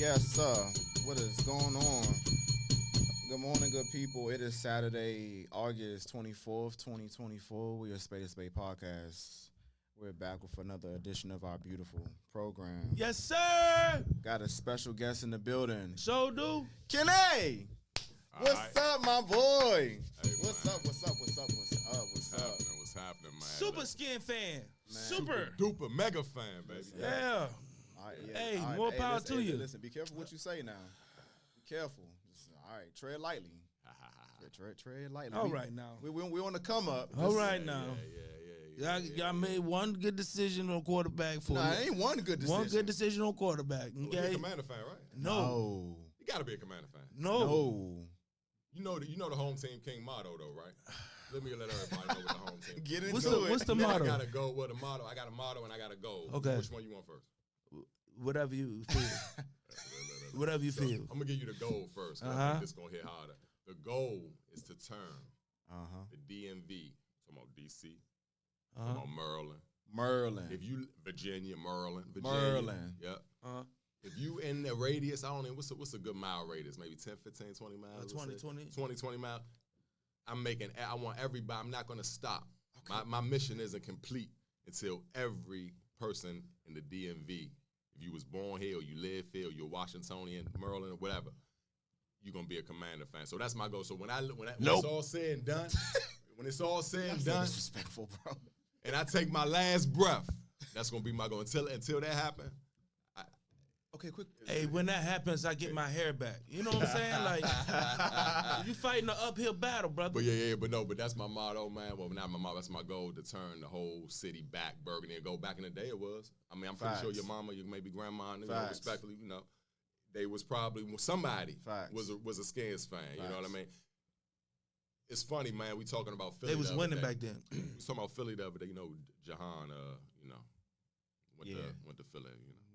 Yes, sir. What is going on? Good morning, good people. It is Saturday, August 24th, 2024. We are Spade of Spades Podcast. We're back with another edition of our beautiful program. Yes, sir. Got a special guest in the building. So do. Kenny! What's up, my boy? Hey, what's man. up? What's up? What's happening, man? Super skin fan. Super. Duper mega fan, baby. Yeah. All right, Hey, more power to you. Listen, be careful what you say now. Be careful. All right, tread lightly. Tread lightly. All right now. We on the come up. All right now. Yeah. Y'all made one good decision on quarterback for Nah, you. it ain't one good decision. One good decision on quarterback. You're Okay. a Commander fan, right? No. You gotta be a Commander fan. No. You know the home team king motto though, right? Let everybody know what the home team. Get into What's the Then motto? I gotta go with a motto. I got a motto and I got a goal. Okay. Which one you want first? Whatever you feel. Whatever you So, feel. I'm gonna give you the goal first. 'Cause I think this gonna hit harder. The goal is to turn the DMV, talking about DC, talking about Maryland. If you Virginia. Yep. If you in the radius, I don't know, what's a good mile radius? Maybe 10, 15, 20 miles? 20 miles. I want everybody, I'm not going to stop. Okay. My mission isn't complete until every person in the DMV, if you was born here or you live here or you're Washingtonian, Maryland, or whatever, you're going to be a Commander fan. So that's my goal. So when it's all said and done, Disrespectful, bro. and I take my last breath, that's going to be my goal. Until that happens. Okay, quick. Hey, when that happens, I get my hair back. You know what I'm saying? Like, you fighting an uphill battle, brother. But that's my motto, man. Well, not my motto. That's my goal, to turn the whole city back, Burgandy and Gold. Back in the day, it was. I mean, I'm pretty sure your mama, your maybe grandma, respectfully, they was probably somebody was a Skins fan. You know what I mean? It's funny, man. We talking about Philly. They was winning back then. We was talking about Philly the other day. Jahan, went to Philly.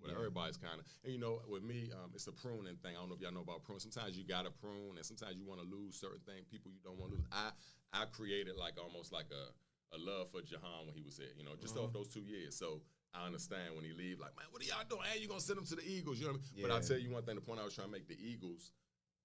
Everybody's kind of, and with me, it's a pruning thing. I don't know if y'all know about pruning. Sometimes you got to prune, and sometimes you want to lose certain things, people you don't want to lose. I created almost like a love for Jahan when he was here, just off those 2 years. So I understand when he leave, like, man, what are y'all doing? Hey, you going to send him to the Eagles? You know what I mean? Yeah. But I'll tell you one thing, the point I was trying to make, the Eagles,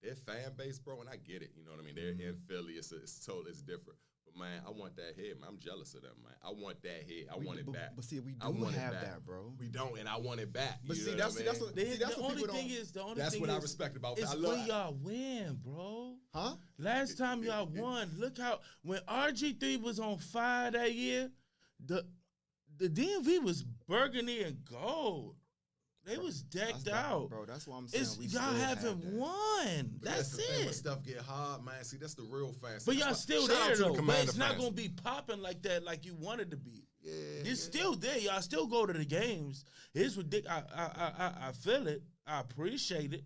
their fan base, bro, and I get it, you know what I mean? They're in Philly, it's different. But, man, I want that head, man. I'm jealous of them, man. I want that head. I want it back. But see, we do have that, bro. We don't, and I want it back. But see, that's what the only thing is, that's what I respect about it. It's when y'all win, bro. Huh? Last time y'all won, look how, when RG3 was on fire that year, the DMV was Burgandy and Gold. They was decked out. Bro, that's what I'm saying. Y'all haven't won. That's it. When stuff get hard, man. See, that's the real fan. But y'all still there, though. But it's not going to be popping like that like you wanted to be. Yeah. It's still there. Y'all still go to the games. It's ridiculous. I feel it. I appreciate it.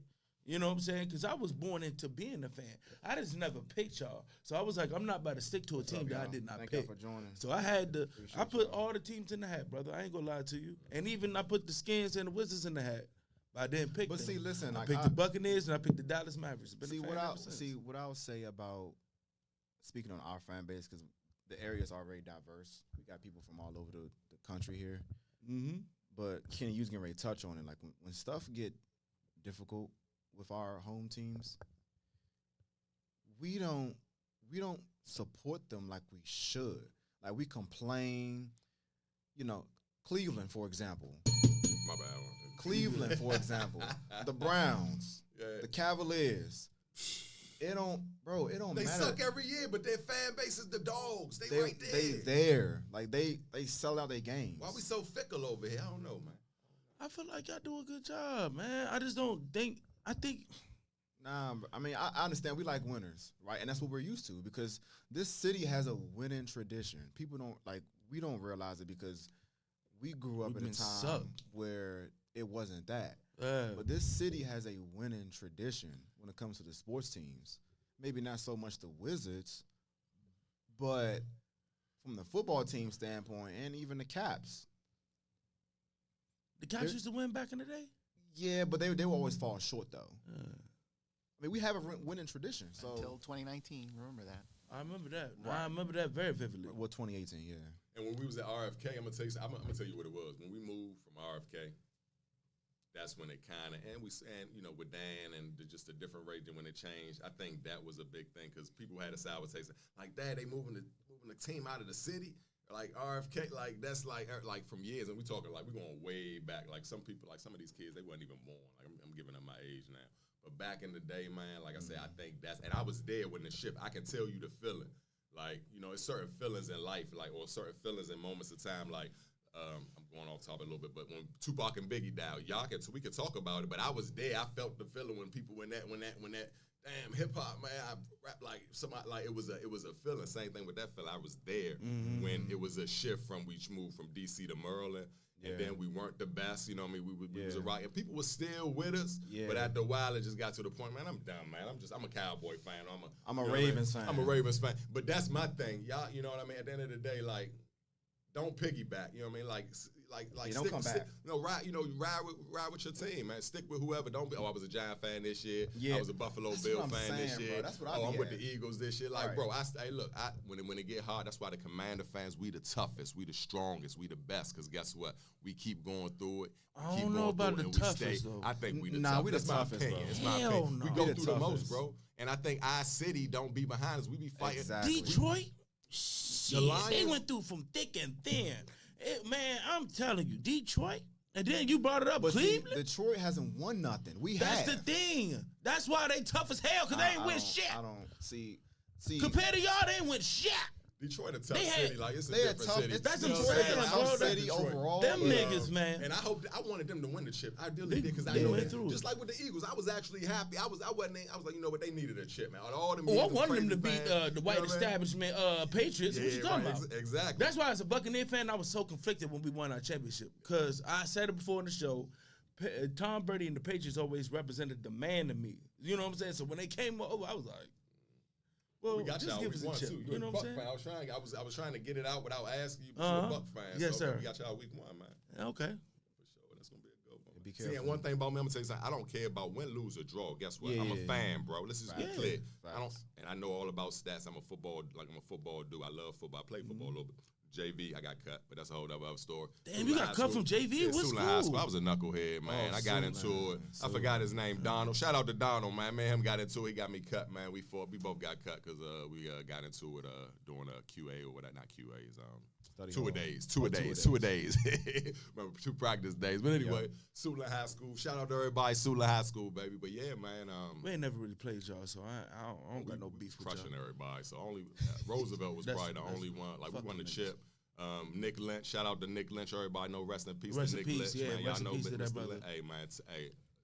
You know what I'm saying? Because I was born into being a fan. I just never picked y'all. So I was like, I'm not about to stick to a team that I did not pick. Thank you for joining. So I put all the teams in the hat, brother. I ain't going to lie to you. And even I put the Skins and the Wizards in the hat. But I didn't pick them. But see, listen. I picked the Buccaneers and I picked the Dallas Mavericks. What I would say about, speaking on our fan base, because the area is already diverse. We got people from all over the country here. Mm-hmm. But Kenny, you was getting ready to touch on it. Like when stuff get difficult with our home teams, we don't support them like we should. Like we complain, Cleveland, for example. My bad one. Cleveland, for example. The Browns, the Cavaliers. It don't matter. They suck every year, but their fan base is the dogs. They right there. They there. Like they sell out their games. Why we so fickle over here? I don't know, man. I feel like y'all do a good job, man. I just don't think. I think. Nah, I mean, I understand we like winners, right? And that's what we're used to because this city has a winning tradition. People we don't realize it because we grew up in a time where it wasn't that. But this city has a winning tradition when it comes to the sports teams. Maybe not so much the Wizards, but from the football team standpoint and even the Caps. The Caps used to win back in the day? Yeah, but they would always fall short, though. I mean, we have a winning tradition. So until 2019, remember that. I remember that. Right. I remember that very vividly. Well, 2018, yeah. And when we was at RFK, I'm gonna tell you what it was. When we moved from RFK, that's when it kind of, and with Dan and just a different region when it changed, I think that was a big thing because people had a sour taste. Like, Dad, they moving the team out of the city. Like RFK, like that's like from years, and we talking like we going way back. Like some people, like some of these kids, they wasn't even born. Like I'm giving them my age now, but back in the day, man, like I said, I think that's, and I was there when the shift. I can tell you the feeling, like it's certain feelings in life, like or certain feelings in moments of time, like. I'm going off topic a little bit, but when Tupac and Biggie died, we could talk about it. But I was there. I felt the feeling when people when that damn hip hop, man, I rap like somebody, like it was a feeling. Same thing with that feeling. I was there when it was a shift from we moved from DC to Maryland, and then we weren't the best. You know what I mean? We was a rock, and people were still with us. Yeah. But after a while, it just got to the point, man, I'm done, man. I'm a Cowboy fan. I'm a Ravens fan. I'm a Ravens fan. But that's my thing, y'all. You know what I mean? At the end of the day, like. Don't piggyback, you know what I mean? Like don't come back. Ride with your team, man. Stick with whoever. Don't be. Oh, I was a Giant fan this year. Yeah. I was a Buffalo Bill fan this year. Bro. That's what I'm with the Eagles this year. Like, bro, when it get hard, that's why the Commander fans, we the toughest, we the strongest, we the best. Because guess what? We keep going through it. I don't know about the toughest, though. I think we the toughest. We the toughest, bro. It's my opinion. We go through the most, bro. And I think our city don't be behind us. We be fighting. Exactly. Detroit. Shit, they went through from thick and thin. Man, I'm telling you, Detroit. And then you brought it up, Cleveland. See, Detroit hasn't won nothing. That's the thing. That's why they tough as hell, because they ain't win shit. I don't see. Compared to y'all, they ain't win shit. Detroit a tough city, like it's a different city. That's what I'm saying, bro. City overall. Them niggas, man. And I wanted them to win the chip. I really did, because I know that. Just like with the Eagles, I was actually happy. I was like, you know what, they needed a chip, man. All them. I wanted them to beat the white establishment Patriots. What you talking about? Exactly. That's why as a Buccaneer fan, I was so conflicted when we won our championship, because I said it before in the show. Tom Brady and the Patriots always represented the man to me. You know what I'm saying? So when they came over, I was like. Well, we got y'all week one too. You know what I'm saying? I was trying to get it out without asking you. You're a Buck fan. Yes, sir. We got y'all week one, man. Okay. For sure, that's gonna be a good one. Be careful. See, and one thing about me, I'm gonna tell you something. I don't care about win, lose, or draw. Guess what? I'm a fan, bro. Let's just be clear. And I know all about stats. I'm a football dude. I love football. I play football a little bit. JV, I got cut, but that's a whole other story. Damn, you got cut from JV? Yeah, What's cool? I was a knucklehead, man. I got into it. I forgot his name, Donald. Shout out to Donald, man. Me and him got into it. He got me cut, man. We both got cut because we got into it doing a QA or whatever. Not QAs. Two a days. Remember, 2 practice days. But anyway, Suitland High School. Shout out to everybody, Suitland High School, baby. But yeah, man. We ain't never really played y'all, so I don't got no beef with y'all. Crushing everybody. So only Roosevelt was probably the only one. Like, we won the chip. Nick Lynch, shout out to Nick Lynch. Everybody know rest in peace to Nick Lynch, man. Y'all know Mr. Lynch. Hey, man,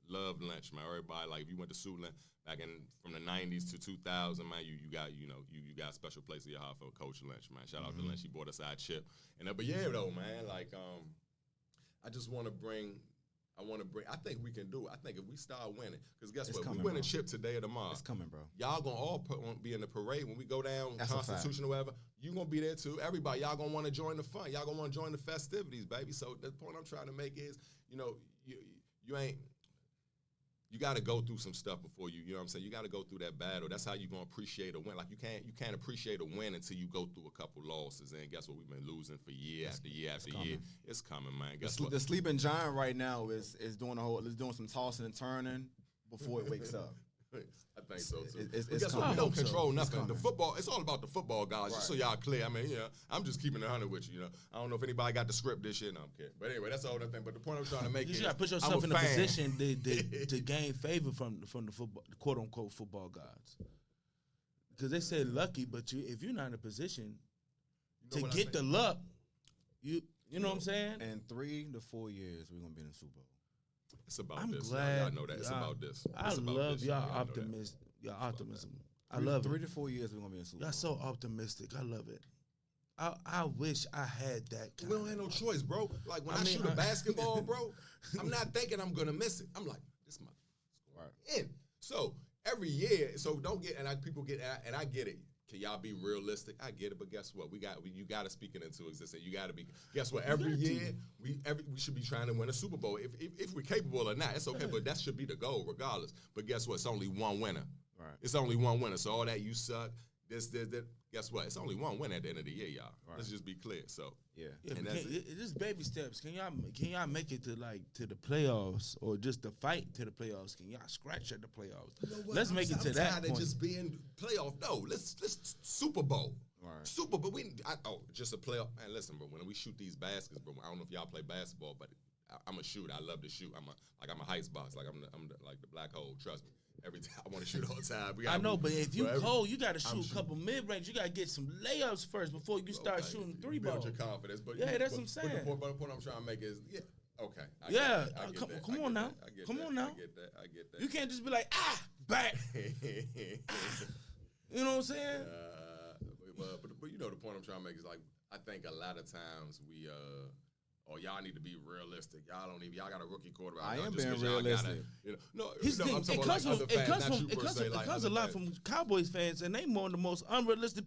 love Lynch, man. Everybody, like, if you went to Suitland back from the 90s to 2000, man, you got a special place in your heart for Coach Lynch, man. Shout out to Lynch. He brought us our chip. And but yeah, though, man, like, I just want to bring. I think we can do it. I think if we start winning, because guess what? We win a chip today or tomorrow. It's coming, bro. Y'all going to all be in the parade. When we go down Constitution or whatever, you going to be there too. Everybody, y'all going to want to join the fun. Y'all going to want to join the festivities, baby. So the point I'm trying to make is, you got to go through some stuff before you know what I'm saying? You got to go through that battle. That's how you're going to appreciate a win. Like, you can't appreciate a win until you go through a couple losses. And guess what? We've been losing for year after year after year. It's coming, man. Guess what? The sleeping giant right now is doing some tossing and turning before it wakes up. I think so too. It's coming. We don't control nothing. The football, it's all about the football guys. Right. Just so y'all clear. I mean, I'm just keeping it 100 with you. I don't know if anybody got the script this year. No, I'm kidding. But anyway, that's all that thing. But the point I'm trying to make is, you got to put yourself in a position to gain favor from the football, the quote unquote football gods. Because they say lucky, but if you're not in a position to get the luck, you know what I'm saying? In 3 to 4 years, we're gonna be in the Super Bowl. It's about I'm this. glad y'all know that. It's about this. I love y'all optimism. Y'all optimism. I love it. 3 to 4 years, we're going to be in Super Bowl. Y'all so optimistic. I love it. I wish I had that. We don't have no choice, bro. Like, when I shoot a basketball, bro, I'm not thinking I'm going to miss it. I'm like, this my in. So, every year, don't get, people get, and I get it. Can y'all be realistic? I get it, but guess what? You got to speak it into existence. You got to be. Guess what? Every year we should be trying to win a Super Bowl. If we're capable or not, it's okay. But that should be the goal, regardless. But guess what? It's only one winner. Right. It's only one winner. So all that you suck, guess what? It's only one win at the end of the year, y'all. Right. Let's just be clear. So and that's just baby steps. Can y'all make it to the playoffs or just the fight to the playoffs? Can y'all scratch at the playoffs? You know what? Let's make it to that point. Just being playoff. No, let's Super Bowl. Right. Super Bowl. Just a playoff. Man, listen, bro. When we shoot these baskets, bro. I don't know if y'all play basketball, but I'm a shooter. I love to shoot. I'm a heist box. Like I'm the black hole. Trust me. Every time I want to shoot all the time. I know, but if you cold, you got to shoot a couple mid-range. You got to get some layups first before you start shooting three balls. Build your confidence. But that's what I'm saying. But the point I'm trying to make is, okay. Come on now. I get that. You can't just be like, back. You know what I'm saying? But you know the point I'm trying to make is like, I think a lot of times we y'all need to be realistic. Y'all got a rookie quarterback. I am being realistic. It comes a lot from Cowboys fans, and they one of the most unrealistic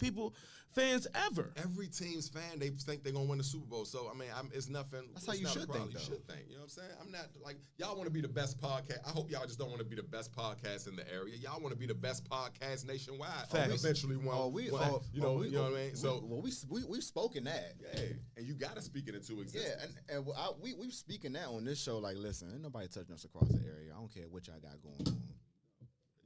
fans ever. Every team's fan, they think they're gonna win the Super Bowl. So I mean, it's nothing. That's how you should think. You should think. You know what I'm saying? I'm not like y'all want to be the best podcast. I hope y'all just don't want to be the best podcast in the area. Y'all want to be the best podcast nationwide. Eventually, you know what I mean. So we've spoken that. Yeah, and you gotta speak it into existence. Yeah, and we've speaking that on this show. Like, listen, ain't nobody touching us across the area. I don't care what y'all got going on.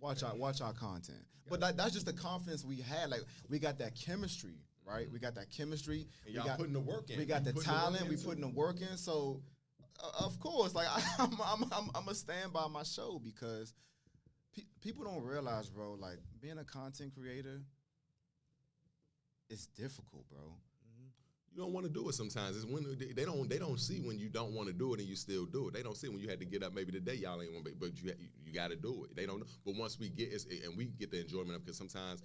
Watch our content. But that's just the confidence we had. Like, we got that chemistry, right? We got that chemistry. And y'all putting the work in. We got the talent. We putting the work in. So, of course, like I'm a stand by my show because people don't realize, bro. Like, being a content creator is difficult, bro. You don't want to do it sometimes. It's when they don't see when you don't want to do it and you still do it. They don't see when you had to get up maybe today y'all ain't want to, but you got to do it. They don't know. But once we get it, and we get the enjoyment of it, because sometimes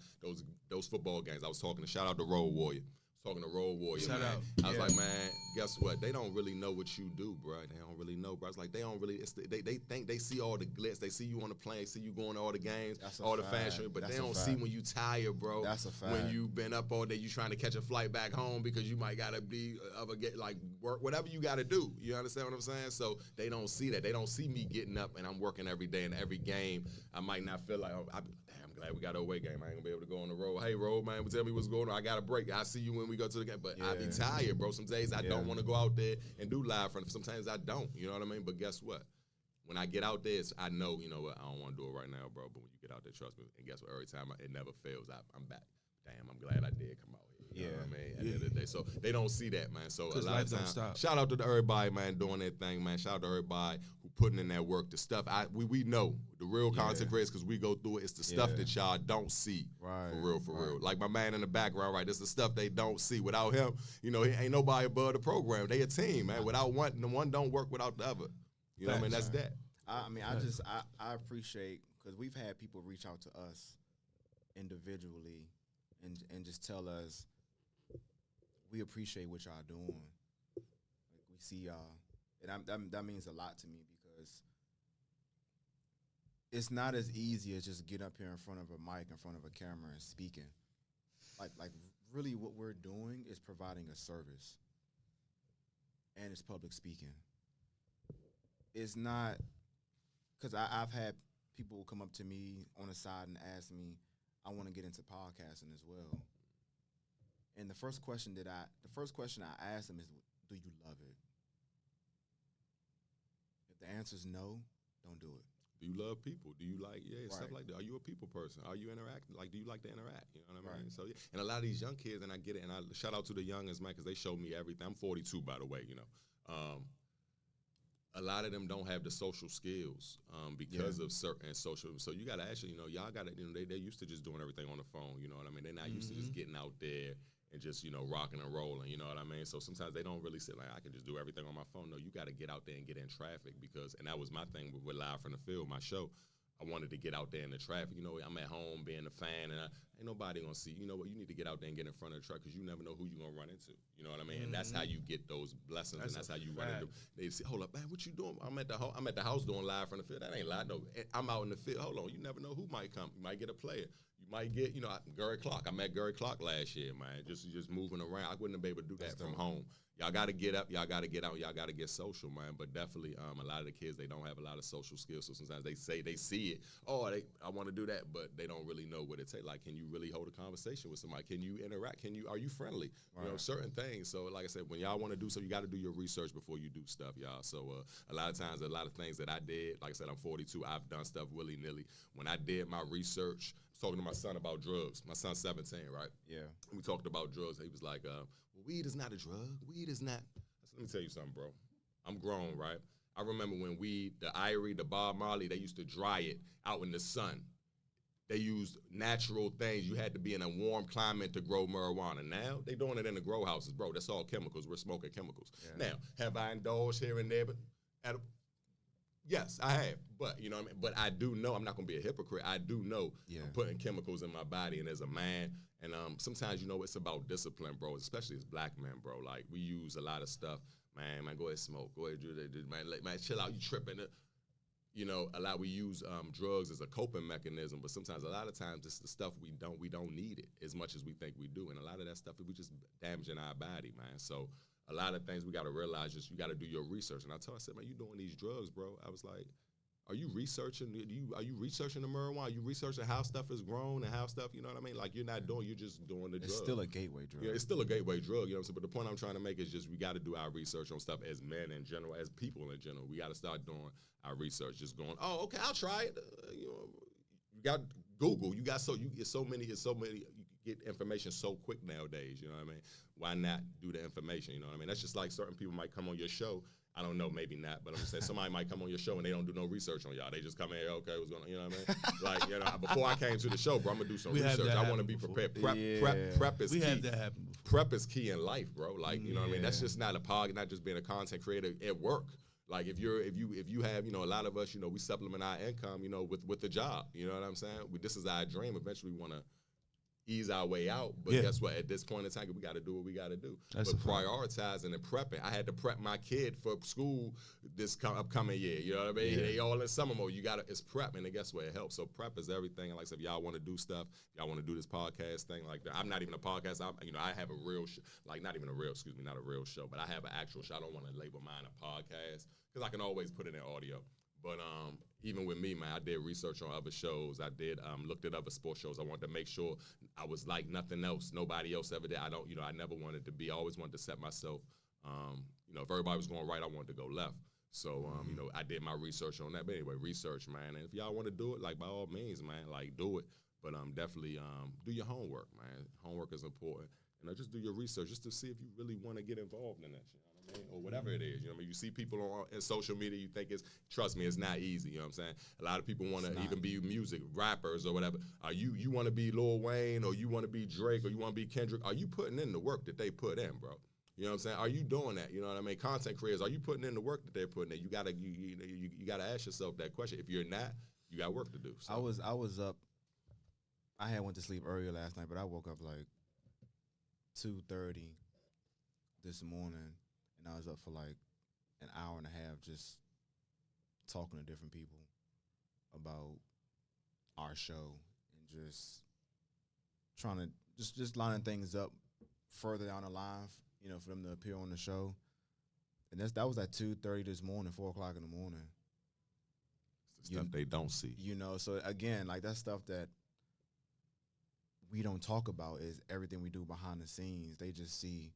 those football games. I was talking to shout out to Road Warrior. Talking to Road Warrior, shout out. I was like, man, guess what? They don't really know what you do, bro. They don't really know, bro. It's like they don't really. They think they see all the glitz. They see you on the plane. They see you going to all the games, all the fashion. But they don't see when you tired, bro. That's a fact. When you been up all day, you trying to catch a flight back home because you might gotta be work whatever you gotta do. You understand what I'm saying? So they don't see that. They don't see me getting up and I'm working every day and every game. I might not feel like I'm glad we got an away game. I ain't gonna be able to go on the road. Hey, road man, tell me what's going on. I got a break. I see you when we go to the game. But I be tired, bro. Some days I don't want to go out there and do live front. Sometimes I don't. You know what I mean? But guess what? When I get out there, I know, you know what, I don't want to do it right now, bro. But when you get out there, trust me. And guess what? Every time it never fails. I'm back. Damn, I'm glad I did come out here. You know what I mean? At the end of the day. So they don't see that, man. So a lot of times, shout out to everybody, man, doing their thing, man. Shout out to everybody who putting in that work. The stuff we know, the real content creators, because we go through it. It's the stuff that y'all don't see. Right. For real. Like my man in the background, right? This is the stuff they don't see. Without him, you know, he ain't nobody above the program. They a team, man. Without one, the one don't work without the other. You know what I mean? That's that. I appreciate, because we've had people reach out to us individually and just tell us, we appreciate what y'all doing. Like, we see y'all. And that means a lot to me, because it's not as easy as just get up here in front of a mic, in front of a camera and speaking. Like really what we're doing is providing a service. And it's public speaking. It's not, because I've had people come up to me on the side and ask me, I want to get into podcasting as well. And the first question I ask them is, do you love it? If the answer is no, don't do it. Do you love people? Do you like, stuff like that? Are you a people person? Are you interacting? Like, do you like to interact? You know what I mean? So, and a lot of these young kids, and I get it, and I shout out to the youngins, man, because they showed me everything. I'm 42, by the way, you know. A lot of them don't have the social skills because of certain social. So you got to actually, you know, y'all got to, you know, they're used to just doing everything on the phone. You know what I mean? They're not used to just getting out there and just, you know, rocking and rolling. You know what I mean? So sometimes they don't really sit like, I can just do everything on my phone. No, you got to get out there and get in traffic, because, and that was my thing with Live from the Field, my show. I wanted to get out there in the traffic. You know, I'm at home being a fan, and ain't nobody going to see. You know what? You need to get out there and get in front of the truck, because you never know who you're going to run into. You know what I mean? And that's how you get those blessings, and that's how you run into. They say, hold up, man, what you doing? I'm at the house doing Live from the Field. That ain't live. No, I'm out in the field. Hold on. You never know who might come. You might get a player. You might get, you know, Gary Clark. I met Gary Clark last year, man. Just moving around. I wouldn't have been able to do that from home. y'all got to get up, y'all got to get out, y'all got to get social, man. But definitely, a lot of the kids, they don't have a lot of social skills. So sometimes they see it, I want to do that, but they don't really know what it takes. Like, can you really hold a conversation with somebody? Can you interact? Are you friendly? Right. You know, certain things. So like I said, when y'all want to do something, you got to do your research before you do stuff, y'all. So a lot of times, a lot of things that I did, like I said, I'm 42, I've done stuff willy-nilly. When I did my research, I was talking to my son about drugs. My son's 17, right? Yeah. We talked about drugs. He was like, well, weed is not a drug. Weed is not. Let me tell you something, bro. I'm grown, right? I remember when weed, the Irie, the Bob Marley, they used to dry it out in the sun. They used natural things. You had to be in a warm climate to grow marijuana. Now, they doing it in the grow houses, bro. That's all chemicals. We're smoking chemicals. Yeah. Now, have I indulged here and there? But yes, I have. But, you know what I mean? But I do know, I'm not going to be a hypocrite. I do know I'm putting chemicals in my body, and as a man, and sometimes, you know, it's about discipline, bro, especially as black men, bro. Like, we use a lot of stuff. Man, go ahead smoke. Go ahead do that. Man, chill out. You tripping. You know, we use drugs as a coping mechanism, but sometimes, a lot of times, it's the stuff we don't need it as much as we think we do. And a lot of that stuff, we just damaging our body, man. So a lot of things we got to realize, just you got to do your research. And I said, man, you doing these drugs, bro. I was like, are you researching? Are you researching the marijuana? Are you researching how stuff is grown and how stuff, you know what I mean? Like, you're just doing the drug. It's still a gateway drug. Yeah, it's still a gateway drug, you know what I'm saying? But the point I'm trying to make is just we got to do our research on stuff as men in general, as people in general. We got to start doing our research, just going, oh, okay, I'll try it. You know, you got Google. You get so many, you get information so quick nowadays, you know what I mean? Why not do the information, you know what I mean? That's just like certain people might come on your show. I don't know, maybe not, but I'm just saying somebody might come on your show and they don't do no research on y'all. They just come in here, okay, what's going on, you know what I mean? Like, you know, before I came to the show, bro, I'm going to do some research. I want to be prepared. Prep is key. We had that happen before. Prep is key in life, bro. Like, you know what I mean? That's just not not just being a content creator at work. Like, if you have, you know, a lot of us, you know, we supplement our income, you know, with the job. You know what I'm saying? This is our dream. Eventually, we want to ease our way out, but guess what? At this point in time, we got to do what we got to do. But prioritizing and prepping, I had to prep my kid for school this upcoming year. You know what I mean? They all in summer mode. It's prep, and guess what? It helps. So prep is everything. And like I said, if y'all want to do stuff, y'all want to do this podcast thing like that. I'm not even a podcast. I have a real not a real show, but I have an actual show. I don't want to label mine a podcast because I can always put it in audio. But even with me, man, I did research on other shows. I did looked at other sports shows. I wanted to make sure I was like nothing else. Nobody else ever did. I never wanted to be. I always wanted to set myself. If everybody was going right, I wanted to go left. So I did my research on that. But anyway, research, man. And if y'all want to do it, like by all means, man, like do it. But definitely do your homework, man. Homework is important. Just do your research just to see if you really want to get involved in that shit. Or whatever it is, you know what I mean? You see people on social media, you think trust me, it's not easy, you know what I'm saying? A lot of people want to even be music, rappers or whatever. You want to be Lil Wayne or you want to be Drake or you want to be Kendrick? Are you putting in the work that they put in, bro? You know what I'm saying? Are you doing that? You know what I mean? Content creators, are you putting in the work that they're putting in? You gotta ask yourself that question. If you're not, you got work to do. So. I was up. I had went to sleep earlier last night, but I woke up like 2:30 this morning. And I was up for like an hour and a half just talking to different people about our show and just trying to just lining things up further down the line, for them to appear on the show. And that was at 2:30 this morning, 4 o'clock in the morning. It's the stuff they don't see. So again, like that stuff that we don't talk about is everything we do behind the scenes. They just see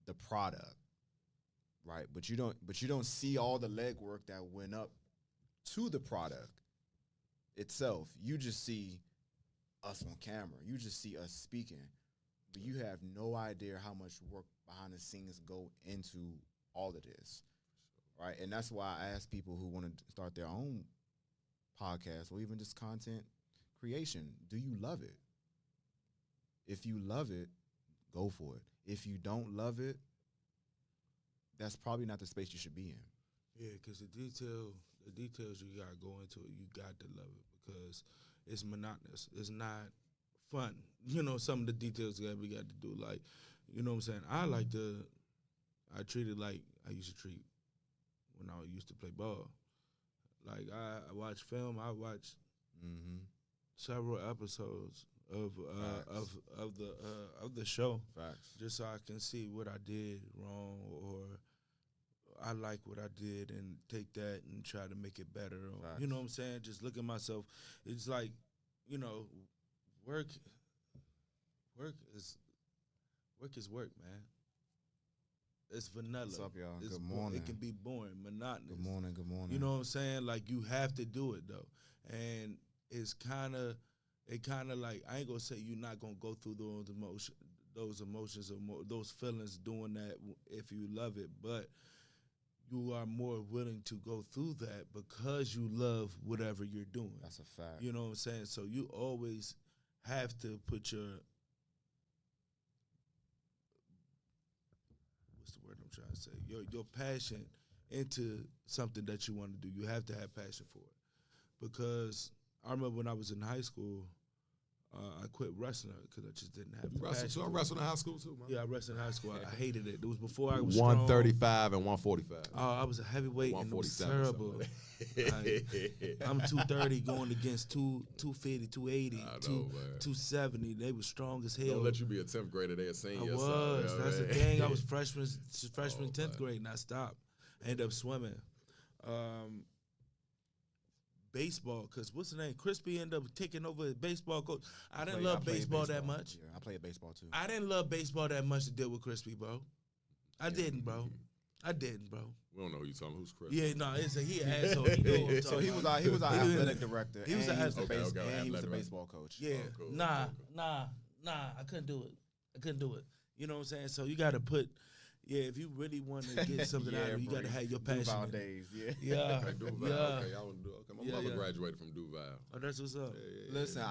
the product, right? But you don't see all the legwork that went up to the product itself. You just see us on camera. You just see us speaking. But you have no idea how much work behind the scenes go into all of this, right? And that's why I ask people who want to start their own podcast or even just content creation, do you love it? If you love it, go for it. If you don't love it, that's probably not the space you should be in. Yeah, because the details you got to go into it, you got to love it because it's monotonous. It's not fun. Some of the details that we got to do, like, you know what I'm saying? I treat it like I used to treat when I used to play ball. Like, I watch film, I watch several episodes of the show. Facts. Just so I can see what I did wrong or I like what I did and take that and try to make it better. Or, you know what I'm saying? Just look at myself. It's like, you know, work is work, man. It's vanilla. What's up, y'all? It's good morning. It can be boring, monotonous. Good morning. You know what I'm saying? Like, you have to do it, though. And it's kind of like, I ain't going to say you're not going to go through those emotions or those feelings doing that if you love it, but you are more willing to go through that because you love whatever you're doing. That's a fact. You know what I'm saying? So you always have to put your trying to say your passion into something that you want to do. You have to have passion for it. Because I remember when I was in high school, I quit wrestling because I just didn't have the passion. So I wrestled in high school too, man. Yeah, I wrestled in high school. I hated it. It was before I was 135 and 145. Oh, I was a heavyweight and it was terrible. I'm 230 going against 250, 280, 270. They were strong as hell. Don't let you be a 10th grader. They a senior. I was. That's the thing. I was freshman 10th grade, and I stopped. I ended up swimming. Baseball, because what's the name? Crispy ended up taking over as baseball coach. I didn't love baseball that much. Yeah, I played baseball too. I didn't love baseball that much to deal with Crispy, bro. I didn't, bro. We don't know who you talking. Who's Chris? Yeah, no, he an asshole. He know what I'm so he was our athletic director. He was he was the baseball coach. Yeah, cool. Nah, I couldn't do it. You know what I'm saying? So you got to put. Yeah, if you really want to get something out of it, you got to have your passion. Duval days, yeah. Duval. Yeah. Okay, my mother graduated from Duval. Oh, that's what's up. Listen,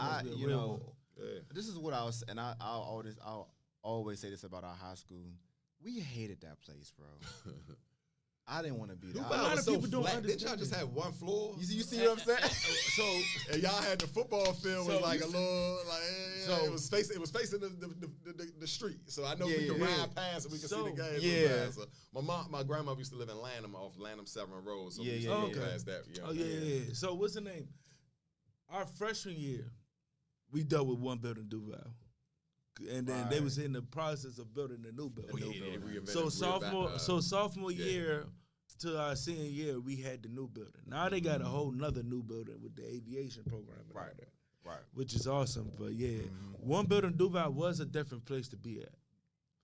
this is what I was, and I'll always say this about our high school. We hated that place, bro. I didn't want to be there. A lot of people don't understand. Didn't y'all just have one floor? You see what I'm saying? And y'all had the football field was like a little, it was facing the street. So I know we could ride past and we could see the game. Yeah. So my grandma used to live in Lanham off Lanham 7 Road. So we used to go past that. You know yeah. So what's the name? Our freshman year, we dealt with one building, Duval. And then they was in the process of building a new building. So sophomore year to our senior year, we had the new building. Now they got a whole nother new building with the aviation program. Right. Which is awesome. But one building, Duval, was a different place to be at.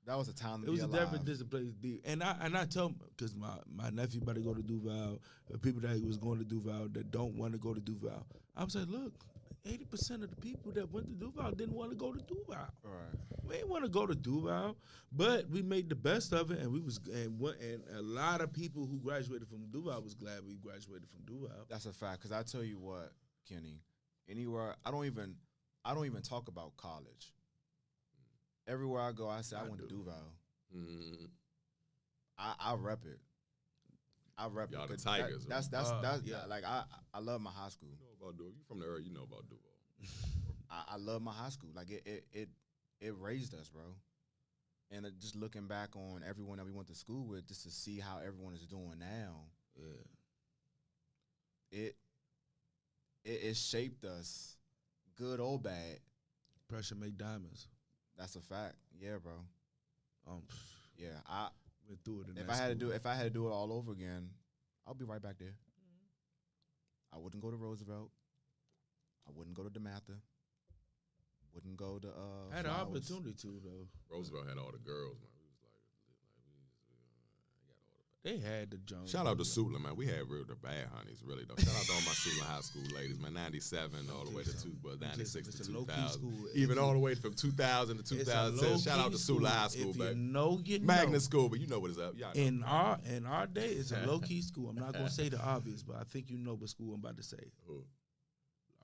That was a time to be alive. It was a different place to be. And I tell them, because my nephew about to go to Duval, the people that was going to Duval that don't want to go to Duval, I was like, look, 80% of the people that went to Duval didn't want to go to Duval. Right. We didn't want to go to Duval, but we made the best of it, and a lot of people who graduated from Duval was glad we graduated from Duval. That's a fact. Because I tell you what, Kenny, anywhere I don't even talk about college. Everywhere I go, I say I went to Duval. Mm-hmm. I rep it. Y'all the Tigers. That's like I love my high school. You know about Duval. You from the area, you know about Duval. I love my high school. Like it raised us, bro. And just looking back on everyone that we went to school with, just to see how everyone is doing now. Yeah. It shaped us, good or bad. Pressure make diamonds. That's a fact. Yeah, bro. Yeah, I went through it. If I had to do it all over again, I'll be right back there. I wouldn't go to Roosevelt. I wouldn't go to DeMatha. Wouldn't go to I had an opportunity to, though. Roosevelt had all the girls, man. They had the Jones. Shout out to Sutler, man. We had the bad honeys, really, though. Shout out to all my Sutler high school ladies, man. 97 all the way to 96 to 2000. Even all the way from 2000 to 2010. Shout out to Sutler High School, baby. Magnet school, but you know what is up. In our day, it's a low-key school. I'm not going to say the obvious, but I think you know what school I'm about to say. Who?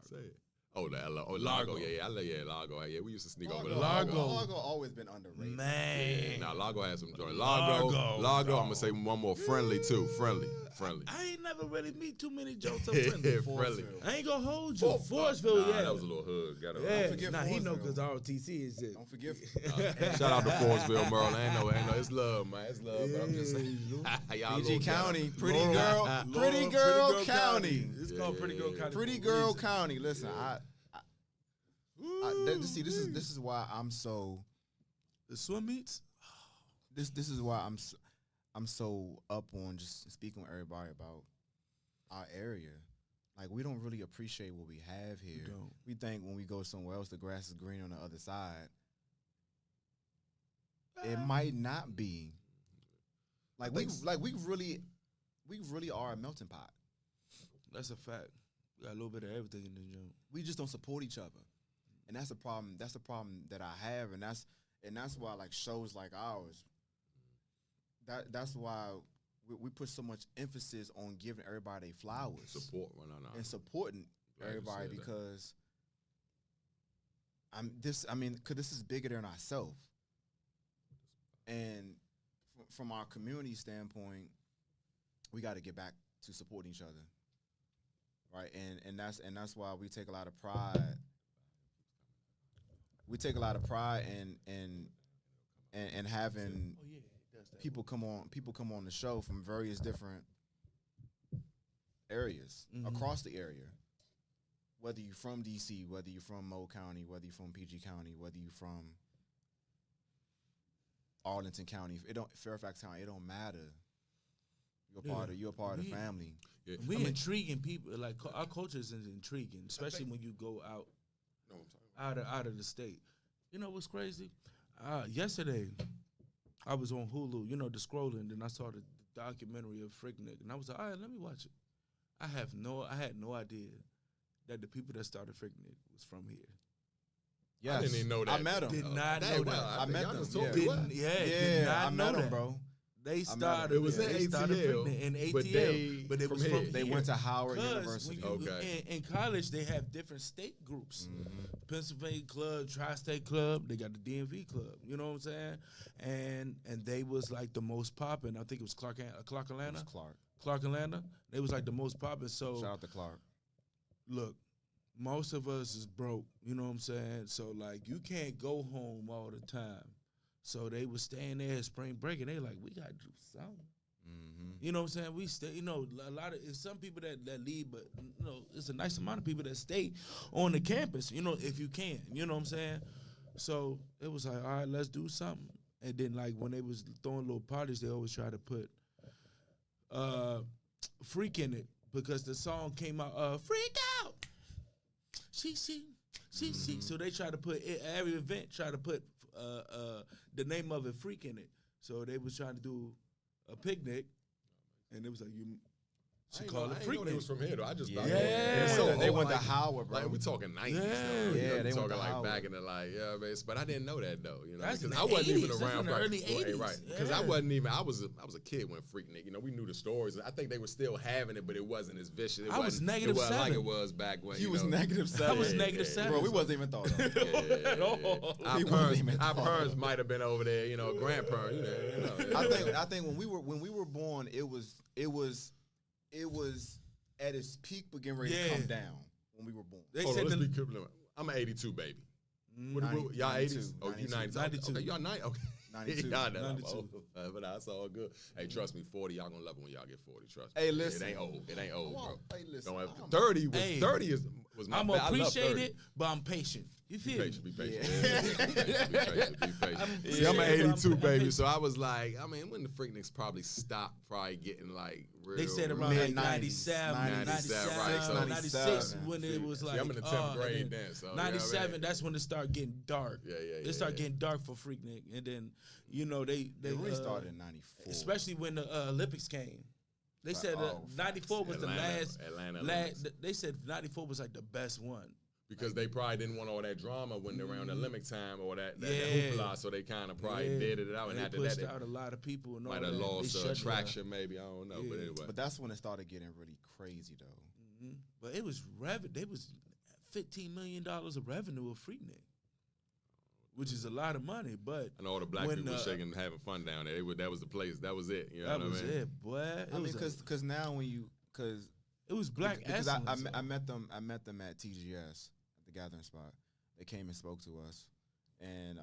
Say it. Largo. Yeah, Largo. Yeah, we used to sneak over to Largo. Largo always been underrated. Man. Nah, Largo has some joint. Largo, I'm going to say one more. Friendly, too. Friendly. I ain't never really meet too many jokes of friendly. Friendly. I ain't going to hold you. Forestville, yeah. That was a little hood. Don't forget he know because ROTC is it. Don't forget. Shout out to Forestville, Merle. I know. It's love, man. It's love. Yeah. But I'm just saying. PG County. Pretty Girl County. It's called Pretty Girl County. Pretty Girl County. Listen, This is why I'm so. The swim meets. This is why I'm so up on just speaking with everybody about our area. Like, we don't really appreciate what we have here. We think when we go somewhere else, the grass is green on the other side. It might not be. Like, we really are a melting pot. That's a fact. We got a little bit of everything in the gym. We just don't support each other, and that's the problem. That's the problem that I have, and that's why, like, shows like ours. That's why we put so much emphasis on giving everybody flowers, and supporting everybody, because because this is bigger than ourselves, and from our community standpoint, we got to get back to supporting each other, right? And that's why we take a lot of pride. We take a lot of pride in having people come on the show from various different areas across the area. Whether you're from DC, whether you're from Moe County, whether you're from PG County, whether you're from Arlington County, Fairfax County, it don't matter. You're a part of the family. Yeah. We intriguing people. Like, our culture is intriguing, especially when you go out of the state. You know what's crazy? Yesterday, I was on Hulu, the scrolling, and I saw the documentary of Freaknik, and I was like, all right, let me watch it. I had no idea that the people that started Freaknik was from here. Yes. I didn't even know that. I met them. Did not know that. I met them. Did not know that, bro. They started. It was in ATL. In ATL, but it was from here. They went to Howard University. In college, they have different state groups. Pennsylvania Club, Tri-State Club. They got the DMV Club. You know what I'm saying? And they was like the most popping. I think it was Clark Atlanta. It was Clark Atlanta. They was like the most popping. So shout out to Clark. Look, most of us is broke. You know what I'm saying? So, like, you can't go home all the time. So they was staying there at spring break, and they like, we got to do something. You know what I'm saying? We stay, a lot of, it's some people that leave, but, it's a nice amount of people that stay on the campus, if you can. You know what I'm saying? So it was like, all right, let's do something. And then, like, when they was throwing little parties, they always try to put Freak in it, because the song came out, Freak Out! See. So they try to put, every event try to put the name of it, Freak, in it. So they was trying to do a picnic, and it was like, you should call it Freak. They was from here though. I just thought they went to Howard, bro. Like, we talking 90s. Yeah, they talking like Howard. Back in the but I didn't know that though. That's because I wasn't 80s. even around. That's in the early 80s. Right, because I wasn't even. I was a kid when Freaknik. We knew the stories. I think they were still having it, but it wasn't as vicious. I was -7. It wasn't like it was back when. He was -7. I was -7. Bro, we wasn't even thought of at all. Our parents might have been over there. Grandparents. I think when we were born, it was at its peak, but getting ready to come down when we were born. I'm an 82 baby. 90, y'all 80s? 92. Oh, you 92. 92. Okay, y'all 90. Okay. 92. Y'all know 92. But that's all good. Hey, trust me, 40, y'all gonna love it when y'all get 40. Trust me. Hey, listen. It ain't old. It ain't old, bro. Hey, listen. Don't have 30 was my I'm bad. appreciate it, but I'm patient. You feel me? Be patient. Be patient. See, I'm an 82 baby, so I was like, when the Freakniks probably stopped getting like real. They said around like 97, right, 96 when it was like. I'm in the 10th grade then. So 97, that's when it started getting dark. Yeah. It started getting dark for Freaknik, and then they restarted in 94, especially when the Olympics came. They said 94 was Atlanta. They said 94 was like the best one. Because they probably didn't want all that drama when they're around the Olympic time or that hoopla, so they kind of probably deaded it out. And after pushed that, out a lot of people. And might have lost attraction, maybe. I don't know. But anyway. But that's when it started getting really crazy, though. But it was They was $15 million of revenue of Freaknik, which is a lot of money. But and all the black people shaking, having fun down there. That was the place. That was it. You know that what was I mean? it, boy. Because now when it was black because excellence. I met them at TGS. Gathering spot. They came and spoke to us, and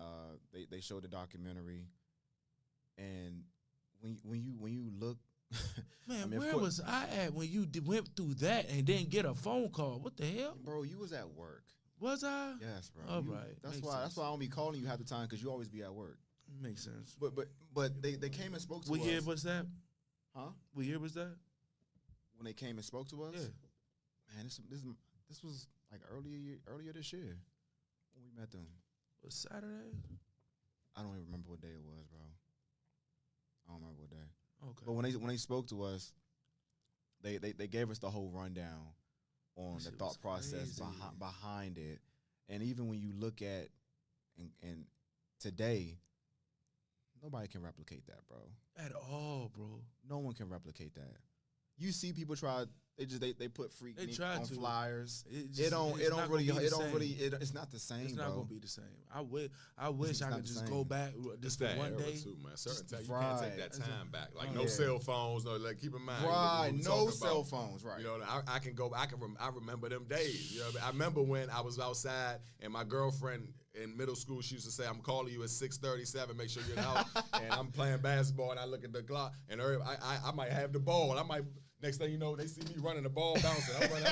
they showed the documentary. And when you look, man, where was I at when you went through that and didn't get a phone call? What the hell, bro? You was at work. Was I? Yes, bro. All right. That's why I don't be calling you half the time because you always be at work. Makes sense. But they came and spoke to us. What year was that? Huh? What year was that? When they came and spoke to us? Yeah. Man, this was like earlier this year when we met them. Was Saturday? I don't even remember what day it was, bro. I don't remember what day. Okay. But when they spoke to us, they gave us the whole rundown on the thought process behind it. And even when you look at and today, nobody can replicate that, bro. At all, bro. No one can replicate that. You see people try. They put Freaknik on flyers. It's not the same. It's not gonna be the same. I wish I could just go back just for one day. Too, man. Certain time, you can't take that time back. Like no cell phones. No, like keep in mind. Right. No cell phones. Right. You know, I can go. I remember them days. You know, I remember when I was outside and my girlfriend in middle school, she used to say, "I'm calling you at 6:37. Make sure you're in the house." And I'm playing basketball, and I look at the clock, and I might have the ball. I might. Next thing you know, they see me running the ball, bouncing. I'm running.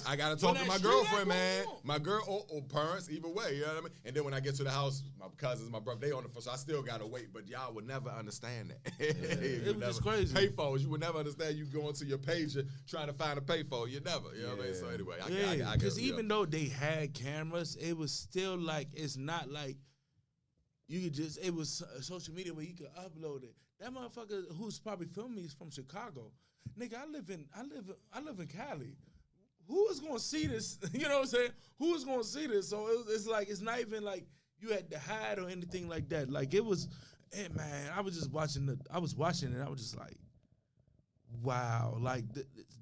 I got to talk to my girlfriend, man. My girl or parents, either way. You know what I mean? And then when I get to the house, my cousins, my brother, they on the phone, so I still got to wait. But y'all would never understand that. It was just crazy. Payphones, you would never understand. You going to your pager trying to find a payphone. You never. You know what I mean? So anyway, because even though they had cameras, it was still like it's not like you could just. It was social media where you could upload it. That motherfucker who's probably filming me is from Chicago. Nigga, I live in Cali. Who is gonna see this? You know what I'm saying? Who is gonna see this? So it's like it's not even like you had to hide or anything like that. Like it was, man. I was just watching it. I was just like, wow. Like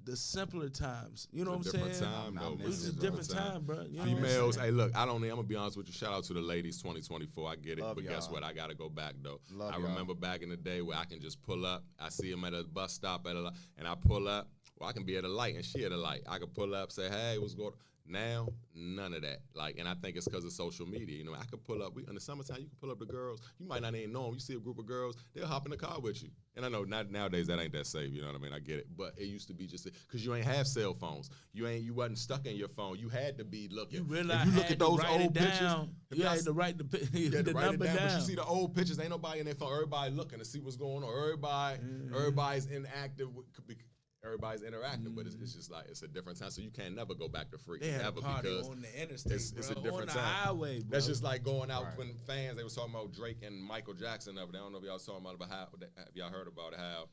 the simpler times. You know what I'm saying? It was a different time, bro. You know Females, hey, look, I'm gonna be honest with you. Shout out to the ladies, 2024. I get it, but guess what? I gotta go back though. I remember back in the day where I can just pull up. I see them at a bus stop and I pull up. Well, I can be at a light and she at a light. I can pull up, say, hey, what's going on? Now, none of that. Like, and I think it's because of social media. You know, I could pull up. In the summertime, you can pull up the girls. You might not even know them. You see a group of girls, they'll hop in the car with you. And I know nowadays that ain't that safe. You know what I mean? I get it. But it used to be just because you ain't have cell phones. You wasn't stuck in your phone. You had to be looking. You really if you look at those old pictures, you had to write the number down. But you see the old pictures, ain't nobody in their phone. Everybody looking to see what's going on. Everybody's inactive. Everybody's interacting, but it's just like it's a different time. So you can't never go back to freaking ever because on the interstate, it's a different on the time. Highway, bro. That's just like going out when fans. They was talking about Drake and Michael Jackson. I don't know if y'all was talking about how. Have y'all heard about how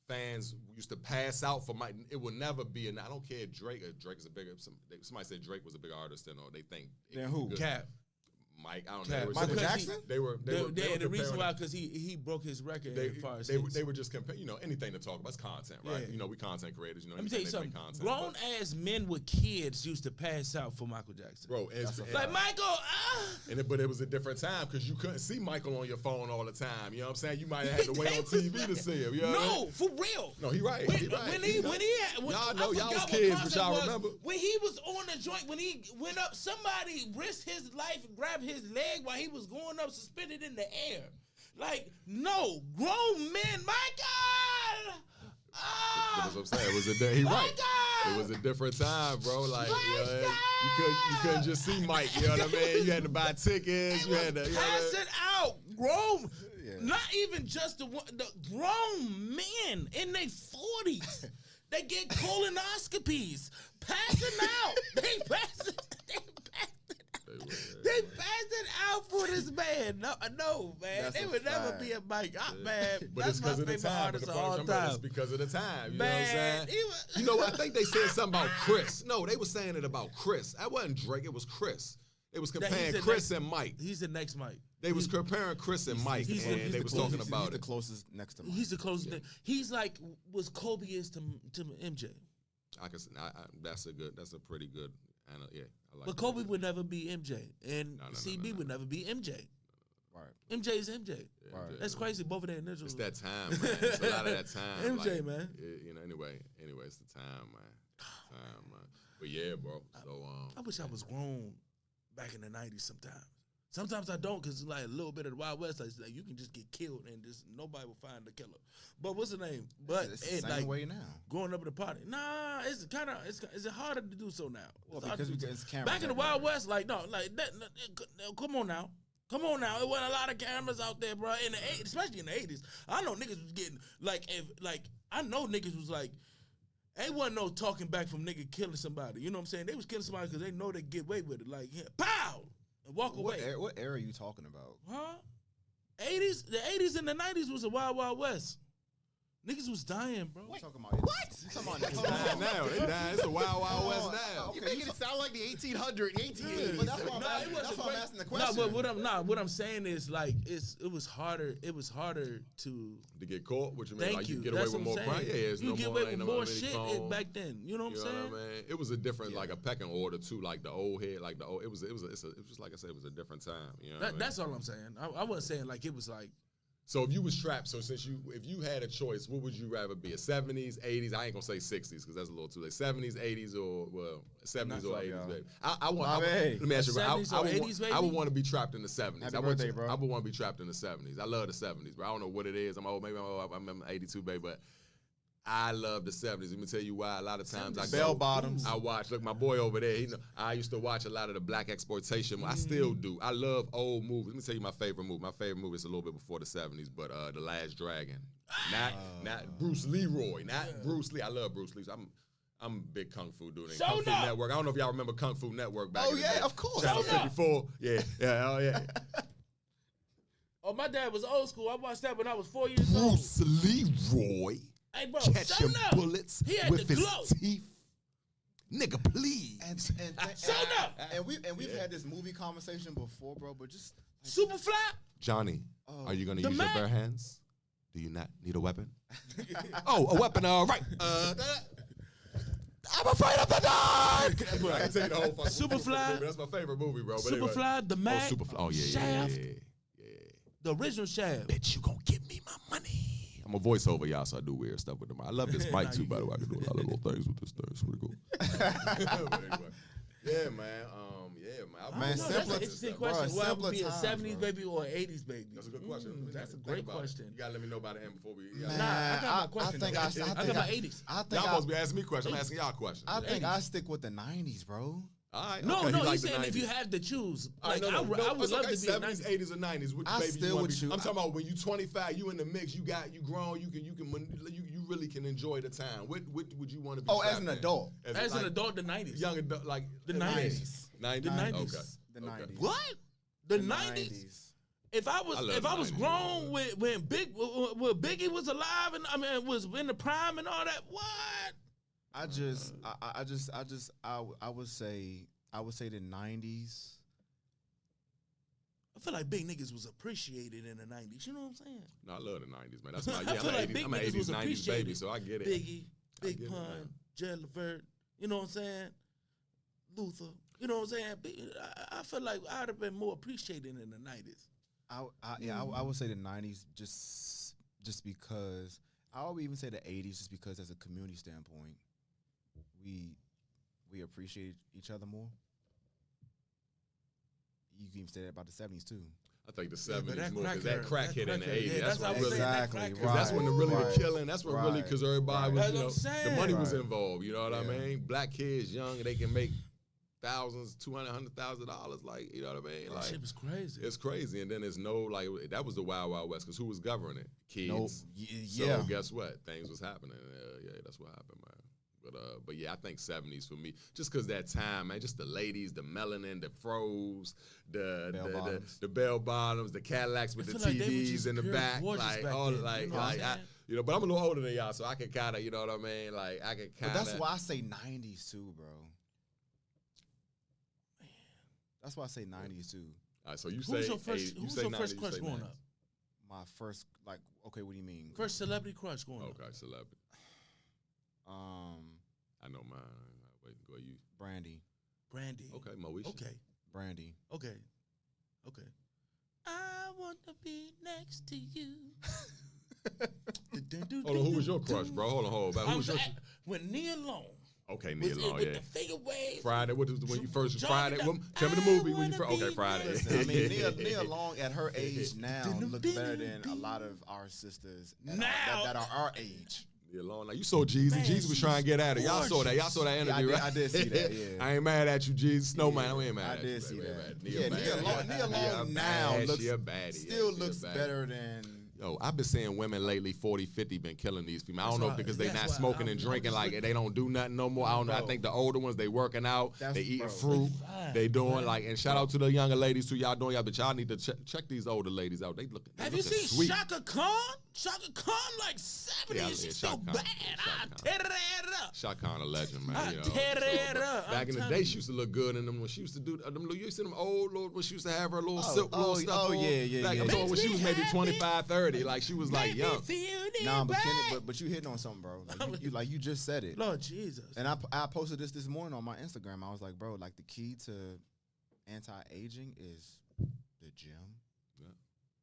fans used to pass out for Mike? It will never be. And I don't care. Drake is a bigger. Somebody said Drake was a bigger artist than they think. Yeah, who? Cap. Mike, I don't know. Michael Jackson? They were the reason why, because he broke his record as far as they were just comparing, anything to talk about. It's content, right? Yeah. We content creators, Let me tell you something. Grown-ass men with kids used to pass out for Michael Jackson. Bro, like, Michael, but it was a different time because you couldn't see Michael on your phone all the time. You know what I'm saying? You might have had to wait on TV to see him. You know no, for real. No, he right. Y'all know, y'all was kids, but y'all remember. When he was on the joint, when he went up, somebody risked his life and grabbed his leg while he was going up suspended in the air. Like, no, grown men, Michael! That's what I'm saying. It was he right. It was a different time, bro. Like, you couldn't just see Mike. You know what I mean? You had to buy tickets. You had to pass it out. Grown, not even just the grown men in their 40s. They get colonoscopies. Passing out. They passed it out for this man. No, man. They would never be a Mike. Man, but that's my favorite artist of all time. It's because of the time. You man, know what I'm saying? I think they said something about Chris. No, they were saying it about Chris. That wasn't Drake. It was Chris. They was comparing Chris and Mike. He's the next Mike. They was comparing Chris and Mike, and they was talking about it. He's the closest next to Mike. He's the closest. He's like was Kobe is to MJ. That's a pretty good. I like. But Kobe would never be MJ, and CB would never be MJ. Right. MJ is MJ. Yeah, right. That's crazy. Both of their initials. It's that time, man. It's a lot of that time. MJ, man. Anyway, it's the time, man. But yeah, bro. So I wish I was grown back in the 90s sometimes. Sometimes I don't, because like a little bit of the Wild West, like you can just get killed and just nobody will find the killer. But what's the name? But it's the same way now. Growing up at the party, it's it's harder to do so now. Well, because it's cameras. Back in the Wild West, like no, like that. Come on now. Come on now, it wasn't a lot of cameras out there, bro. In the 80s, especially in the 80s, I know niggas was getting I know niggas was like, ain't wasn't no talking back from nigga killing somebody. You know what I'm saying? They was killing somebody because they know they get away with it. Like, pow, and walk away. What era are you talking about? Huh? 80s, the 80s and the 90s was a Wild Wild West. Niggas was dying, bro. What? You talking about It's dying now. They dying. It's the Wild Wild West now. Okay, you making it sound like the 1800s, 1880s. But that's why I'm asking the question. No, but what I'm saying is like it was harder to get caught. What you mean? Thank like you. get away with more crime? Yeah, it's you get away with more shit back then. You know what I'm saying? Know what I mean? It was a different like a pecking order too. Like the old head, like the old. It was just like I said, it was a different time. You know that's all I'm saying. I wasn't saying like it was like. So if you was trapped, if you had a choice, what would you rather be? A 70s, 80s? I ain't gonna say 60s because that's a little too late. 70s, 80s, or 70s or 80s, baby. Let me ask you, I would want to be trapped in the 70s. Happy birthday, bro. I would want to be trapped in the 70s. I love the 70s, bro. I don't know what it is. I'm 82, baby, but I love the 70s. Let me tell you why. A lot of times Bell bottoms. I watch. Look, my boy over there. I used to watch a lot of the black exploitation. I still do. I love old movies. Let me tell you my favorite movie. My favorite movie is a little bit before the 70s, but The Last Dragon. Not Bruce Leroy. Not Bruce Lee. I love Bruce Lee. So I'm a big Kung Fu dude. Kung Fu Network. I don't know if y'all remember Kung Fu Network back in the day. Of course. Channel 54. Yeah. Oh yeah. Oh, my dad was old school. I watched that when I was 4 years old. Bruce Leroy. Hey, bro, catching bullets with his teeth. Nigga, please. And we've had this movie conversation before, bro, but just Superfly? Johnny, are you gonna use your bare hands? Do you not need a weapon? Oh, a weapon, all right. I'm afraid of the dark. I can tell you the whole fucking Superfly. movie. That's my favorite movie, bro. But Superfly, anyway. the Mac. Oh, Superfly. Oh, yeah. Shaft. The original Shaft. Bitch, you gonna give me my money. I'm a voiceover, y'all, so I do weird stuff with them. I love this mic, too, by the way. I can do a lot of little things with this thing. It's pretty cool. But anyway. Yeah, man. That's an interesting question. Well, would be a 70s baby or an 80s baby? That's a good question. That's a great question. You gotta let me know by the end before we. I got my question. I got my 80s. Y'all supposed to be asking me questions. I'm asking y'all questions. I think I stick with the 90s, bro. All right, no, he's saying if you have to choose. Like, I would love to be 70s, 80s, or 90s. Which baby still would choose. I'm talking about when you 25, you in the mix, you grown, you really can enjoy the time. What would you want to be? Oh, as an adult. As an adult, the 90s. Young adult, like the 90s. 90s. The 90s. Okay. The 90s. What? The 90s. If I was grown when Biggie was alive and was in the prime and all that, what? I would say the 90s. I feel like big niggas was appreciated in the 90s. You know what I'm saying? No, I love the 90s, man. That's I'm an 80s, 90s baby, so I get it. Biggie, Big Pun, Jed Levert, you know what I'm saying? Luther, you know what I'm saying? I feel like I'd have been more appreciated in the 90s. I would say the 90s just because. I would even say the 80s just because as a community standpoint, we appreciate each other more. You can even say that about the 70s too. I think the 70s more because that crack hit in the 80s. Yeah, that's when really exactly right. That's when the killing. That's when really because everybody was the money was Right. involved. You know what I mean? Black kids, young, they can make thousands, $200,000. Like, you know what I mean? Like, that shit was crazy. It's crazy, and then there's no like that was the Wild Wild West because who was governing? Kids. Nope. So guess what? Things was happening. Yeah, that's what happened, man. But yeah, I think 70s for me, just because that time, man, just the ladies, the melanin, the froze, the bell bottoms, the Cadillacs with the TVs in the back, like all like but I'm a little older than y'all, so I can kind of, you know what I mean, like I can kind of. But that's why I say 90s too, bro. Man, that's why I say 90s too. All right, so you who's say your first? Who's your first crush growing up? My first, like, okay, what do you mean? First celebrity crush growing up. Okay, celebrity. I know mine. Wait, go you. Brandy. Okay, Moesha. Okay. Brandy. Okay. I want to be next to you. Hold on, who was your crush, bro? Hold on. Who was your? When Nia Long Okay, Nia Long, with the finger waves. Friday, what was when you first Friday? Tell me the movie when you first. Okay, Friday. Listen, I mean, Nia Long at her age now looks better than a lot of our sisters that are our age. Nia Long, now you saw Jeezy. Jeezy was trying to get at her. Y'all saw that. Y'all saw that interview, right? I did see that. Yeah. I ain't mad at you, Jeezy. Snowman, I ain't mad at you. I did see that. Nia Long now still looks better than. Yo, I've been seeing women lately, 40, 50, been killing these females. I don't know if because they not smoking and drinking, like they don't do nothing no more. I don't know. I think the older ones, they working out, they eating fruit, they doing like, and shout out to the younger ladies too. Y'all doing y'all, but y'all need to check these older ladies out. They looking. Have you seen sweet. Shaka Khan? Shaka Khan like 70 and she's so bad. I tear that up. Shaka Khan a legend, man. I tear that up. Back in the day, she used to look good in them when she used to do them. You see them old Lord when she used to have her little silk little stuff on. Yeah. I'm talking when she was maybe 25, 30, like she was like young. Nah, but you hitting on something, bro. Like you just said it. Lord Jesus. And I posted this morning on my Instagram. I was like, bro, like the key to anti-aging is the gym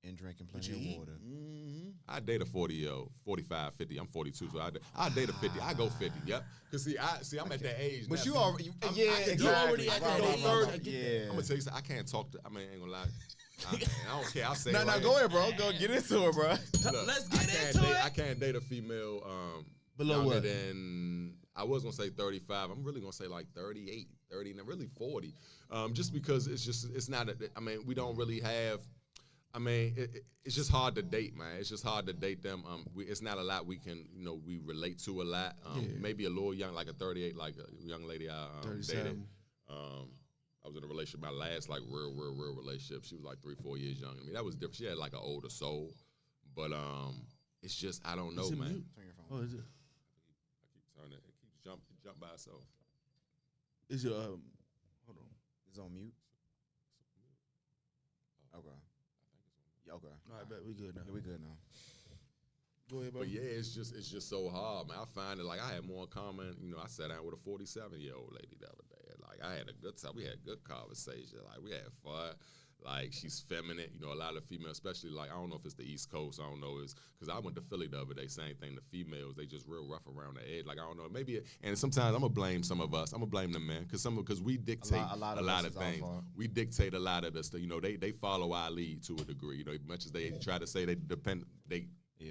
and drinking plenty of water. Mm-hmm. I date a 40-year-old, 45, 50. I'm 42, so I date a 50. I go 50. Yep. Cause I'm at that age. But now, you so already, exactly. You already at that age. 30. Yeah. I'm gonna tell you something. I can't talk to. I mean, I ain't gonna lie. I don't care. I'll say. No, go ahead, bro. Go get into it, bro. Look, let's get into it. I can't date a female below what? Than, I was gonna say 35. I'm really gonna say like 38, 30, and really 40. Just because it's not. I mean, we don't really have. I mean, it's just hard to date, man. It's just hard to date them. It's not a lot we can, we relate to a lot. Maybe a little young, like a 38, like a young lady I dated. I was in a relationship, my last like real relationship. She was like 3-4 years younger than me. That was different. She had like an older soul, but it's just I don't know, man. Turn your phone. Oh, is it? I keep turning it. It keeps jump by itself. Is your hold on? It's on mute. Okay. Okay. All right, bet we good now. Yeah, we good now. Go ahead, bro. But yeah, it's just so hard, man. I find it like I had more in common. I sat down with a 47-year-old lady the other day. Like I had a good time. We had good conversation. Like we had fun. Like she's feminine. A lot of females, especially like I don't know if it's the East Coast. I don't know. It's because I went to Philly the other day. Same thing. The females, they just real rough around the edge. Like I don't know. Maybe and sometimes I'm gonna blame some of us. I'm gonna blame the men because we dictate a lot of things. We dictate a lot of this. They follow our lead to a degree. Much as they try to say they depend.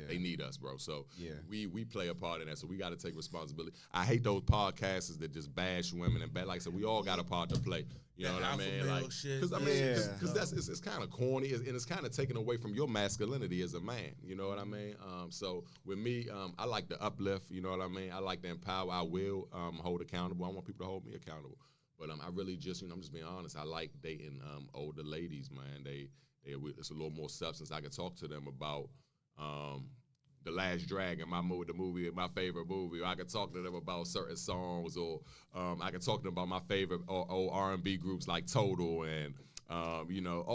They need us, bro. So we play a part in that. So we got to take responsibility. I hate those podcasters that just bash women and like I said, we all got a part to play. You know what I mean? Like, because that's it's kind of corny and it's kind of taken away from your masculinity as a man. You know what I mean? So with me, I like to uplift. You know what I mean? I like to empower. I will hold accountable. I want people to hold me accountable. But I really just I'm just being honest. I like dating older ladies, man. It's a little more substance. I can talk to them about. The Last Dragon, my favorite movie. Or I could talk to them about certain songs, or I could talk to them about my favorite old R&B groups like Total and all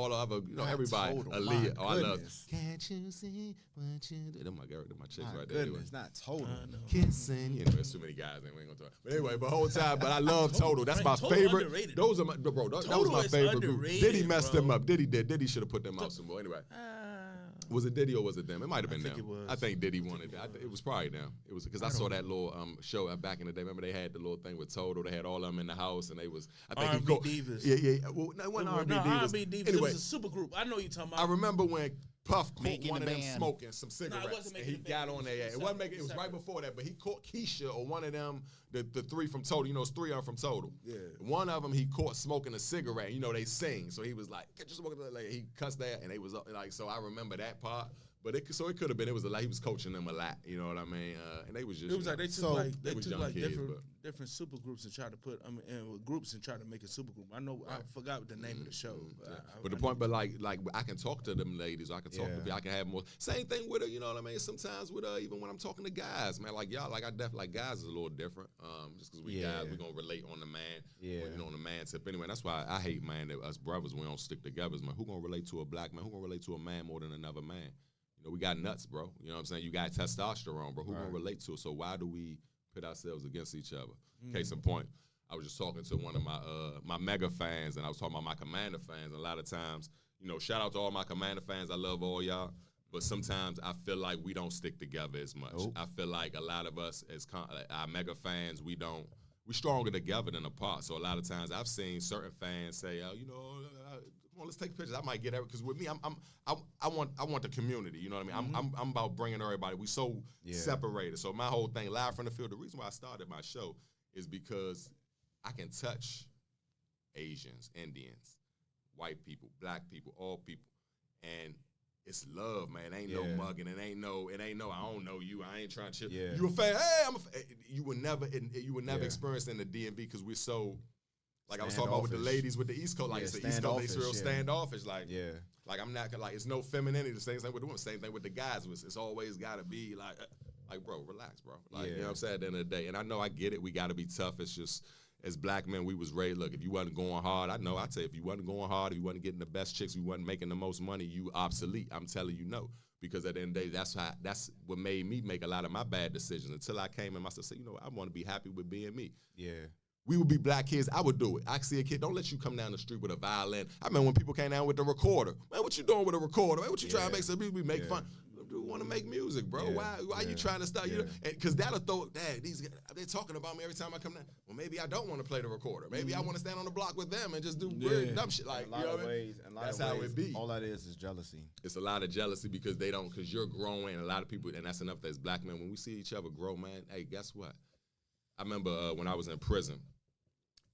the other, everybody. Aaliyah. I love. Can't you see what you do? They're my chicks right there. Goodness, not Total. Kissing. There's too many guys. We ain't gonna talk. But anyway, whole time. But I love Total. That's my favorite. Underrated. Those are my bro. That was my favorite group. Diddy messed them up. Diddy should have put them out some more. Anyway. Was it Diddy or was it them? It might have been them. I think Diddy wanted it. It was probably them. It was because I saw that little show back in the day. Remember they had the little thing with Total. They had all of them in the house, and they was I think R&B divas. Yeah. Well, no, it wasn't R&B divas. R&B divas. Anyway, it was a super group. I know you're talking about. I remember when Puff caught Making one of them band. smoking some cigarettes, and he got on there. It wasn't making. It was right before that, but he caught Keisha or one of them. The three from Total. It's 3 of them from Total. Yeah. One of them he caught smoking a cigarette. They sing, so he was like, "Get you smoking." Like he cussed that, and they was like, so I remember that part. But it could have been. It was a lot. He was coaching them a lot. You know what I mean? And they was just. It was like they took kids, different super groups and tried to put groups and try to make a super group. I know I forgot the name of the show. But like I can talk to them ladies. I can talk to people. I can have more. Same thing with her. You know what I mean? Sometimes with her, even when I'm talking to guys, man, like y'all, like I definitely like guys is a little different. Just because we guys, we gonna relate on the man. Yeah. On the man tip. Anyway, that's why I hate, man, that us brothers we don't stick together. Man, who gonna relate to a black man? Who gonna relate to a man more than another man? We got nuts, bro. You know what I'm saying? You got testosterone, bro. Who gonna relate to it? So why do we pit ourselves against each other? Case in point, I was just talking to one of my mega fans, and I was talking about my Commander fans. And a lot of times, shout out to all my Commander fans. I love all y'all. But sometimes I feel like we don't stick together as much. I feel like a lot of us as our mega fans, we don't we stronger together than apart. So a lot of times I've seen certain fans say, come on, let's take pictures. I might get every, because with me, I want the community. You know what I mean? I'm about bringing everybody. We so separated. So my whole thing, live from the field. The reason why I started my show is because I can touch Asians, Indians, white people, black people, all people, and it's love, man. It ain't no mugging. It ain't no. I don't know you. I ain't trying to. You a fan? Hey, I'm a fan. You would never experience in the DMV because we're so. Like I was talking about with the ladies with the East Coast, like it's the East Coast, they real standoffish. Like, like I'm not gonna, like, it's no femininity. The same thing with the women, same thing with the guys. It's always gotta be like, bro, relax, bro. Like, you know what I'm saying? At the end of the day, and I know I get it. We gotta be tough. It's just as black men, we was raised. Look, if you wasn't going hard, I'd say if you wasn't going hard, if you wasn't getting the best chicks, you wasn't making the most money, you obsolete. I'm telling you, no. Because at the end of the day, that's what made me make a lot of my bad decisions. Until I came and myself said, you know, I want to be happy with being me. Yeah. We would be black kids. I would do it. I see a kid. Don't let you come down the street with a violin. I remember when people came down with the recorder. Man, what you doing with a recorder? Man, what you trying to make some people make fun? Dude, want to make music, bro. Why you trying to start? You know, because that'll throw. Dad, they're talking about me every time I come down. Well, maybe I don't want to play the recorder. Maybe I want to stand on the block with them and just do weird dumb shit. Like, a lot of ways. That's how it be. All that is jealousy. It's a lot of jealousy because they don't. Because you're growing. A lot of people, and that's enough. As black men, when we see each other grow, man. Hey, guess what? I remember when I was in prison.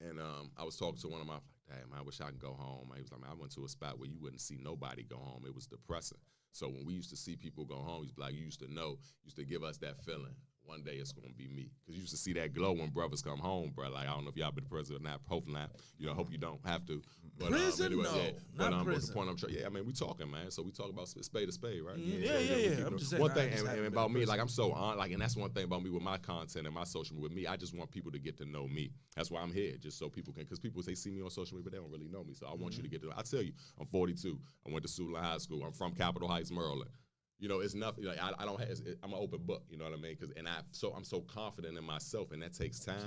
And I was talking to one of my, damn, I wish I could go home. He was like, man, I went to a spot where you wouldn't see nobody go home. It was depressing. So when we used to see people go home, he's like, you used to know, used to give us that feeling. One day it's gonna be me. Because you used to see that glow when brothers come home, bro. Like, I don't know if y'all been to prison or not. Hopefully not. You know, hope you don't have to. But, prison? Anyway, no, not prison. But the point I'm trying, I mean, we talking, man. So we talk about spade to spade, right? Yeah. I'm just saying. One thing, and about me, like, I'm so on, like, and that's one thing about me with my content and my social media. With me, I just want people to get to know me. That's why I'm here, just so people can, because people, they see me on social media, but they don't really know me. So I want you to get to know. I tell you, I'm 42. I went to Suitland High School. I'm from Capitol Heights, Maryland. You know, it's nothing. Like I don't have. I'm an open book. You know what I mean? I'm so confident in myself, and that takes time.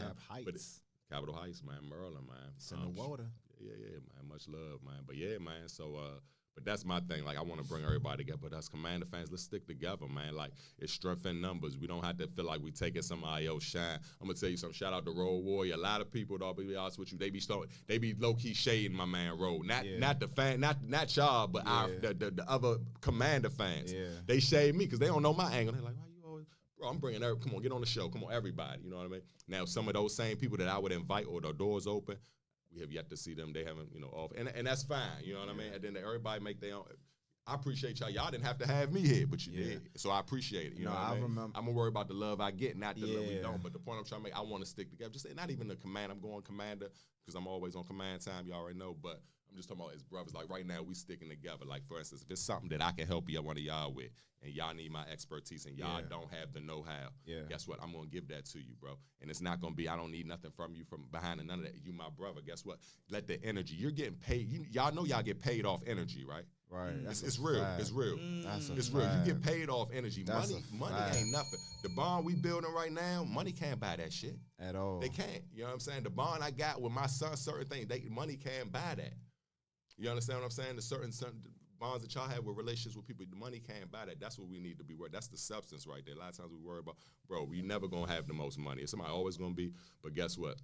Capitol Heights, man, Maryland, man. It's in the water. Yeah, man. Much love, man. But yeah, man. So, but that's my thing. Like, I want to bring everybody together. But us Commander fans, let's stick together, man. Like, it's strength in numbers. We don't have to feel like we taking somebody else shine. I'm gonna tell you something. Shout out to Road Warrior. A lot of people, though, be honest with you, they be low key shading my man Road. Not the fan, not y'all, but the other Commander fans. Yeah. They shade me because they don't know my angle. They're like, why you always? Bro, I'm bringing everybody. Come on, get on the show. Come on, everybody. You know what I mean? Now, some of those same people that I would invite or the doors open, we have yet to see them. They haven't, off. And that's fine. You know what I mean? And then everybody make their own. I appreciate y'all. Y'all didn't have to have me here, but you did. So I appreciate it. You know what I mean? Remember. I'm going to worry about the love I get, not the love we don't. But the point I'm trying to make, I want to stick together. Just say, not even the command. I'm going Commander because I'm always on command time. You already know. But I'm just talking about as brothers. Like right now, we sticking together. Like, for instance, if it's something that I can help you, one of y'all with, and y'all need my expertise and y'all don't have the know-how, guess what? I'm going to give that to you, bro. And it's not going to be, I don't need nothing from you from behind and none of that. You my brother. Guess what? Let the energy. You're getting paid. Y'all know y'all get paid off energy, right? Right. It's real. It's real. It's real. You get paid off energy. Money ain't nothing. The bond we building right now, money can't buy that shit. At all. They can't. You know what I'm saying? The bond I got with my son, certain things, money can't buy that. You understand what I'm saying? The certain bonds that y'all have with relationships with people, the money can't buy that. That's what we need to be worried. That's the substance right there. A lot of times we worry about, bro, we never gonna have the most money. Somebody always gonna be, but guess what?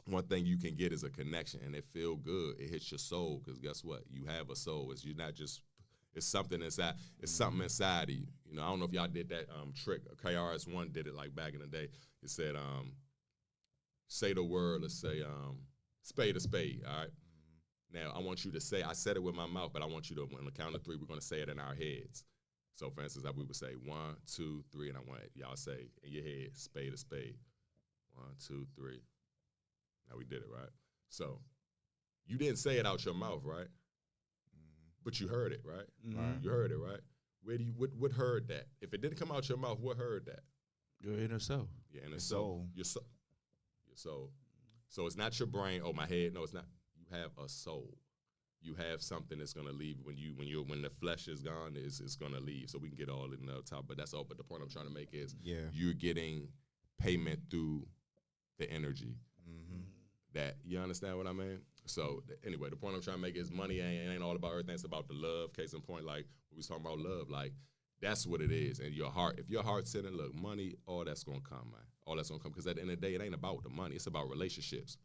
One thing you can get is a connection, and it feel good. It hits your soul, because guess what? You have a soul. You're not just, it's something inside. It's something inside of you. You know, I don't know if y'all did that trick. KRS-One did it like back in the day. It said, say the word, let's say, spade of spade, all right? Now, I want you to say, I said it with my mouth, but I want you to, on the count of three, we're going to say it in our heads. So, for instance, we would say 1, 2, 3, and I want y'all say in your head, spade of spade. 1, 2, 3. Now, we did it, right? So, you didn't say it out your mouth, right? But you heard it, right? Mm-hmm. You heard it, right? Where do you, what heard that? If it didn't come out your mouth, what heard that? Your inner self. Your inner soul. Your soul. Your soul. So, it's not your brain, my head. No, it's not. You have a soul. You have something that's gonna leave when the flesh is gone. It's gonna leave. So we can get all in the top, but that's all. But the point I'm trying to make is, you're getting payment through the energy. Mm-hmm. That you understand what I mean? So anyway, the point I'm trying to make is money ain't all about everything. It's about the love. Case in point, like we was talking about love, like That's what it is. And your heart, if your heart's in it, look, money, all that's going to come, man. All that's going to come. Because at the end of the day, it ain't about the money. It's about relationships.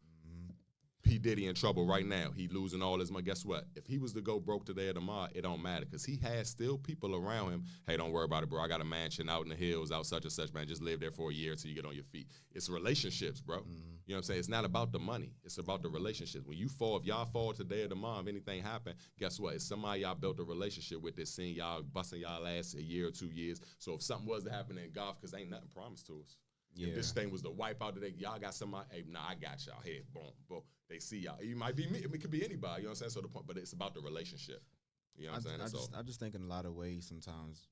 P. Diddy in trouble right now. He losing all his money. Guess what? If he was to go broke today or tomorrow, it don't matter because he has still people around him. Hey, don't worry about it, bro. I got a mansion out in the hills, out such and such, man. Just live there for a year until you get on your feet. It's relationships, bro. You know what I'm saying? It's not about the money. It's about the relationships. When you fall, if y'all fall today or tomorrow, if anything happen, guess what? It's somebody y'all built a relationship with that's seen y'all busting y'all ass a year or 2 years. So if something was to happen in golf, because ain't nothing promised to us. Yeah. If this thing was to wipe out today, y'all got somebody, hey, nah, I got y'all. Hey, boom, boom. They see y'all. It might be me. It could be anybody. You know what I'm saying? So the point, but it's about the relationship. You know what I'm saying? I just think in a lot of ways sometimes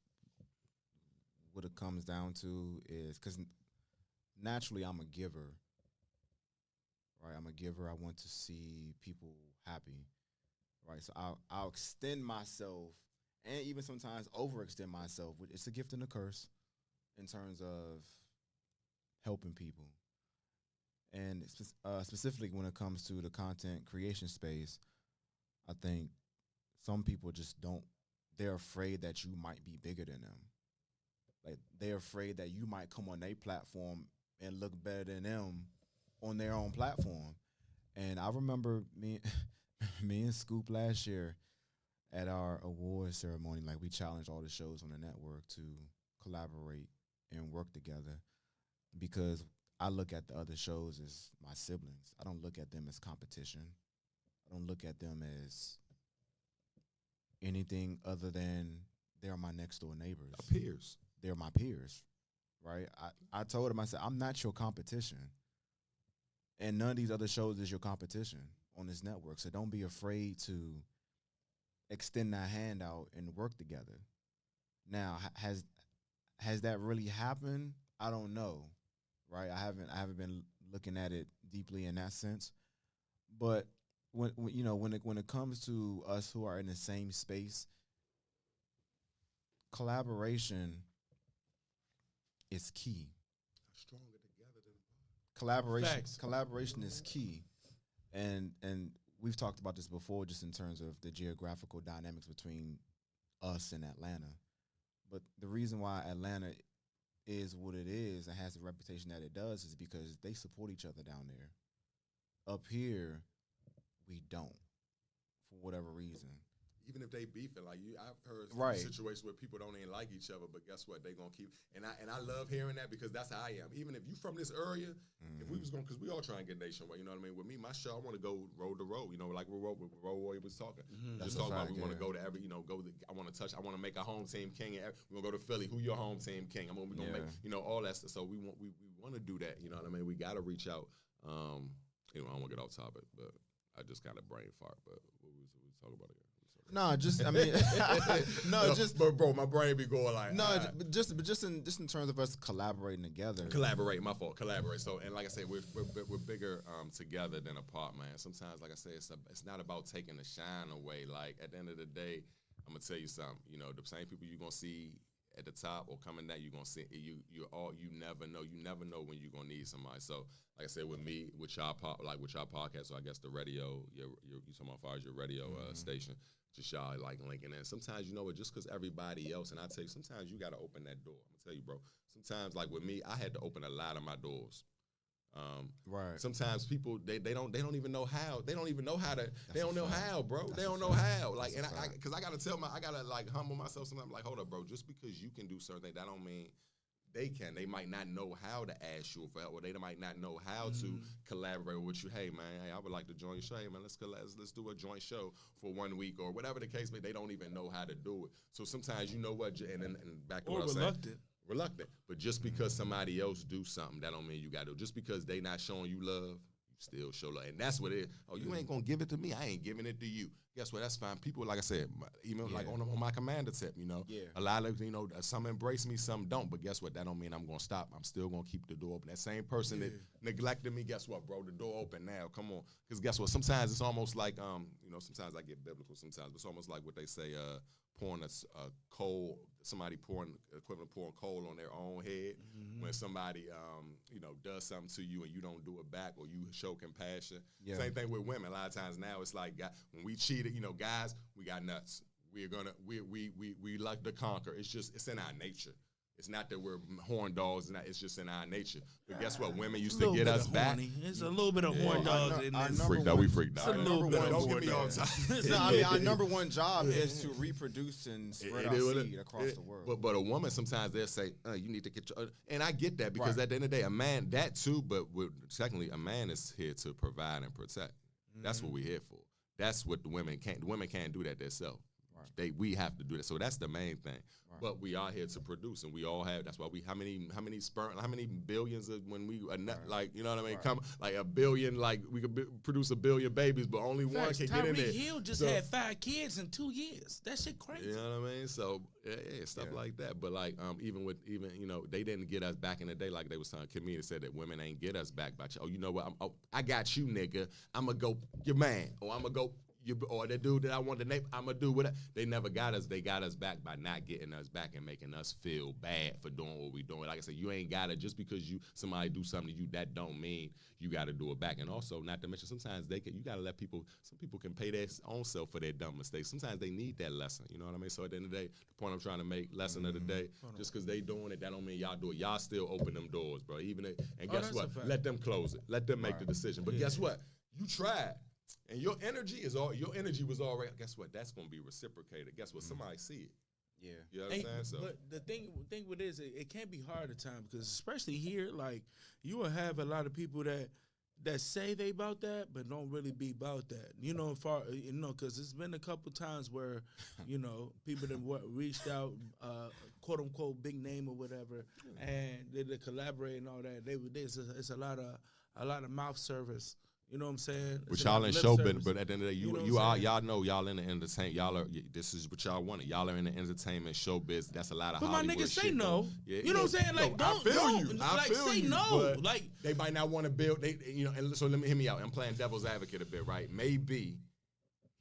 what it comes down to is because naturally I'm a giver, right? I'm a giver. I want to see people happy, right? So I'll extend myself and even sometimes overextend myself. It's a gift and a curse in terms of helping people. And specifically when it comes to the content creation space, I think some people just don't, they're afraid that you might be bigger than them. Like, they're afraid that you might come on their platform and look better than them on their own platform. And I remember me and Scoop last year at our award ceremony, like we challenged all the shows on the network to collaborate and work together because I look at the other shows as my siblings. I don't look at them as competition. I don't look at them as anything other than they're my next door neighbors. Our peers. They're my peers, right? I told him, I said, I'm not your competition. And none of these other shows is your competition on this network. So don't be afraid to extend that hand out and work together. Now, has that really happened? I don't know. Right, I haven't been looking at it deeply in that sense, but when it comes to us who are in the same space, collaboration is key. Stronger together than collaboration is key, and we've talked about this before, just in terms of the geographical dynamics between us and Atlanta. But the reason why Atlanta is what it is and has the reputation that it does is because they support each other down there. Up here, we don't, for whatever reason. Even if they beefing, like I've heard situations where people don't even like each other, but guess what? They gonna keep. And I love hearing that because that's how I am. Even if you from this area, if we was going, because we all try and get nationwide. You know what I mean? With me, my show, I want to go road to road. You know, like Road Warrior was talking. Just talking about we want to go to every. You know, I want to touch. I want to make a home team king. We're gonna go to Philly. Who your home team king? We're gonna make. You know, all that stuff. So we want to do that. You know what I mean? We got to reach out. You know, I don't want to get off topic, but I just kind of brain fart. But what we talking about again? No, just I mean, but bro, my brain be going like just in terms of us collaborating together. My fault. Collaborate. So, and like I said, we're bigger together than apart, man. Sometimes, like I said, it's not about taking the shine away. Like at the end of the day, I'm gonna tell you something. You know, the same people you're gonna see at the top or coming down, you're gonna see you never know. You never know when you're gonna need somebody. So, like I said, with me, with y'all podcast, so I guess the radio, you talking about as far as your radio station. Just y'all like linking in. Sometimes, you know what, just because everybody else, and I tell you, sometimes you got to open that door. I'm going to tell you, bro. Sometimes, like with me, I had to open a lot of my doors. Right. Sometimes people, they don't even know how. They don't even know how to, they don't know how, bro. They don't know how. Like, and because I got to I got to like humble myself sometimes. Like, hold up, bro. Just because you can do certain things, that don't mean they can. They might not know how to ask you for help, or they might not know how to collaborate with you. Hey, man, I would like to join your show. Hey, man, let's do a joint show for 1 week or whatever the case may be. They don't even know how to do it. So sometimes, you know what, and back to what I was saying. Reluctant. But just because somebody else do something, that don't mean you got to. Just because they not showing you love, you still show love. And that's what it is. Oh, you ain't going to give it to me? I ain't giving it to you. Guess what? That's fine. People, like I said, even like on my commander tip, you know, a lot of, you know, some embrace me, some don't. But guess what? That don't mean I'm going to stop. I'm still going to keep the door open. That same person that neglected me, guess what, bro? The door open now. Come on. Because guess what? Sometimes it's almost like, you know, sometimes I get biblical sometimes, but it's almost like what they say, pouring a coal, somebody equivalent pouring coal on their own head. When somebody, you know, does something to you and you don't do it back, or you show compassion. Same thing with women. A lot of times now it's like, when we cheated, you know, guys, we got nuts. we like to conquer. It's in our nature. It's not that we're horn dogs, it's just in our nature. But guess what? Women used to get us back. There's a little bit of horn dogs in this. We freaked out. It's a little bit of horn dogs. Our number one job is to reproduce and spread our seed across the world. But a woman, sometimes they'll say, you need to get your... and I get that because at the end of the day, a man, that too, but secondly, a man is here to provide and protect. That's what we're here for. That's what the women can't. The women can't do that themselves. We have to do that. So that's the main thing. Right. But we are here to produce, and we all have. That's why how many sperm, how many billions of when we like, you know what I mean? Right. Come like a billion, like we could produce a billion babies, but only one can get in there. Hill just had 5 kids in 2 years. That shit crazy. You know what I mean? So stuff like that. But like even they didn't get us back in the day like they was telling. Comedians said that women ain't get us back by you know what? I got you, nigga. I'ma go your man, or I'ma go. Or the dude that I want to name, I'm going to do whatever. They never got us. They got us back by not getting us back and making us feel bad for doing what we doing. Like I said, you ain't got it just because somebody do something to you. That don't mean you got to do it back. And also, not to mention, sometimes you got to let some people can pay their own self for their dumb mistakes. Sometimes they need that lesson. You know what I mean? So at the end of the day, the point I'm trying to make, lesson of the day, just because they doing it, that don't mean y'all do it. Y'all still open them doors, bro. And guess what? Let them close it. Let them make the decision. But guess what? You tried. And your energy was already. Guess what? That's gonna be reciprocated. Guess what? Somebody see it. Yeah, you know what I'm saying. So, but the thing with it is, it can't be hard at times because especially here, like you will have a lot of people that say they about that, but don't really be about that. Because it's been a couple times where people that reached out, quote unquote, big name or whatever, and they collaborate and all that. It's a lot of mouth service. You know what I'm saying? But y'all in show business, but at the end of the day, y'all know y'all in the entertainment. This is what y'all wanted. Y'all are in the entertainment show biz. That's a lot of Hollywood shit. But my niggas say no. Yeah, you know what I'm saying? Like, I feel you. Say no. Like they might not want to build. And so let me hear me out. I'm playing devil's advocate a bit, right? Maybe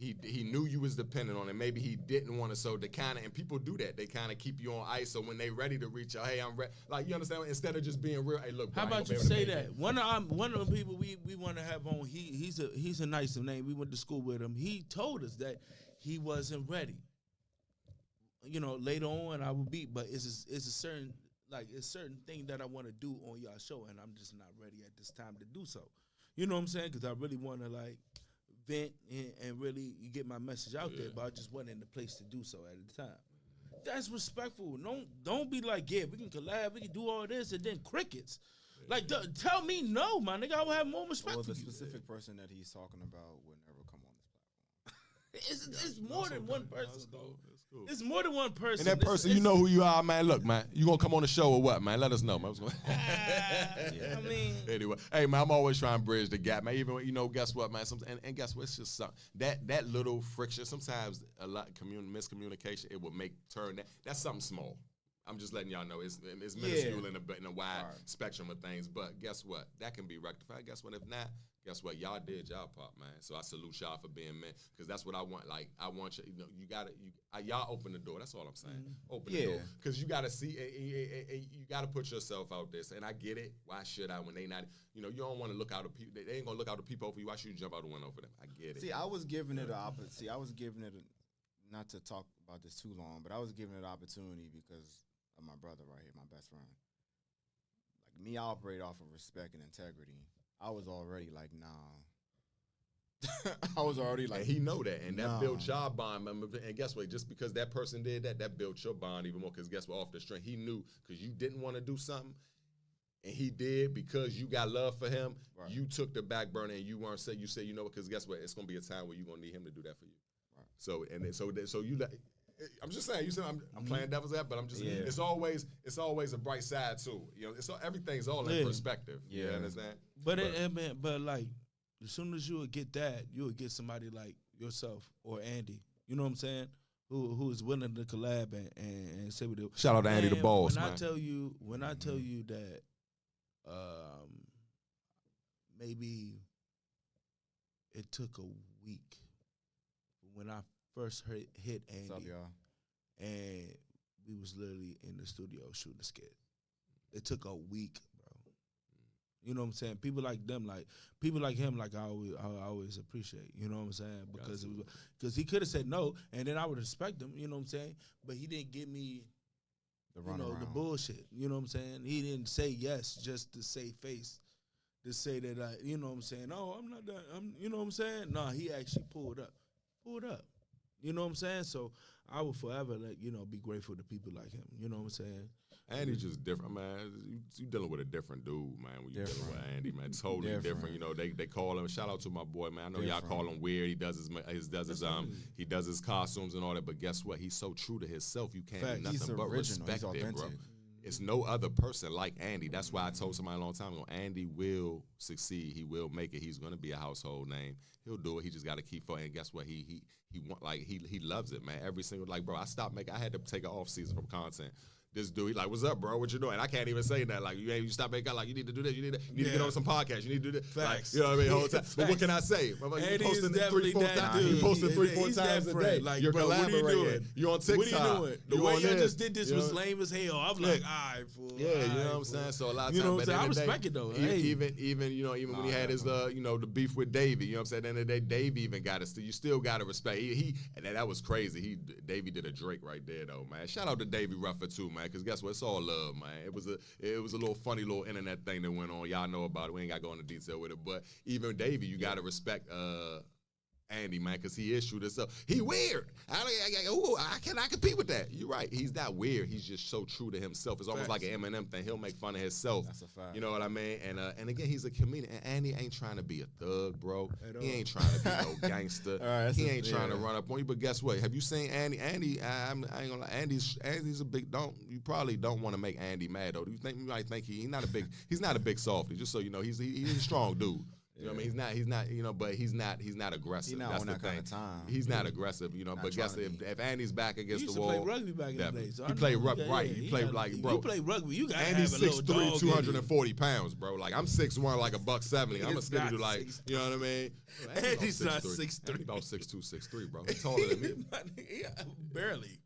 he knew you was dependent on it. Maybe he didn't want to. So and people do that. They kind of keep you on ice. So when they ready to reach out, hey, I'm ready. Like, you understand? Instead of just being real, hey, look. How about you say that? One of the people we want to have on. He's a nice name. We went to school with him. He told us that he wasn't ready. Later on I will be, but it's a certain thing that I want to do on y'all show, and I'm just not ready at this time to do so. You know what I'm saying? Because I really want to vent and really get my message out there, but I just wasn't in the place to do so at the time. That's respectful. Don't be like, we can collab, we can do all this, and then crickets. Like, tell me no, my nigga. I will have more respect for you. Well, the specific person that he's talking about would never come on this platform. It's more than one person, though. Cool. It's more than one person. And that person, you know who you are, man. Look, man, you gonna come on the show or what, man? Let us know, man. I mean, anyway, hey, man, I'm always trying to bridge the gap, man. Even guess what, man? And guess what? It's just something that little friction. Sometimes a lot miscommunication. It will turn that. That's something small. I'm just letting y'all know it's minuscule in a wide spectrum of things. But guess what? That can be rectified. Guess what? If not, guess what? Y'all did y'all part, man. So I salute y'all for being men, because that's what I want. Like, I want you. Y'all open the door. That's all I'm saying. Mm-hmm. Open the door, because you gotta see. You gotta put yourself out there. And I get it. Why should I when they not? You don't want to look out of people. They ain't gonna look out of people for you. Why should you jump out the window for them? I get it. See, I was giving it an opportunity. See, I was giving it not to talk about this too long, but I was giving it an opportunity because of my brother right here, my best friend. Like, me, I operate off of respect and integrity. I was already like, nah. I was already like, and he know that, and that built your bond. And guess what? Just because that person did that built your bond even more. Because guess what? Off the strength, he knew, because you didn't want to do something, and he did because you got love for him. Right. You took the back burner, and you weren't saying. You said, because guess what? It's gonna be a time where you're gonna need him to do that for you. Right. So you. I'm just saying. You said I'm playing devil's advocate, but I'm just. Yeah. It's always a bright side too. Everything's all in perspective. Yeah. You understand? But like, as soon as you would get that, you would get somebody like yourself or Andy. You know what I'm saying? Who is willing to collab and say what they. Shout out to Andy the boss. When I tell you that, maybe it took a week when I first hit Andy. What's up, y'all? And we was literally in the studio shooting a skit. It took a week, bro. You know what I'm saying? People like them, like people like him, like I always appreciate. You know what I'm saying? Because he could have said no, and then I would respect him. You know what I'm saying? But he didn't give me the bullshit. You know what I'm saying? He didn't say yes just to save face, to say that you know what I'm saying? Oh, I'm not that. You know what I'm saying? No, he actually pulled up. You know what I'm saying? So I will forever, be grateful to people like him. You know what I'm saying? Andy's just different, man. You dealing with a different dude, man, when you dealing with Andy, man. Totally different. You know, they call him. Shout out to my boy, man. I know y'all call him weird. He does his costumes and all that, but guess what? He's so true to himself. You can't do nothing but respect it, bro. It's no other person like Andy. That's why I told somebody a long time ago, Andy will succeed. He will make it. He's gonna be a household name. He'll do it. He just gotta keep fighting. And guess what? He loves it, man. Every single bro. I had to take an off season from content. This dude, he like, what's up, bro? What you doing? I can't even say that. Like, you stop making like, you need to do this. You need to get on some podcasts. You need to do this. Facts. Like, you know what I mean? Whole time. But what can I say? You posting 3-4 times. You posting 3-4 times a day. Like, you're bro, what are you doing? You're on TikTok. What are you doing? The way you just did this was lame as hell. I'm like, all right, fool. Yeah, you know what I'm saying? So a lot of times, you know what I'm saying? I respect it though. Even when he had his the beef with Davey, you know what I'm saying? At the end of the day, Davey even got it. You still got to respect. And that was crazy. Davey did a Drake right there though, man. Shout out to Davey Ruffer too, man. Because guess what? It's all love, man. It was a little funny little internet thing that went on. Y'all know about it. We ain't got to go into detail with it. But even Davey, you got to respect Andy, man, because he issued this up. He weird. I cannot compete with that. You're right. He's not weird. He's just so true to himself. It's almost like an Eminem thing. He'll make fun of himself. That's a fact. You know what I mean? And again, he's a comedian. And Andy ain't trying to be a thug, bro. He ain't trying to be no gangster. He ain't trying to run up on you. But guess what? Have you seen Andy? Andy, I ain't gonna lie. Andy's a big. You probably don't want to make Andy mad though. You might think he's not a big softy. Just so you know, he's a strong dude. You know what I mean? He's not, but he's not aggressive. He's not That's on the that thing. kind of time. He's not aggressive, but guess if Andy's back against the wall. He used to play rugby back in the day. So he played rugby, right. He played bro. You play rugby, you got to have Andy's a little 6'3", 240 pounds, bro. Like, I'm 6'1", like a $170. I'm a skinny dude, like, you know what I mean? Andy's not 6'3". He's about 6'2", 6'3", bro. He's taller than me. Barely.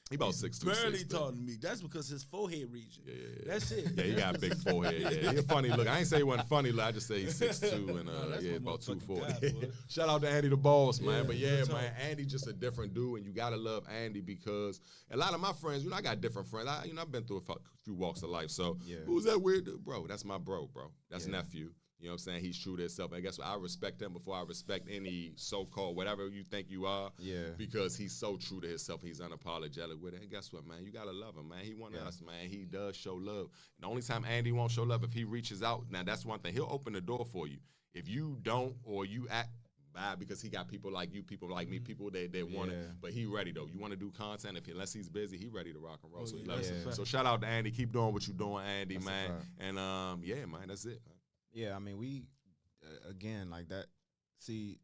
He about 6'2", barely 6'3". taller than me. That's because his forehead region. Yeah. That's it. Yeah, he got a big forehead. Yeah, he a funny look. I ain't say he wasn't funny look. I just say he's 6'2" and about 240. Shout out to Andy the Boss, man. But man, Andy just a different dude, and you gotta love Andy because a lot of my friends, I got different friends. I've been through a few walks of life. So who's that weird dude, bro? That's my bro. That's nephew. You know what I'm saying? He's true to himself. And guess what? I respect him before I respect any so-called whatever you think you are. Yeah. Because he's so true to himself. He's unapologetic with it. And guess what, man? You got to love him, man. He wanted us, man. He does show love. The only time Andy won't show love if he reaches out. Now, that's one thing. He'll open the door for you. If you don't or you act bad because he got people like you, people like me, people that want it. But he ready, though. You want to do content. Unless he's busy, he ready to rock and roll. So he loves it. So shout out to Andy. Keep doing what you're doing, Andy, that's man. And, man, that's it, man. Yeah, I mean, we... again, like that. See,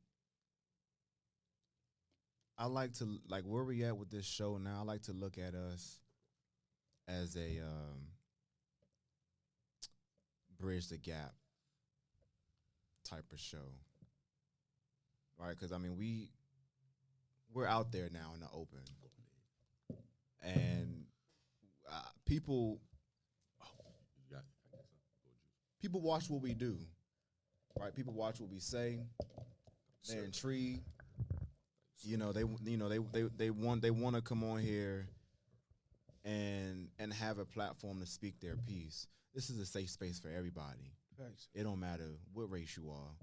I like to where we at with this show now. I like to look at us as a bridge the gap type of show, right? Because I mean, we're out there now in the open, and people watch what we do. Right, people watch what we say. They're intrigued. They want to come on here and have a platform to speak their piece. This is a safe space for everybody. Thanks. It don't matter what race you are.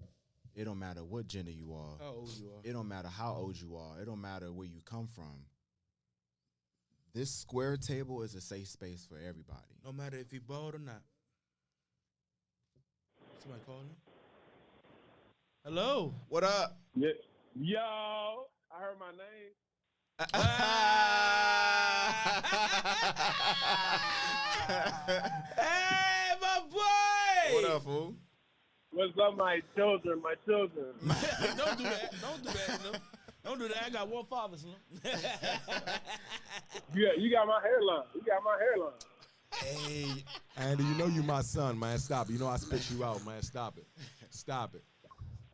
It don't matter what gender you are. How old you are. It don't matter how old you are. It don't matter where you come from. This square table is a safe space for everybody. No matter if you're bald or not. Somebody calling? Hello. What up? Yeah. Yo, I heard my name. Hey, my boy. What up, fool? What's up, my children? Don't do that. Don't do that. No. Don't do that. I got one father, son. You got my hairline. Hey, Andy, you know you my son, man. Stop it. You know I spit you out, man. Stop it.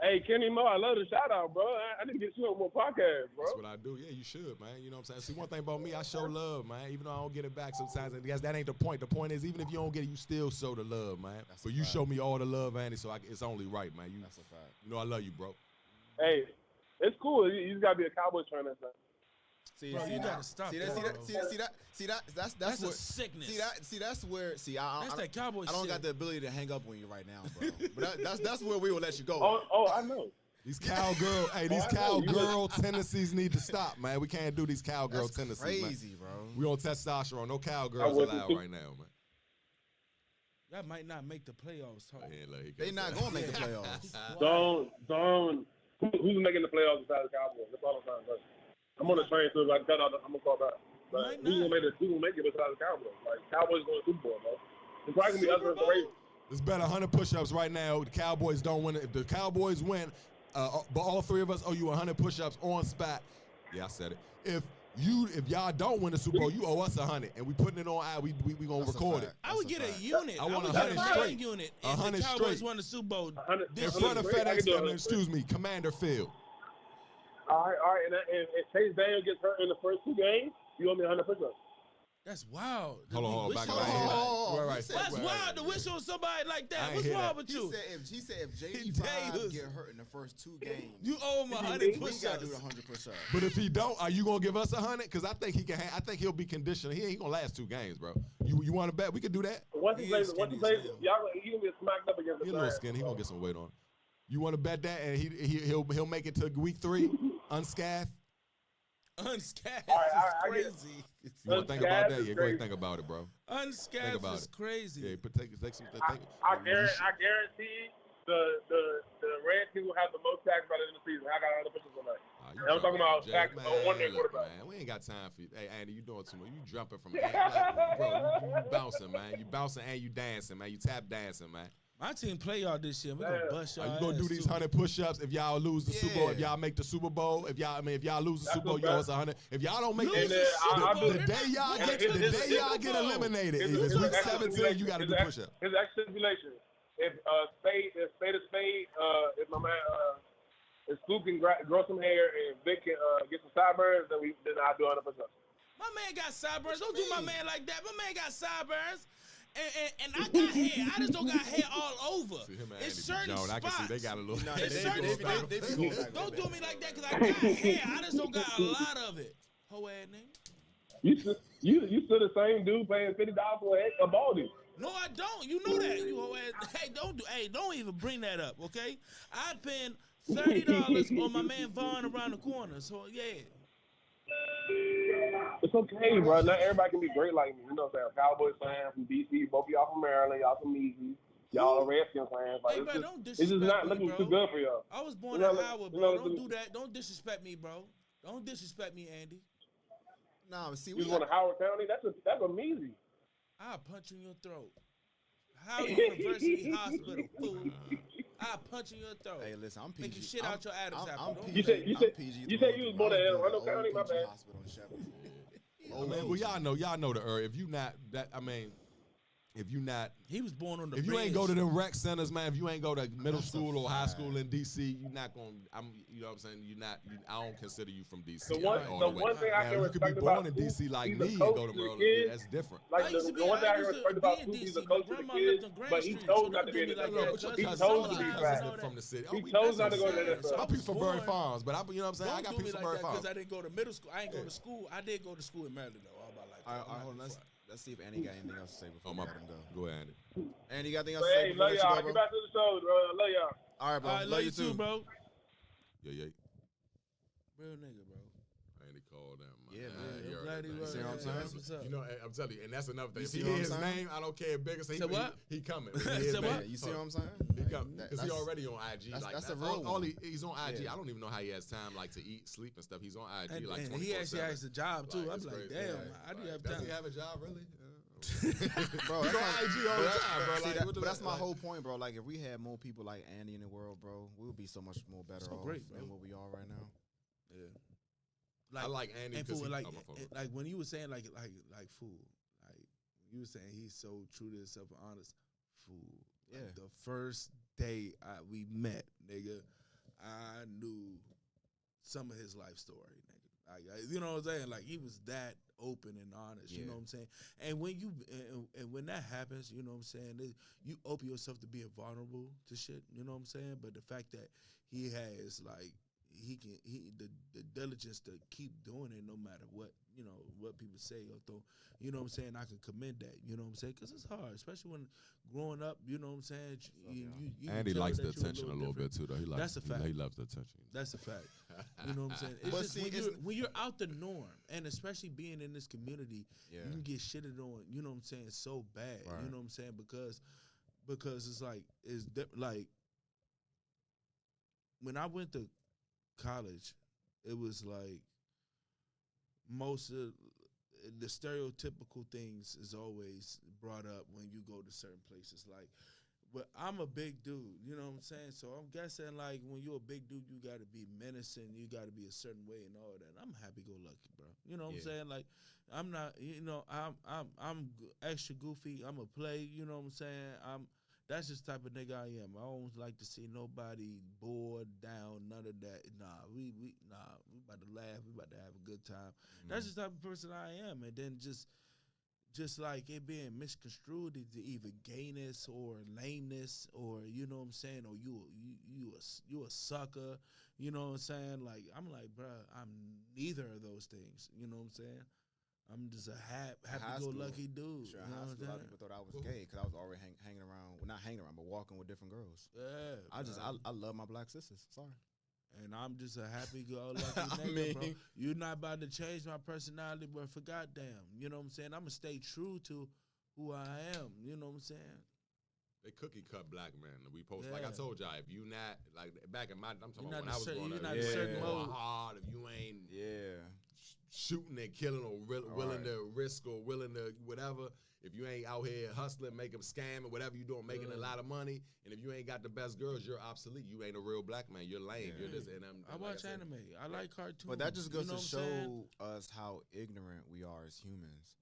Hey, Kenny Mo, I love the shout out, bro. I need to get you on more podcasts, bro. That's what I do. Yeah, you should, man. You know what I'm saying? See, one thing about me, I show love, man. Even though I don't get it back sometimes. And that ain't the point. The point is, even if you don't get it, you still show the love, man. But you show me all the love, Andy, so it's only right, man. That's a fact. You know I love you, bro. Hey, it's cool. You just got to be a Cowboys fan and stuff. You gotta stop. That's a sickness. That's that Cowboy I don't shit. got the ability to hang up on you right now, bro. But that's where we will let you go. Oh, I know. These cowgirl tendencies need to stop, man. We can't do these cowgirl tendencies, crazy, man. bro. We on testosterone. No cowgirls allowed right now, man. Y'all might not make the playoffs. They not gonna make the playoffs. Who's making the playoffs besides the Cowboys? That's all I'm trying to say. I'm on the train, so if I cut out, I'm gonna call back. But who's gonna make it besides the Cowboys? Like Cowboys going to Super Bowl, bro. It's probably gonna be other than the Ravens. Let's bet 100 push-ups right now. The Cowboys don't win. If the Cowboys win, but all three of us owe you 100 push-ups on spot. Yeah, I said it. If y'all don't win the Super Bowl, you owe us 100, and we putting it on. We gonna record it. I would get a unit. I want 100 straight. Unit. 100 straight. Cowboys won the Super Bowl in front of FedEx. Excuse me, Commander Field. All right. And if Chase Daniel gets hurt in the first 2 games, you owe me 100 push-ups. That's wild. Hold on. Back up. That's wild to wish on somebody like that. What's wrong with you? He said if JD get hurt in the first 2 games, you owe him 100 push-ups. We gotta do the 100 push-ups. But if he don't, are you gonna give us 100? Because I think he can. I think he'll be conditioned. He ain't gonna last 2 games, bro. You want to bet? We can do that. Once he plays, y'all he gonna get smacked up against the Giants. He's a little skinny. He gonna get some weight on. You want to bet that, and he'll make it to week 3 unscathed. Unscathed is crazy. You want to think about that? Yeah, go ahead and think about it, bro. Unscathed is crazy. Yeah, but take some. I guarantee the Redskins will have the most sacks by the end of the season. I got 100 push-ups on that. I'm talking about sacks on one day quarterback. Man, we ain't got time for you. Hey, Andy, you doing too much. You jumping from, bro, you bouncing, man. You bouncing and you dancing, man. You tap dancing, man. My team play y'all this year. We're gonna bust y'all. You gonna do these 100 push-ups if y'all lose the Super Bowl? If y'all make the Super Bowl? If y'all lose the Super Bowl, you owe us 100. If y'all don't make the day y'all get eliminated, it's week 17. You got to do push-ups. His stipulation: if Spade of Spades, if my man if Scoop can grow some hair and Vic can get some sideburns, then I'll do 100 push-ups. My man got sideburns. Don't do my man like that. My man got sideburns. And I got hair. I just don't got hair all over. It's certain spots. I can see they got a little. It's certain spots. Don't do me like that because I got hair. I just don't got a lot of it. Hoe ass nigga. You still the same dude paying $50 for a baldy. No, I don't. You know that. You hoe ass. Hey, don't even bring that up, okay? I spend $30 on my man Vaughn around the corner. So yeah. It's okay, bro. Not everybody can be great like me. You know what I'm saying? Cowboys fans from DC, both of y'all from Maryland, y'all from Easy, y'all are Redskins fans. Like, it's just not looking too good for y'all. I was born in Howard, bro. Don't do that. Don't disrespect me, bro. Don't disrespect me, Andy. Nah, see, we want to Howard County. That's amazing. I'll punch you in your throat. Howard University Hospital, fool. I'll punch you in your throat. Hey, listen, I'm PG. Make you shit out your Adam's apple. You said you was born in Anne Arundel County, my bad. Well, y'all know the area. If you not that, if you not, he was born on the. If you ain't go to them rec centers, man. If you ain't go to middle school or high school in DC, you not gonna. You know what I'm saying. I don't consider you from DC. The one thing I can respect about you could be born in DC like me and go to Maryland. That's different. Like the one thing I can respect about Scoop, he's a coach to the kids, but he chose not to be in the NFL. He chose to be back from the city. He chose not to go to the NFL. I people from Bury Farms, but you know what I'm saying. I got people from Bury Farms because I didn't go to middle school. I ain't go to school. I did go to school in Maryland though. All my life. All right, hold on. Let's see if Andy got anything else to say before we let him go. Go ahead, Andy. Andy, you got anything else to say? Hey, love y'all. Get back to the show, bro. I love y'all. All right, bro. I love you too, bro. Yeah. Real nigga, bro. Andy called him. Yeah, man. I'm glad he was. You see what I'm saying? You know, I'm telling you, and that's another thing. You If see he what I'm hear his saying? name, I don't care. Bigger, say he coming. You see what I'm saying? He coming because he already on IG. That's a real one. He's on IG. I don't even know how he has time to eat, sleep, and stuff. He's on IG and, like 24/7. And he actually has a job too. I'm like, damn, I do have time. Does he have a job really? Bro, he's on IG all the time, bro. But that's my whole point, bro. Like, if we had more people like Andy in the world, bro, we would be so much more better off than what we are right now. Yeah. I like Andy because like when you were saying like fool, like you were saying he's so true to himself and honest, fool. Yeah. Like the first day we met, nigga, I knew some of his life story, nigga. Like, you know what I'm saying? Like, he was that open and honest. You know what I'm saying? And when when that happens, you know what I'm saying? You open yourself to being vulnerable to shit. You know what I'm saying? But the fact that he has like the diligence to keep doing it no matter what, you know, what people say or throw, you know what I'm saying? I can commend that, you know what I'm saying? Because it's hard, especially when growing up, you know what I'm saying? And he likes the attention a little bit too, though. That's a fact. He loves the attention. That's a fact. You know what I'm saying? It's just when you're out the norm, and especially being in this community, you can get shitted on, you know what I'm saying, so bad. Right. You know what I'm saying? Because it's like, like, when I went to college, it was like most of the stereotypical things is always brought up when you go to certain places. Like, but I'm a big dude, you know what I'm saying? So I'm guessing like when you're a big dude, you got to be menacing, you got to be a certain way and all that. I'm happy-go-lucky, bro. You know what I'm saying? Like, I'm not, you know, I'm extra goofy. I'm a play, you know what I'm saying? That's just the type of nigga I am. I don't like to see nobody bored down, none of that. Nah, we about to laugh, we about to have a good time. That's just the type of person I am. And then just like it being misconstrued to either gayness or lameness, or you know what I'm saying, or you a sucker, you know what I'm saying? Like, I'm like, bro, I'm neither of those things. You know what I'm saying? I'm just a happy-go-lucky dude. Sure, you know high school, a lot of people thought I was gay because I was already hanging around. Well, not hanging around, but walking with different girls. Yeah. I love my black sisters. Sorry. And I'm just a happy-go-lucky nigga, bro. You're not about to change my personality, but for goddamn, you know what I'm saying? I'm going to stay true to who I am. You know what I'm saying? They cookie cut black men. We post, like I told y'all, if you not, like, back in my, I'm talking about when I was growing up, certain mode. Hard, if you ain't shooting and killing or willing to risk or willing to whatever, if you ain't out here hustling, making scamming, whatever you doing, making a lot of money, and if you ain't got the best girls, you're obsolete. You ain't a real black man. You're lame. You're this. And I watch anime. I like cartoons. But that just goes to show us how ignorant we are as humans,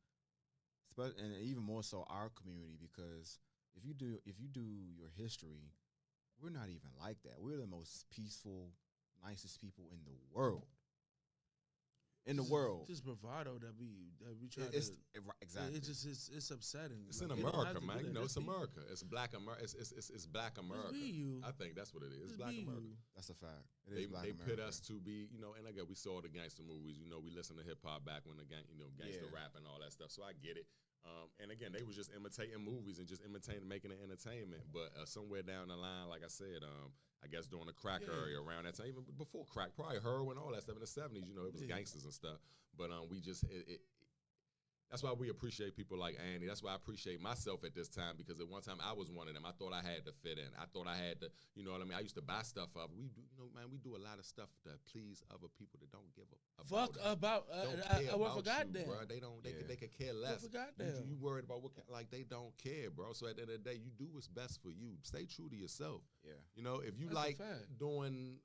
and even more so our community. Because if you do your history, we're not even like that. We're the most peaceful, nicest people in the world. Just bravado that we try to. Exactly. It's upsetting. It's in America, man. You know, it's America. It's black America. It's black America. I think that's what it is. It's black America. That's a fact. They pit us to be, you know, and again, we saw the gangster movies. You know, we listened to hip hop back when the gangster rap and all that stuff. So I get it. And again, they was just imitating movies and just making it entertainment. But somewhere down the line, like I said, I guess during the crack area around that time, even before crack, probably heroin, all that stuff in the 70s, you know, it was gangsters and stuff. But we just, that's why we appreciate people like Andy. That's why I appreciate myself at this time, because at one time I was one of them. I thought I had to fit in. I thought I had to, you know what I mean? I used to buy stuff up. We do, you know, man, we do a lot of stuff to please other people that don't give a fuck about you, goddamn. Bro. They could care less. You worried about like they don't care, bro. So at the end of the day, you do what's best for you. Stay true to yourself. Yeah. You know, if you like doing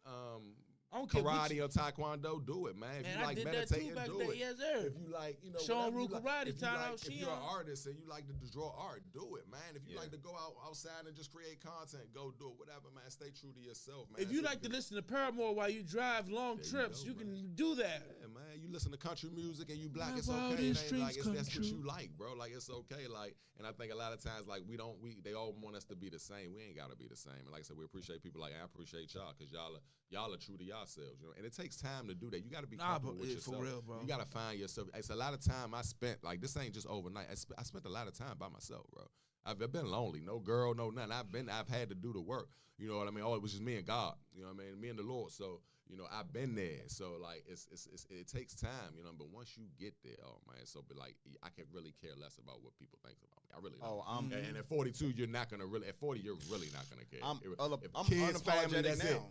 karate or taekwondo, do it, man. If you like meditating, do it. Yes, sir. If you like, you know, karate, if you're an artist and you like to draw art, do it, man. If you like to go outside and just create content, go do it. Whatever, man. Stay true to yourself, man. If you like to listen to Paramore while you drive long trips, you can do that. Yeah, man. You listen to country music and you black, it's okay. It ain't like that's what you like, bro. Like, it's okay. Like, and I think a lot of times, like, they all want us to be the same. We ain't gotta be the same. And like I said, we appreciate people like I appreciate y'all, because y'all are true to yourselves, you know. And it takes time to do that. You got to be comfortable with yourself. For real, bro. You got to find yourself. It's a lot of time I spent. Like, this ain't just overnight. I spent a lot of time by myself, bro. I've been lonely. No girl, no nothing. I've had to do the work. You know what I mean? Oh, it was just me and God. You know what I mean? Me and the Lord. So, you know, I've been there. So, like, it takes time, you know. But once you get there, oh man, so but like I can really care less about what people think about me. I really don't. And at 42, you're not gonna really. At 40, you're really not gonna care. I'm kids, family, that's now. it.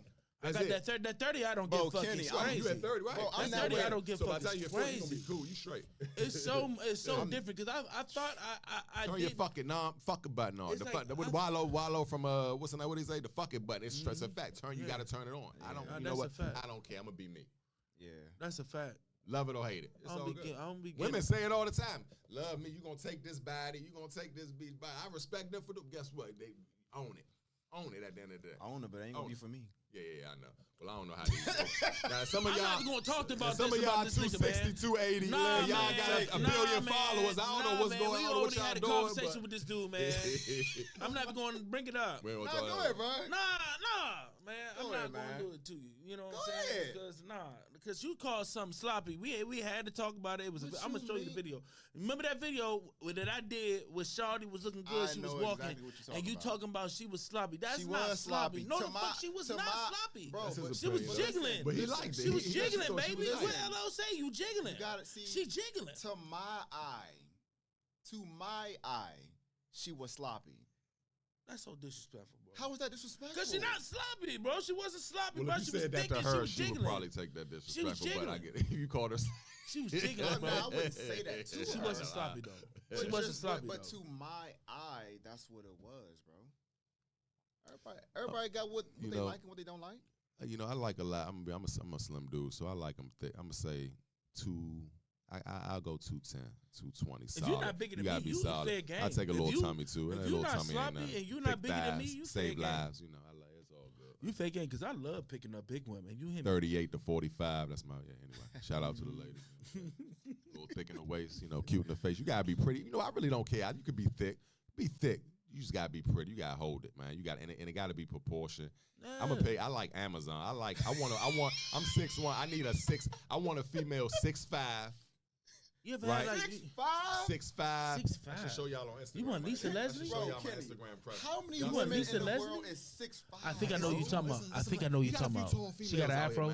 I got that 30. I don't give fucking crazy. You at 30, right? Bro, I'm 30. I don't give fucking crazy. So by the time you're 40, you're gonna be cool. You straight. It's so different, because I thought I turn did. your fucking button on. With Wallow from what's the name? What did he say? The fucking button. It's a fact. You got to turn it on. I don't. You know what? I don't care. I'm gonna be me. Yeah, that's a fact. Love it or hate it. It's all good. Women say it all the time. Love me. You gonna take this body. You gonna take this beat body. I respect them for the. Guess what? They own it. Own it at the end of the day. Own it, but it ain't gonna be for me. Yeah, I know. Well, I don't know how these now, some of I'm y'all, not going to talk about some this of y'all about this nigga, man. 260, 280. Nah, y'all man. got a billion followers. I don't know what's going on. We What already y'all had a doing, conversation with this dude, man. I'm not going to bring it up. Go ahead, bro. Nah, man. I'm not going to do it to you. You know what I'm saying? Because you called something sloppy. We had to talk about it. I'm going to show you the video. Remember that video that I did where Shawty was looking good, she was walking, exactly and you talking about she was sloppy. That's not sloppy. No, the fuck she was not sloppy. Bro, she was jiggling. But he liked it. She was jiggling, baby. What LO say? You jiggling. You gotta see. She jiggling. To my eye, she was sloppy. That's so disrespectful, bro. How was that disrespectful? Because she's not sloppy, bro. She wasn't sloppy, bro. If She you was said that thinking to her, she would was probably take that disrespectful. She was jiggling. But I get it. You called her. She was jiggling, bro. I wouldn't say that to She her. wasn't sloppy, though. She wasn't sloppy, but though. to my eye, that's what it was, bro. Everybody got what they like and what they don't like. You know, I like a lot. I'm a slim dude, so I like them thick. I'm gonna say I'll go 210, 220. If solid. You're not bigger than you gotta me, be you solid. fair game. I take a little tummy too. If a you're little not tummy sloppy and you're not bigger than me, you save fair lives. game. You know, I like it's all good. You fake game because I love picking up big women. You hear me? 38 to 45. That's my anyway. Shout out to the ladies. A little thick in the waist, cute in the face. You gotta be pretty. I really don't care. You could be thick. Be thick. You just gotta be pretty. You gotta hold it, man. You got and it gotta be proportion. I'm gonna pay. I like Amazon. I'm 6'1". I need a 6. I want a female 6'5". You ever right? had like 6'5". 6'5". I should show y'all on Instagram. You want Lisa Leslie? Show y'all my Instagram press. How many want women Lisa in the Leslie? world is 6'5"? I think I know you talking about. I think I know you talking about. She got an afro.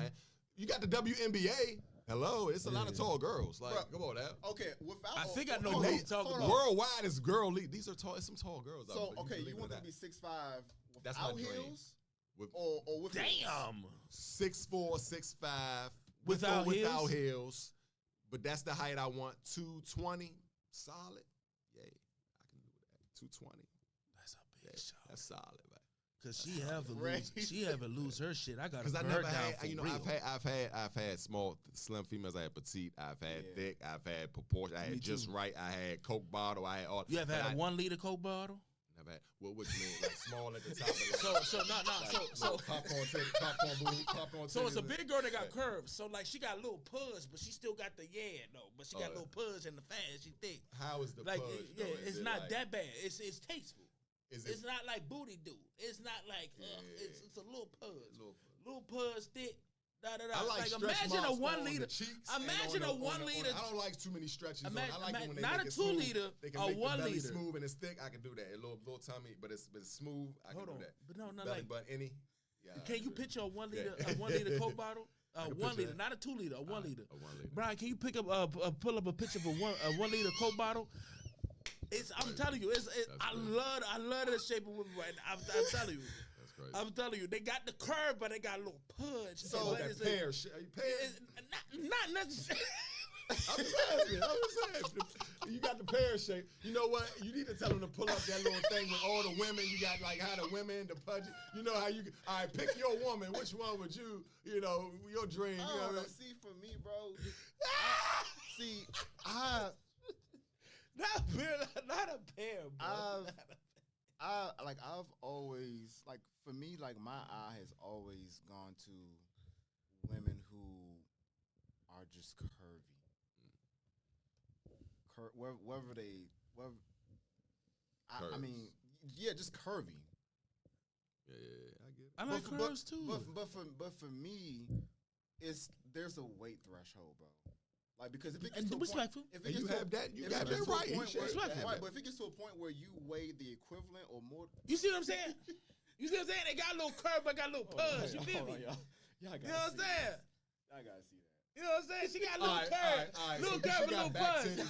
You got the WNBA. Hello, it's a lot of tall girls. Like, come on, that. Okay, without. I think I know what you're talking about. Worldwide, it's girl league. These are tall. It's some tall girls. So okay, you want to be 6'5" without heels, or with damn 6'4", 6'5" without heels. But that's the height I want. 220, solid. Yeah, I can do that. 220. That's a big shot. That's solid, man. Cause she ever lose her shit. I got to I burn never down had. for real. I've had small, slim females. I had petite. I've had thick. I've had proportion. I had just right. I had Coke bottle. I had all. You ever had a 1 liter Coke bottle? Never had. What you mean? Like small at the top. So popcorn. So it's a big girl that got curves. So like she got a little pudge, but she still got the though. But she got a little pudge in the fat. She thick. How is the like pudge? Yeah, it's not that bad. It's tasteful. It's not like booty do. It's not like it's a little pudge. Little pudge thick. I like imagine a 1 liter. Imagine a 1 liter. I don't like too many stretches. I like it when they not make a it 2 smooth. liter. They can a make 1 the belly liter. smooth and it's thick. I can do that. A little tummy, but it's smooth. I can do that. But no, belly, like. But any. Yeah, can you picture a 1 liter? A 1 liter Coke bottle? 1 liter, not a 2 liter. A 1 liter. A 1 liter. Brian, can you pull up a picture of a 1 liter Coke bottle? I'm telling you, I love the shape of women right now. I'm telling you. That's crazy. I'm telling you, they got the curve, but they got a little pudge. So that pear, not necessarily. I'm just saying. You got the pear shape. You know what? You need to tell them to pull up that little thing with all the women. You got like how the women, the pudgy. You know how you. All right, pick your woman. Which one would you? Your dream. See, for me, bro. Not a pair, bro. I've always for me my eye has always gone to women who are just curvy. I mean, yeah, just curvy. Yeah, I get it. I like curves too. But for me, there's a weight threshold, bro. Like because if it gets to a point, you have that right. Right, but if it gets to a point where you weigh the equivalent or more, you see what I'm saying? You see what I'm saying? They got a little curve, but got a little pudge. You feel me? You know what I'm saying? I gotta see that. You know what I'm saying? She got a little curve, little curve, and a little pudge.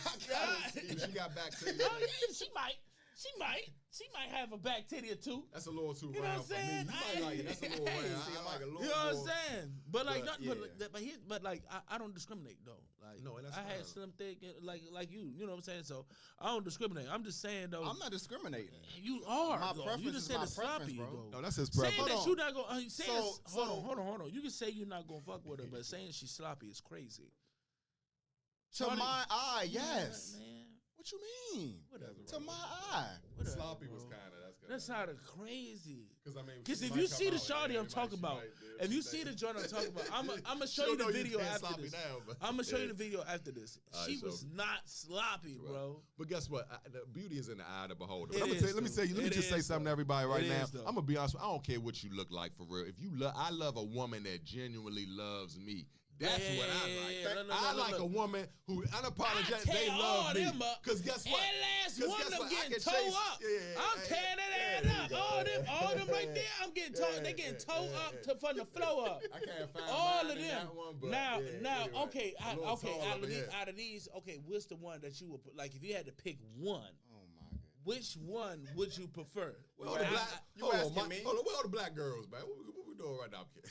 She got back titties. Oh yeah, she might have a back titty or two. That's a little too round. You know what I'm saying? You might like it. That's a little round. I like a little. You know what I'm saying? But like, I don't discriminate though. Like, no, and that's I had slim, thick, like you. You know what I'm saying? So I don't discriminate. I'm just saying though. I'm not discriminating. You are. My preference you just said is my preference, bro. No, that's his preference. Saying that you're not gonna. Hold on. You can say you're not gonna fuck with her, but saying she's sloppy is crazy. To my eye, yes. Man. What you mean? Whatever. To my eye. Sloppy was kind of. That's That's how crazy. Because if you see the shawty I'm talking about, if you see the joint I'm talking about, I'm gonna show you the video after this. I'm gonna show you the video after this. She was not sloppy, bro. But guess what? The beauty is in the eye of the beholder. Let me just say something to everybody right now. I'm gonna be honest with you. I don't care what you look like for real. If you I love a woman that genuinely loves me. That's what I like. I like a woman who unapologetic. They love me. Because guess what? That last one of them getting towed up. I'm tearing that ass up. All them right there, I'm getting towed. They getting towed up from the flow up. I can't find all of them. That one, but now, anyway, okay, out of these, okay, what's the one that you would like if you had to pick one? Oh my God. Which one would you prefer? Well, you asking me? Hold on, where are the black girls, man? What we doing right now? I'm kidding.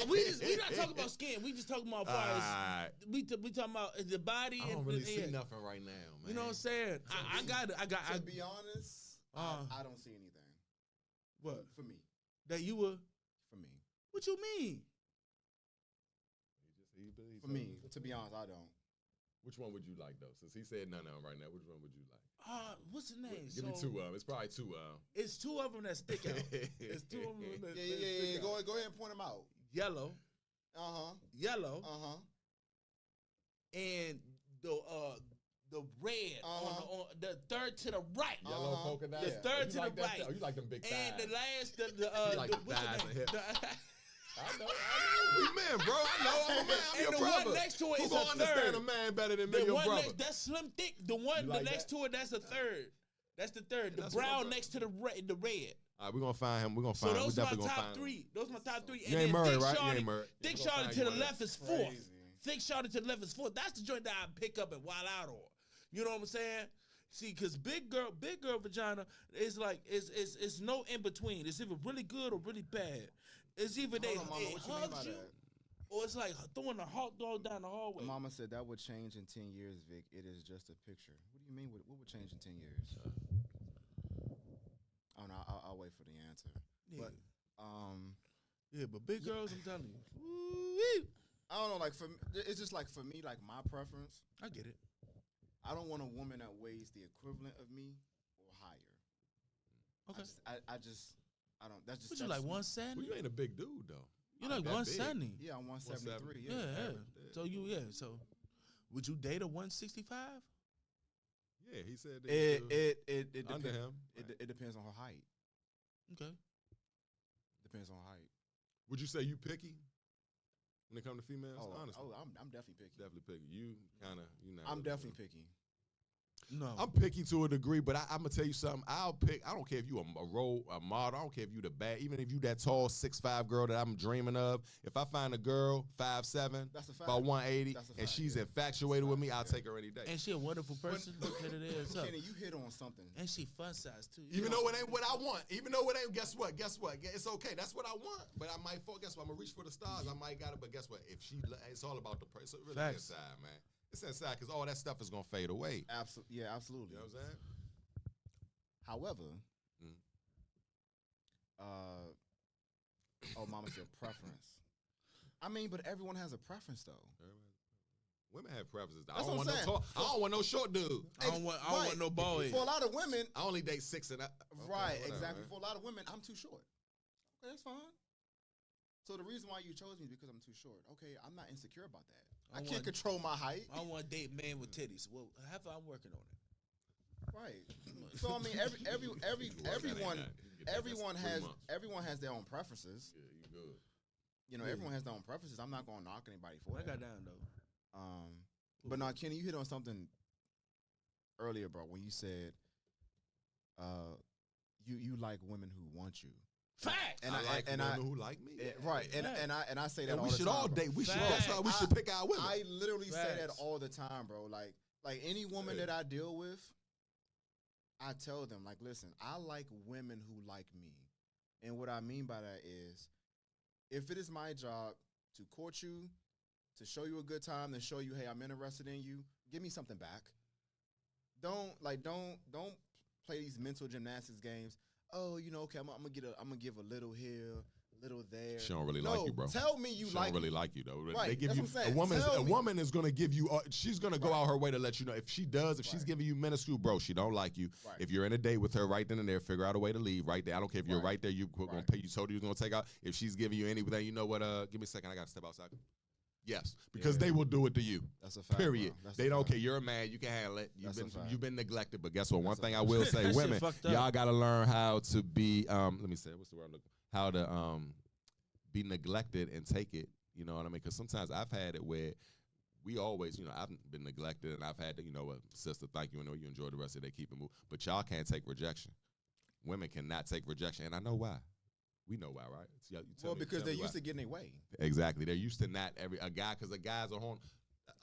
we not talking about skin. We just talking about far as we talking about the body. I don't really see nothing right now, man. You know what I'm saying? I got. To be honest, I don't see anything. What for me? That you were for me? What you mean? For me, to be honest, I don't. Which one would you like though? Since he said none of them right now, which one would you like? What's the name? Give me two of them. It's probably two of them. It's two of them that stick out. It's two of them that stick out. Go ahead and point them out. Yellow. Yellow. And the red on the third to the right. Yellow polka dot. The third to the right. You like them big thighs. And the last, like the thighs. I know. We men, bro. I know. I'm a man. I'm your brother. The one next to it is a third. Understand a man better than me, your brother. That's slim thick. The one next to it, that's a third. That's the third. The brown next to the red. All right, we're gonna find him. We're gonna find him. So those are my top three. Those are my top three. You ain't Murray, right? You ain't Murray. Thick shawty to the left is fourth. Thick shawty to the left is fourth. That's the joint that I pick up and wild out on. You know what I'm saying? See, because big girl vagina is like it's no in between. It's either really good or really bad. It's either they hugs you, or it's like throwing a hot dog down the hallway. Mama said that would change in 10 years, Vic. It is just a picture. What do you mean? What would change in 10 years? I don't know. I'll wait for the answer. Yeah. But but big girls, I'm telling you. I don't know. Like it's just like for me, like my preference. I get it. I don't want a woman that weighs the equivalent of me or higher. Okay. I don't. That's just. What you like 170? Well, you ain't a big dude though. You like 170? Yeah, I'm 173. Yeah. So would you date a 165? Yeah, he said that. It under him. It depends on her height. Okay. Depends on height. Would you say you picky when it comes to females? Honestly. I'm definitely picky. Definitely picky. You kind of, I'm definitely picky. No, I'm picky to a degree, but I'm gonna tell you something. I'll pick. I don't care if you a model. I don't care if you the bad. Even if you that tall 6'5" girl that I'm dreaming of. If I find a girl 5'7", about 180, and she's infatuated with me, I'll take her any day. And she a wonderful person. Look at it is. Kenny, you hit on something. And she fun size too. Even though it ain't what I want. Even though it ain't. Guess what? It's okay. That's what I want. But I might fall. Guess what? I'm gonna reach for the stars. I might got it. But guess what? If it's all about the price. So it really inside, man. It's inside because all that stuff is gonna fade away. Absolutely, yeah, absolutely. You know what I'm saying? However, Mama said preference. I mean, but everyone has a preference though. Women have preferences. That's what I'm saying. I don't want no short dude. I don't want no ball head. For a lot of women, I only date 6 and up. Right, exactly. Man. For a lot of women, I'm too short. Okay, that's fine. So the reason why you chose me is because I'm too short. Okay, I'm not insecure about that. I can't control my height. I don't want to date man with titties. Well, I'm working on it. Right. So I mean, everyone has their own preferences. Yeah, you good. You know, everyone has their own preferences. I'm not gonna knock anybody for that. I got down though. But now, Kenny, you hit on something earlier, bro. When you said, you like women who want you. Fact. And I like women who like me. Right. And I say that all the time. We should all date. That's why we should pick our women. I literally say that all the time, bro. Like any woman that I deal with, I tell them, like, listen, I like women who like me. And what I mean by that is, if it is my job to court you, to show you a good time, to show you, hey, I'm interested in you, give me something back. Don't play these mental gymnastics games. Oh, okay, I'm gonna give a little here, little there. She don't really like you, bro. Tell me you like. She don't really like you though. Right. They give That's you what I'm saying. a woman is gonna give you. She's gonna go out her way to let you know. If she does, if she's giving you minuscule, bro, she don't like you. Right. If you're in a date with her right then and there, figure out a way to leave right there. I don't care if you're right there. You're gonna pay. You told her you're gonna take out. If she's giving you anything, you know what? Give me a second. I gotta step outside. Yes, because they will do it to you. That's a fact. Period. They don't care. You're a man. You can handle it. You've been neglected. But guess what? One thing I will say, women, y'all gotta learn how to be. Let me say, what's the word I'm looking? How to be neglected and take it. You know what I mean? Because sometimes I've had it where we always, I've been neglected and I've had to, sister, thank you. I know you enjoy the rest of the day, keep it moving. But y'all can't take rejection. Women cannot take rejection, and I know why. We know why, right? Because they're used to getting their way. Exactly. They're used to not because the guys are horn.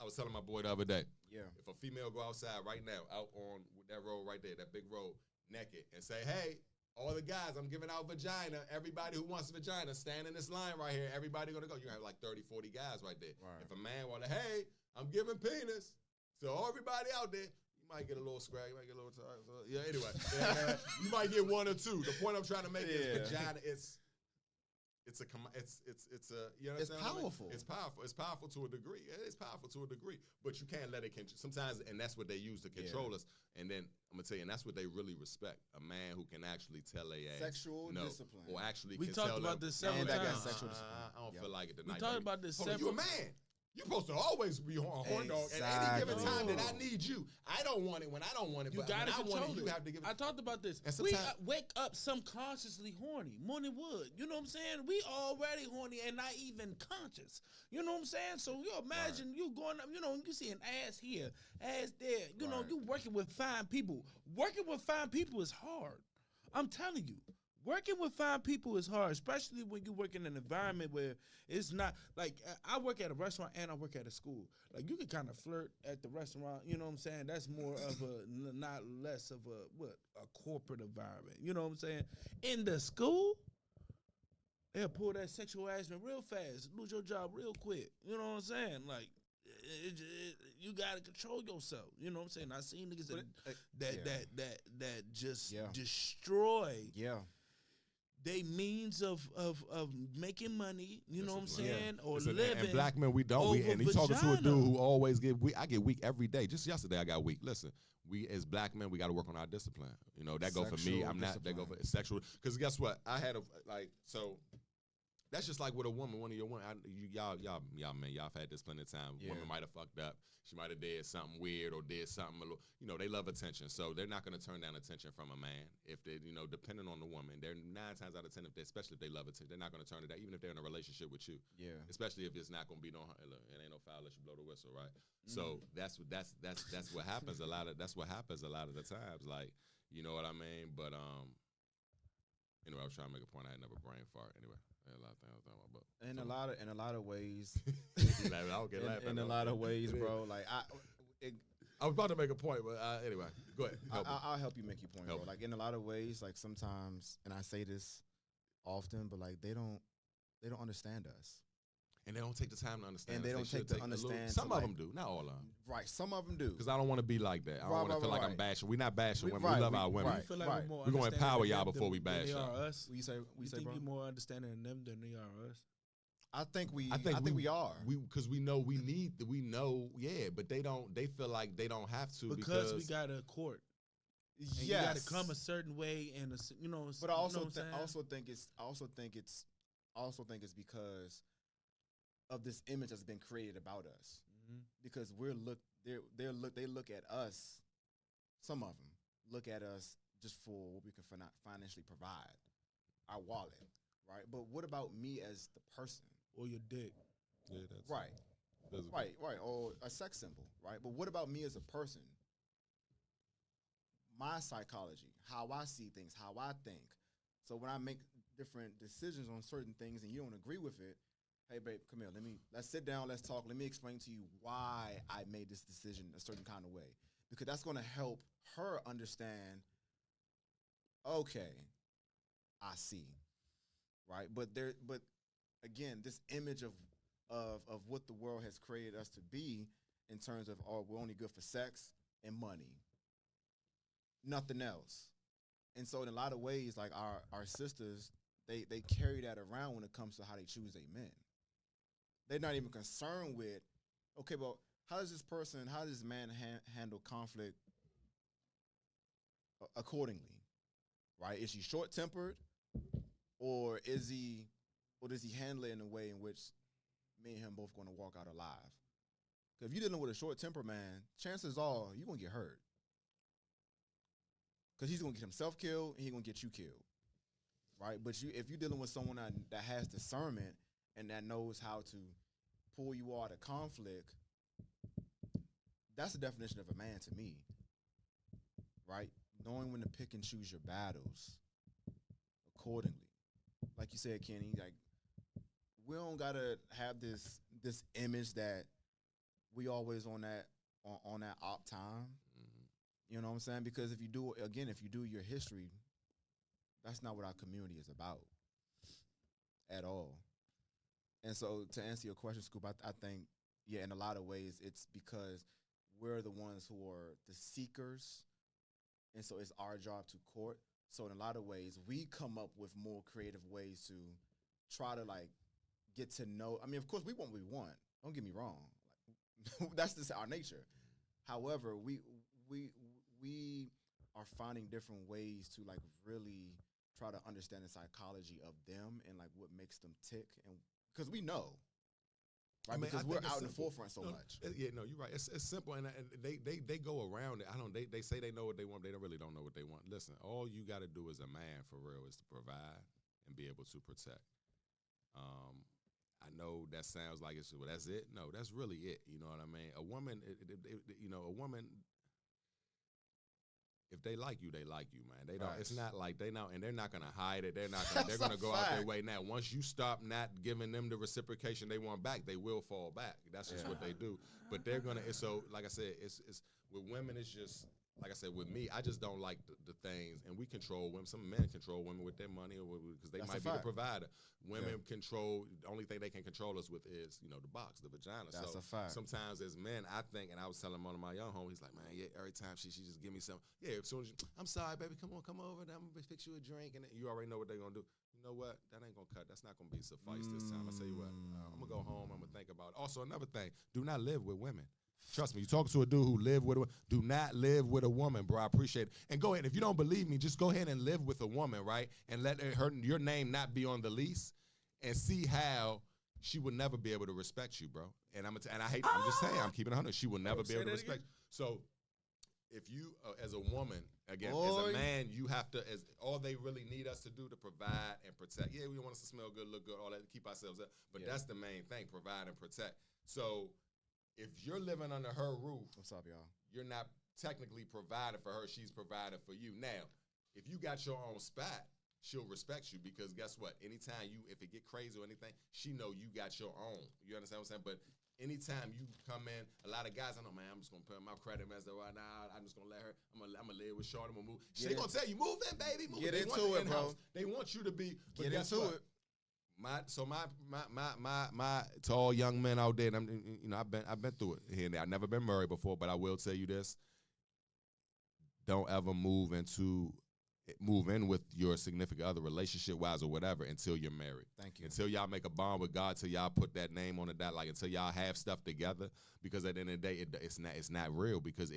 I was telling my boy the other day. Yeah. If a female go outside right now, out on that road right there, that big road, naked, and say, hey, all the guys, I'm giving out vagina. Everybody who wants vagina, stand in this line right here. Everybody gonna go. You have like 30, 40 guys right there. Right. If a man wanna, hey, I'm giving penis. So everybody out there, you might get a little scrag, you might get a little tired. So, yeah, anyway. You might get one or two. The point I'm trying to make is vagina, it's powerful. It's powerful. It's powerful to a degree. It's powerful to a degree. But you can't let it control. Sometimes, and that's what they use to control us. And then I'm gonna tell you, and that's what they really respect. A man who can actually tell a sexual discipline. Or actually we talked about this several times. Sexual discipline. I don't feel like it tonight. We talked about this several. You a man. You're supposed to always be a horn dog. At any given time that I need you, I don't want it when I don't want it. You got to control it. You have to give it. I talked about this. We wake up subconsciously horny. Morning wood. You know what I'm saying? We already horny and not even conscious. You know what I'm saying? So you imagine you going up, you see an ass here, ass there. You know, you working with fine people. Working with fine people is hard. I'm telling you. Working with fine people is hard, especially when you work in an environment where it's not like I work at a restaurant and I work at a school. Like you can kind of flirt at the restaurant, you know what I'm saying? That's more of a not less of a corporate environment. You know what I'm saying? In the school, they'll pull that sexual harassment real fast, lose your job real quick. You know what I'm saying? Like you gotta control yourself. You know what I'm saying? I seen niggas that just destroy. Yeah. they means of making money, you know what I'm saying, or living. And black men, we don't. And he's talking to a dude who always get weak. I get weak every day. Just yesterday, I got weak. Listen, we as black men, we got to work on our discipline. You know, that go for me. I'm not. That go for sexual. Because guess what? I had so. That's just like with a woman. One of your women, y'all, man, y'all have had this plenty of time. Yeah. Woman might have fucked up. She might have did something weird or did something a little. You know, they love attention, so they're not going to turn down attention from a man. If they, depending on the woman, they're 9 times out of 10, especially if they love attention, they're not going to turn it down, even if they're in a relationship with you. Yeah. Especially if it's not going to be no. Look, it ain't no foul unless you blow the whistle, right? So that's what happens a lot of. That's what happens a lot of the times. Like, you know what I mean? But anyway, I was trying to make a point. I had never brain fart. Anyway. A lot of things I was talking about. In a lot of ways. In a lot of ways, bro. Like I was about to make a point, but anyway, go ahead. I'll help you make your point, bro. Like in a lot of ways, like sometimes, and I say this often, but like they don't understand us. And they don't take the time to understand. And they don't take to understand. Some of them do, not all of them. Right, some of them do. Because I don't want to be like that. I don't want to feel like I'm bashing. We're not bashing women. We love our women. We're going to empower y'all before we bash y'all. We say, bro? You're more understanding in them than they are us. I think we are. Because we know we need. We know, yeah. But they don't. They feel like they don't have to because we got a court. Yes. You got to come a certain way, and But I also think it's because of this image that's been created about us, because they look at us. Some of them look at us just for what we can financially provide, our wallet, right? But what about me as the person or your dick? Yeah, that's right, or a sex symbol, right? But what about me as a person? My psychology, how I see things, how I think. So when I make different decisions on certain things and you don't agree with it. Hey, babe, come here. Let's sit down. Let's talk. Let me explain to you why I made this decision a certain kind of way. Because that's going to help her understand, okay, I see, right? But again, this image of what the world has created us to be in terms of, we're only good for sex and money. Nothing else. And so in a lot of ways, like our sisters they carry that around when it comes to how they choose their men. They're not even concerned with, okay, well, how does this man handle conflict accordingly, right? Is he short-tempered, or does he handle it in a way in which me and him both going to walk out alive? Because if you're dealing with a short-tempered man, chances are you're going to get hurt. Because he's going to get himself killed, and he's going to get you killed, right? But if you're dealing with someone that has discernment and that knows how to pull you out of conflict, that's the definition of a man to me, right? Knowing when to pick and choose your battles accordingly. Like you said, Kenny, like, we don't got to have this image that we always on that op time. You know what I'm saying? Because if you do your history, that's not what our community is about at all. And so to answer your question, Scoop, I think, in a lot of ways, it's because we're the ones who are the seekers, and so it's our job to court. So in a lot of ways, we come up with more creative ways to try to, like, get to know. I mean, of course, we want what we want. Don't get me wrong. Like, that's just our nature. However, we are finding different ways to, like, really try to understand the psychology of them and, like, what makes them tick, and because we know, right? Because we're out in the forefront so much. You're right. It's simple, and they go around it. They say they know what they want. They really don't know what they want. Listen, all you got to do as a man, for real, is to provide and be able to protect. I know that sounds like that's it. No, that's really it. You know what I mean? A woman, a woman, if they like you, they like you, man. They don't. Right. It's not like they know, and they're not gonna hide it. They're gonna go out their way. Now, once you stop not giving them the reciprocation they want back, they will fall back. That's just what they do. But they're gonna. So, like I said, it's with women. It's just like I said. With me, I just don't like the things, and we control women. Some men control women with their money, or because they might be the provider. Women control. The only thing they can control us with is the box, the vagina. That's a fact. Sometimes as men, I think, and I was telling one of my young homies, like, man, every time she just give me some. Yeah, as soon as I'm sorry, baby, come over. I'm gonna fix you a drink, and you already know what they're gonna do. You know what? That ain't gonna cut. That's not gonna be suffice this time. I tell you what, I'm gonna go home. I'm gonna think about it. Also, another thing: do not live with women. Trust me, you talk to a dude who live with a woman. Do not live with a woman, bro. I appreciate it. And go ahead. If you don't believe me, just go ahead and live with a woman, right? And let your name not be on the lease, and see how she would never be able to respect you, bro. And I'm just saying, I'm keeping it 100. She will never be able to respect you. So if you, as a woman, again, as a man, you have to, as all they really need us to do to provide and protect. Yeah, we want us to smell good, look good, all that, to keep ourselves up. But that's the main thing, provide and protect. So if you're living under her roof, what's up, y'all? You're not technically providing for her. She's providing for you. Now, if you got your own spot, she'll respect you, because guess what? Anytime if it get crazy or anything, she know you got your own. You understand what I'm saying? But anytime you come in, a lot of guys, I know, man, I'm just going to put my credit as right now. I'm just going to let her, I'm going to live with Shorty. I'm going to move. She going to tell you, move in, baby. Move. Get into it, bro. They want you to be. Get into it. My to all young men out there, and I've been through it here and there. I've never been married before, but I will tell you this: don't ever move in with your significant other, relationship wise or whatever, until you're married. Thank you. Until y'all make a bond with God, till y'all put that name on the dot, like until y'all have stuff together. Because at the end of the day, it's not real, because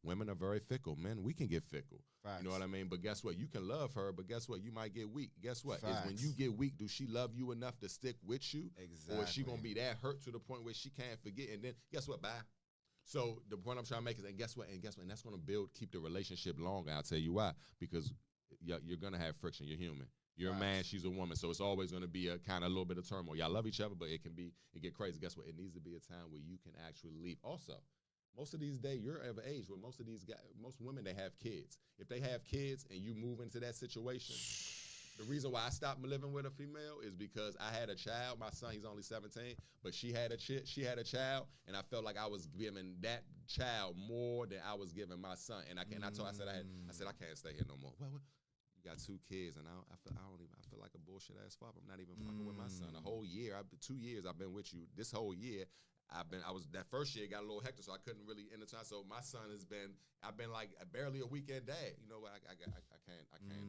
women are very fickle. Men, we can get fickle. Facts. You know what I mean? But guess what? You can love her, but guess what? You might get weak. Guess what? Facts. Is when you get weak, do she love you enough to stick with you? Exactly. Or is she gonna be that hurt to the point where she can't forget? And then guess what? Bye. So the point I'm trying to make is, and guess what? And that's gonna keep the relationship longer. I'll tell you why. Because you're gonna have friction. You're human. You're a man, she's a woman, so it's always going to be a kind of a little bit of turmoil. Y'all love each other, but it get crazy. Guess what? It needs to be a time where you can actually leave. Also, most of these days, you're of age where most women, they have kids. If they have kids and you move into that situation, the reason why I stopped living with a female is because I had a child. My son, he's only 17, but she had a child, and I felt like I was giving that child more than I was giving my son. And I said I can't stay here no more. Well, got 2 kids, and I feel like a bullshit ass father. I'm not even fucking with my son. A whole year, 2 years I've been with you. This whole year, that first year got a little hectic, so I couldn't really entertain. So my son I've been like barely a weekend dad. You know what? I can't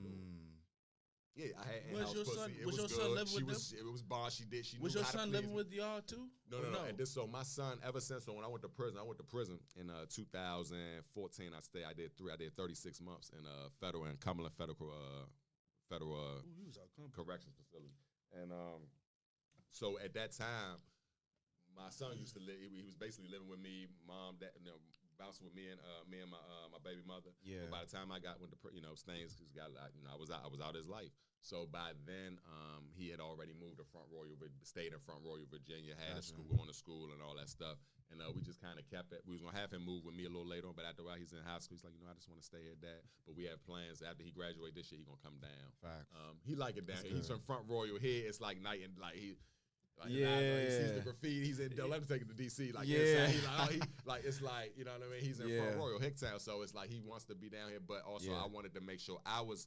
do it. Yeah, I had Was in-house your pussy. son? It Was your good. son living with It them? was bomb. She did. She Was knew your how to son please living me. with y'all too? No. And this, so my son, ever since when I went to prison, in 2014. I did 36 months in Cumberland Federal Corrections Facility. And so at that time, my son used to live. He was basically living with me, mom, dad, bouncing with me and my baby mother. Yeah. But by the time I went to Staines, I was out his life. So by then, he had already moved to stayed in Front Royal, Virginia, had a school, going to school and all that stuff. And we just kind of kept it. We was gonna have him move with me a little later on, but after a while, he's in high school. He's like, I just want to stay here, Dad. But we have plans after he graduates this year. He gonna come down. Facts. He like it down here. He's from Front Royal. Here it's like night and like he. Like, yeah, he sees the graffiti. He's in. Let him take it to DC. Like, yeah, it's like you know what I mean. He's in Front Royal, Hicktown, so it's like he wants to be down here. But also, I wanted to make sure I was,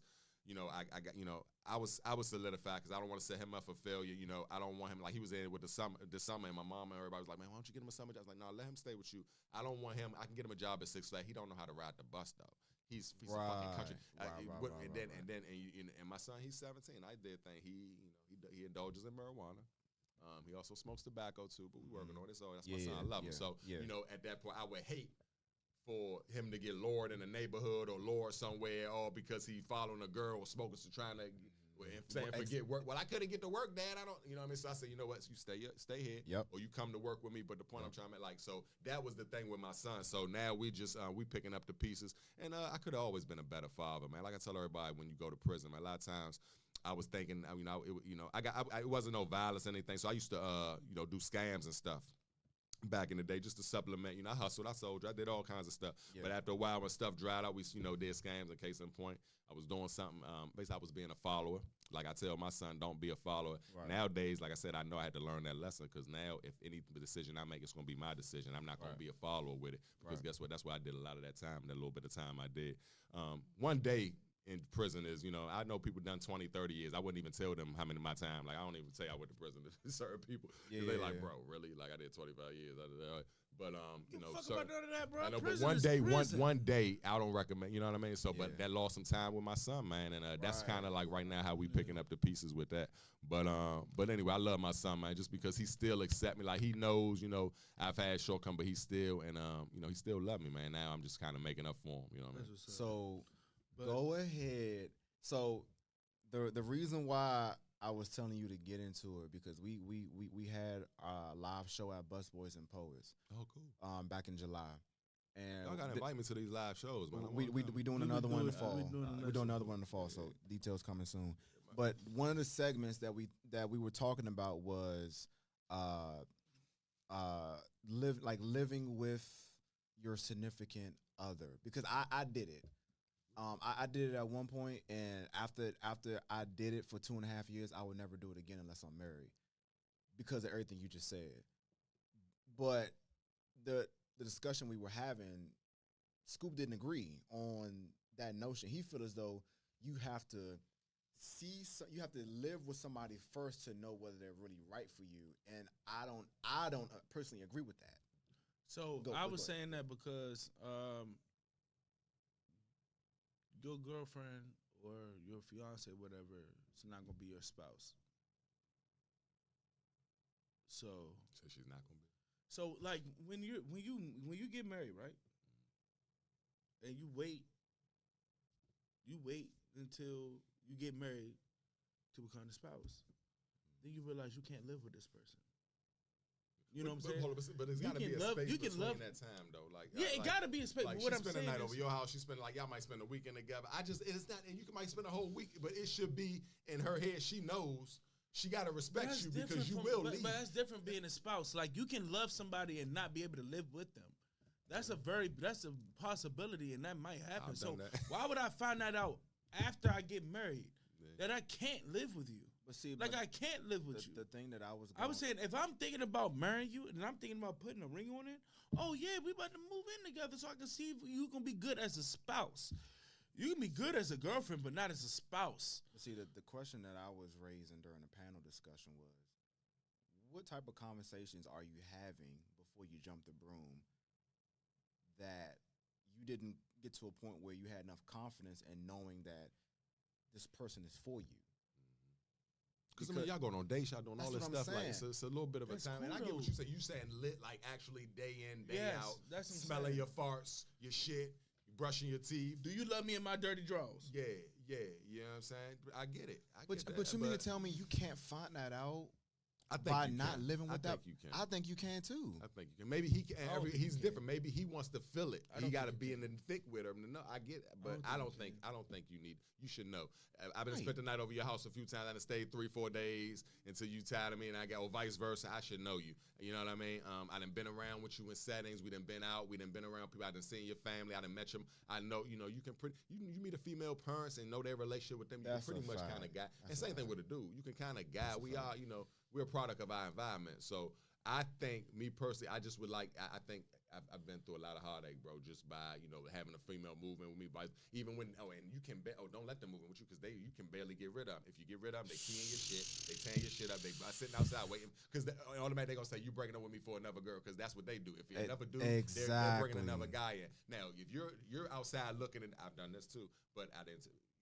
I was solidified because I don't want to set him up for failure. I don't want him like he was in with the summer, and my mom and everybody was like, man, why don't you get him a summer job? I was like, no, let him stay with you. I don't want him. I can get him a job at Six Flags. He don't know how to ride the bus though. He's a fucking country. And my son, he's 17. I did think he indulges in marijuana. He also smokes tobacco too, but we working on it. So that's my son. I love him. So at that point, I would hate for him to get lured in a neighborhood or lured somewhere, all because he following a girl or smoking, trying to forget work. Well, I couldn't get to work, Dad. I don't, you know what I mean. So I said, you know what? You stay here, or you come to work with me. But the point I'm trying to make, so that was the thing with my son. So now we just we picking up the pieces, and I could have always been a better father, man. Like I tell everybody, when you go to prison, man, a lot of times. I was thinking, it wasn't no violence or anything. So I used to, do scams and stuff back in the day just to supplement. I hustled, I sold, I did all kinds of stuff. Yeah. But after a while, when stuff dried out, we, did scams. In case in point, I was doing something. Basically, I was being a follower. Like I tell my son, don't be a follower. Right. Nowadays, like I said, I know I had to learn that lesson because now, if any decision I make, it's going to be my decision. I'm not going to be a follower with it because guess what? That's why I did a lot of that time, that little bit of time I did. One day. In prison is, I know people done 20, 30 years. I wouldn't even tell them how many of my time. Like, I don't even say I went to prison to certain people. They like, bro, really? Like, I did 25 years. But, fuck about none of that, bro. I know, but one day, I don't recommend, you know what I mean? So, but that lost some time with my son, man. And that's kind of like right now how we picking up the pieces with that. But anyway, I love my son, man, just because he still accept me. Like, he knows, I've had shortcomings, but he still, and, he still love me, man. Now I'm just kind of making up for him, you know what I mean? So... Go ahead. So the reason why I was telling you to get into it because we had a live show at Busboys and Poets. Oh, cool. Back in July, and y'all gotta invite me to these live shows, man. We doing another one in the fall. We're doing another one in the fall. So details coming soon. But one of the segments that we were talking about was living with your significant other because I did it. I did it at one point, and after I did it for 2.5 years, I would never do it again unless I'm married because of everything you just said. But the discussion we were having, Scoop didn't agree on that notion. He felt as though you have to live with somebody first to know whether they're really right for you, and I don't personally agree with that. So I was saying that because. Your girlfriend or your fiance, whatever, it's not gonna be your spouse. So she's not gonna be. So like when you get married, right? And you wait until you get married to become the spouse. Then you realize you can't live with this person. You know what I'm saying? But it's got to be a space between that time, though. Like, it got to be a space. Like, but what I'm saying is, spend a night over your house. She spend y'all might spend a weekend together. It's not, and you might spend a whole week, but it should be in her head. She knows she got to respect you because you will leave. But that's different being a spouse. Like you can love somebody and not be able to live with them. That's a possibility, and that might happen. So why would I find that out after I get married that I can't live with you? See, like I can't live with you. The thing that I was saying, if I'm thinking about marrying you and I'm thinking about putting a ring on it, oh yeah, we about to move in together so I can see if you can be good as a spouse. You can be good as a girlfriend, but not as a spouse. See, the question that I was raising during the panel discussion was, what type of conversations are you having before you jump the broom that you didn't get to a point where you had enough confidence in knowing that this person is for you? Because I mean, y'all going on dates, y'all doing all this stuff. Like it's a little bit of a time. Cool, and I get what you say. You saying lit, like actually day in, day out. That's smelling your farts, your shit, brushing your teeth. Do you love me in my dirty drawers? Yeah. You know what I'm saying? I get it. But you mean to tell me you can't find that out? By not living with that, I think you can too. I think you can. Maybe he can. He's different. Maybe he wants to feel it. He got to be in the thick with her. No, I get it, but I don't think you need. You should know. I've been spent the night over your house a few times. I done stayed 3-4 days until you tired of me, and I got or vice versa. I should know you. You know what I mean? I done been around with you in settings. We done been out. We done been around people. I done seen your family. I done met them. I know. You know. You can you meet a female parents and know their relationship with them. You can pretty much kind of guide. And same thing with a dude. You can kind of guide. We are. You know. We're a product of our environment. So I think, me personally, I just would like, I think I've been through a lot of heartache, bro, just by, you know, having a female moving with me. But even when, and you can, don't let them move in with you because you can barely get rid of them. If you get rid of them, they keying your shit, they tearing your shit up, they sitting outside waiting. Because automatically they're going to say, you breaking up with me for another girl because that's what they do. If you another dude, they're bringing another guy in. Now, if you're outside looking, and I've done this too, but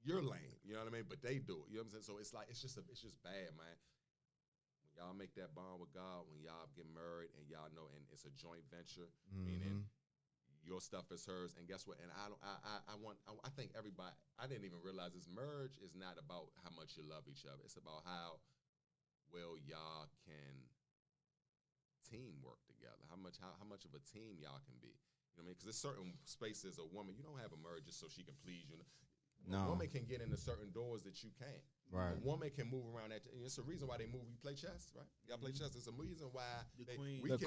you're lame, you know what I mean? But they do it, you know what I'm saying? So it's like, it's just bad, man. Y'all make that bond with God when y'all get married and y'all know, and it's a joint venture, meaning your stuff is hers. And guess what? And I think everybody, I didn't even realize this marriage is not about how much you love each other. It's about how well y'all can teamwork together. How much of a team y'all can be. You know what I mean? Because there's certain spaces a woman, you don't have a marriage just so she can please you. No. A woman can get into certain doors that you can't. Right. A woman can move around that. It's a reason why they move. You play chess, right? Y'all play chess. It's a reason why the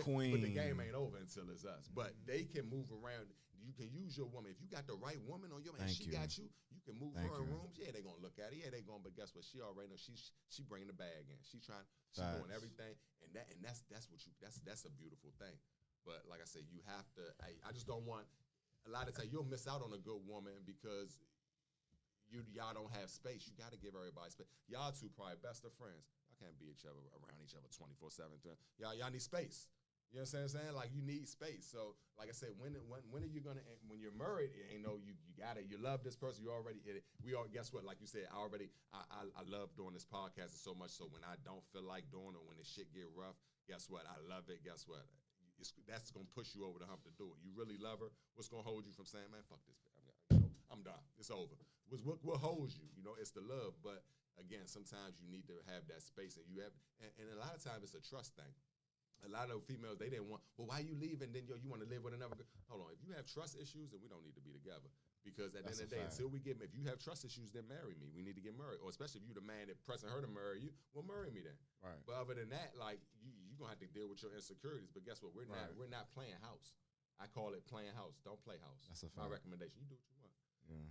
queen. But the game ain't over until it's us. But they can move around. You can use your woman. If you got the right woman on your man, she got you. You can move her in rooms. Yeah, they gonna look at it. Yeah, they gonna. But guess what? She already know. She bringing the bag in. She doing everything. And that's a beautiful thing. But like I said, you have to. I just don't want. A lot of times you'll miss out on a good woman because y'all don't have space. You got to give everybody space. Y'all two probably best of friends. Y'all can't be around each other 24/7. Y'all need space. You know what I'm saying? Like, you need space. So, like I said, when are you gonna? When you're married, you know you got it. You love this person. You already. Guess what? Like you said, I love doing this podcast so much. So when I don't feel like doing it, when the shit get rough, guess what? I love it. Guess what? That's gonna push you over the hump to do it. You really love her. What's gonna hold you from saying, man, fuck this bitch? I'm done. It's over. What holds you? You know, it's the love. But again, sometimes you need to have that space, and and a lot of times it's a trust thing. A lot of females, they didn't want. Well, why you leaving? Then you want to live with another girl? Hold on. If you have trust issues, then we don't need to be together. Because at the end of the day, until we if you have trust issues, then marry me. We need to get married. Or especially if you the man that pressing her to marry you, well, marry me then. Right. But other than that, like you gonna have to deal with your insecurities. But guess what? We're not playing house. I call it playing house. Don't play house. That's a fact. My recommendation. You do what you want. Yeah.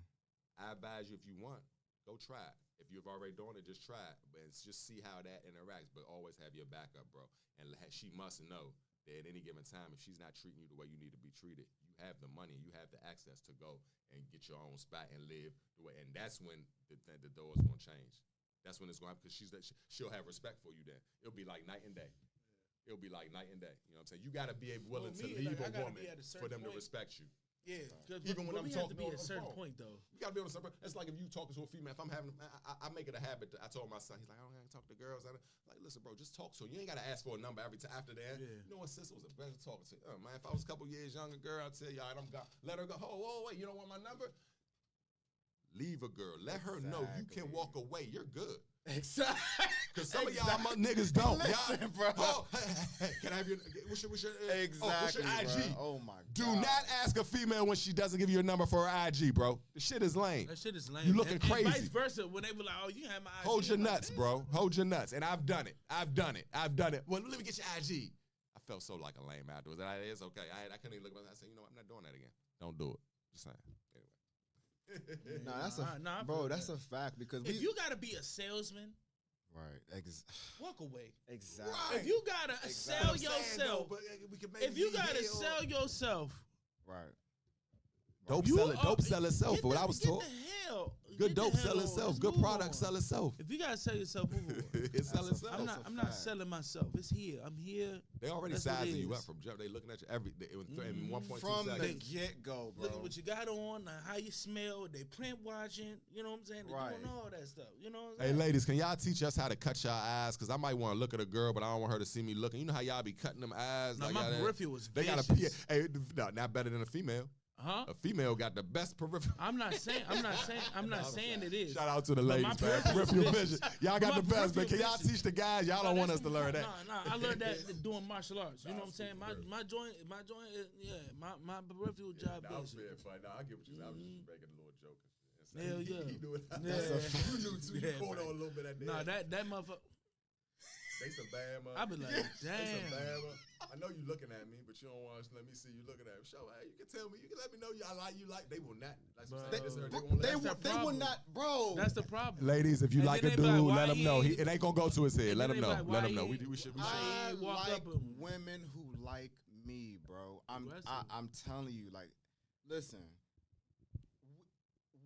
I advise you, if you want, go try it. If you've already done it, just try it. But just see how that interacts. But always have your backup, bro. And she must know that at any given time, if she's not treating you the way you need to be treated, you have the money, you have the access to go and get your own spot and live the way. And that's when the door's gonna change. That's when it's gonna happen, because she'll have respect for you then. It'll be like night and day. It'll be like night and day. You know what I'm saying? You gotta be willing to leave a woman for them to respect you. Yeah, even when I'm talking to be at a certain point though. You gotta be able to. It's like if you talking to a female. If I'm having, I make it a habit. I told my son, he's like, I don't gotta talk to girls. I'm like, listen, bro, just talk to her. You ain't gotta ask for a number every time after that. Yeah. You know what, sister was a better talking to. Man, if I was a couple years younger, girl, I'd tell y'all, let her go. Oh, wait, you don't want my number? Leave a girl. Let her know you can walk away. You're good. Exactly. Because some of y'all niggas don't. Listen, y'all, bro. Hey, can I have your? What's your exactly? What's your IG? Bro. Oh my God. Do not ask a female when she doesn't give you a number for her IG, bro. The shit is lame. That shit is lame. You looking crazy. And vice versa, when they were like, "Oh, you have my IG." Hold your nuts, bro. Hold your nuts. And I've done it. Well, let me get your IG. I felt so like a lame afterwards. It's okay. I couldn't even look at it. I said, you know what? I'm not doing that again. Don't do it. Just saying. Anyway. That's a fact, because if you gotta be a salesman. Right. Walk away. Exactly. Right. If you gotta sell yourself, we can if you gotta sell yourself, right. Dope sell itself. What I was told. Good dope sell itself. Good product sell itself. If you gotta sell yourself, move on. It sell itself. I'm not selling myself. It's here. I'm here. They already sizing you up from jump. They looking at you in 1.2 from seconds. the get go, bro. Look at what you got on, how you smell. They print watching. You know what I'm saying? They're doing all that stuff. You know what I'm saying? Hey, ladies, can y'all teach us how to cut y'all eyes? Because I might want to look at a girl, but I don't want her to see me looking. You know how y'all be cutting them eyes? No, like my peripheral was They vicious. got a hey, no, not better than a female. Huh? A female got the best peripheral. I'm not saying it is. Shout out to the ladies, man. Peripheral vision. Y'all got the best, man. Can y'all teach the guys? Y'all don't want us to learn that. I learned that doing martial arts. You know what I'm saying? My joint is, my peripheral job. That was being funny. I get what you said. I was just making a little joke. Hell yeah. He knew it. You knew too. You caught on a little bit at the Nah, that motherfucker. They some Bama. I be like, damn. They some Bama. I know you looking at me, but you don't want to let me see you looking at me. Show, hey, you can tell me. You can let me know you like. They will not. They will not, bro. That's the problem. Ladies, if you like a dude, let him know. It ain't gonna go to his head. Let him know. Let him know. We should. I like women who like me, bro. I'm telling you, like, listen.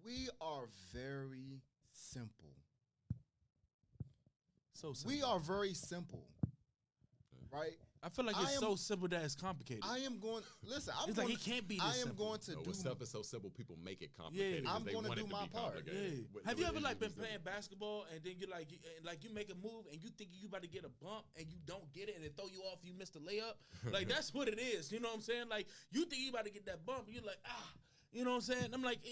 We are very simple. So simple. We are very simple, right? I feel like it's so simple that it's complicated. I am going. Listen, it's like it can't be. I am going to do. Stuff is so simple, people make it complicated. Yeah, I'm going to do my part. Yeah. Have you ever been playing basketball and then you make a move and you think you about to get a bump and you don't get it and it throw you off, you miss the layup? Like that's what it is. You know what I'm saying? Like you think you about to get that bump, you're like You know what I'm saying? I'm like,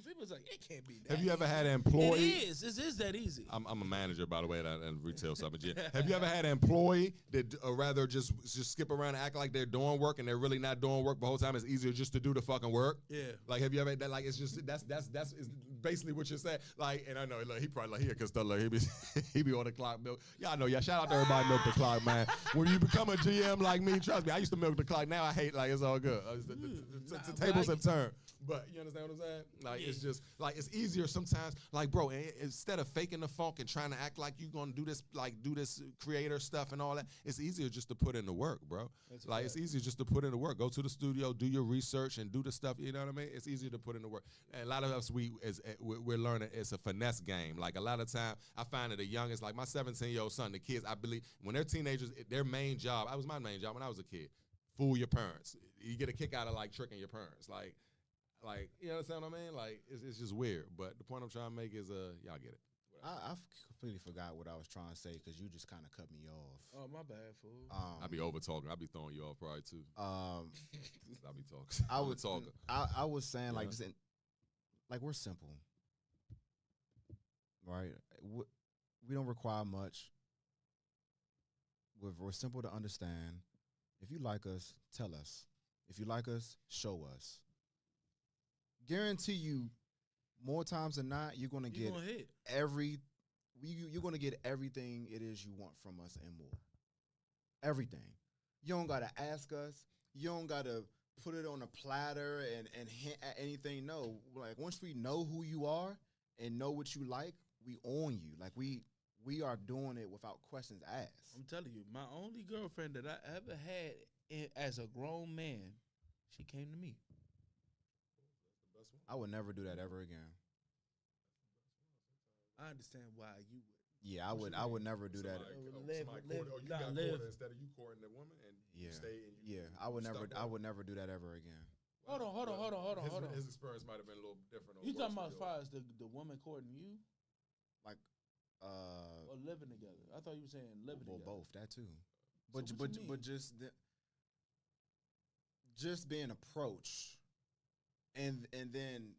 people's like, it can't be that. Have you ever had an employee? It is that easy. I'm a manager, by the way, and retail something. Have you ever had an employee that rather just skip around and act like they're doing work and they're really not doing work the whole time? It's easier just to do the fucking work. Yeah. Like, have you ever had that? Like, it's just that's basically what you're saying. Like, and I know he probably like because he be on the clock milk. Y'all know, shout out to everybody milk the clock, man. When you become a GM like me, trust me, I used to milk the clock. Now I hate it's all good. The tables have turned. But you understand what I'm saying? Like it's just like it's easier sometimes. Like bro, instead of faking the funk and trying to act like you gonna do this creator stuff and all that, it's easier just to put in the work, bro. It's easier just to put in the work. Go to the studio, do your research, and do the stuff. You know what I mean? It's easier to put in the work. And a lot of us we're learning it's a finesse game. Like a lot of time, I find that the youngest, like my 17-year-old son, the kids, I believe when they're teenagers, their main job. Was my main job when I was a kid. Fool your parents. You get a kick out of tricking your parents. Like, you understand what I mean? Like, it's just weird. But the point I'm trying to make is, y'all get it. I completely forgot what I was trying to say because you just kind of cut me off. Oh, my bad, fool. I be over talking. I be throwing you off probably too. I be talking. I was saying like we're simple, right? We don't require much. We're simple to understand. If you like us, tell us. If you like us, show us. Guarantee you, more times than not, you're gonna get you're gonna get everything it is you want from us and more. Everything. You don't gotta ask us. You don't gotta put it on a platter and hint at anything. No, like once we know who you are and know what you like, we own you. Like we are doing it without questions asked. I'm telling you, my only girlfriend that I ever had as a grown man, she came to me. I would never do that ever again. I understand why you would. Yeah, I would never do that. You got courted instead of you courting the woman and you stay and you. Yeah, I would never do that ever again. Hold on. His experience might have been a little different. You talking about as far as the woman courting you? Like, or living together? I thought you were saying living together. Both, that too. But just being approached. And then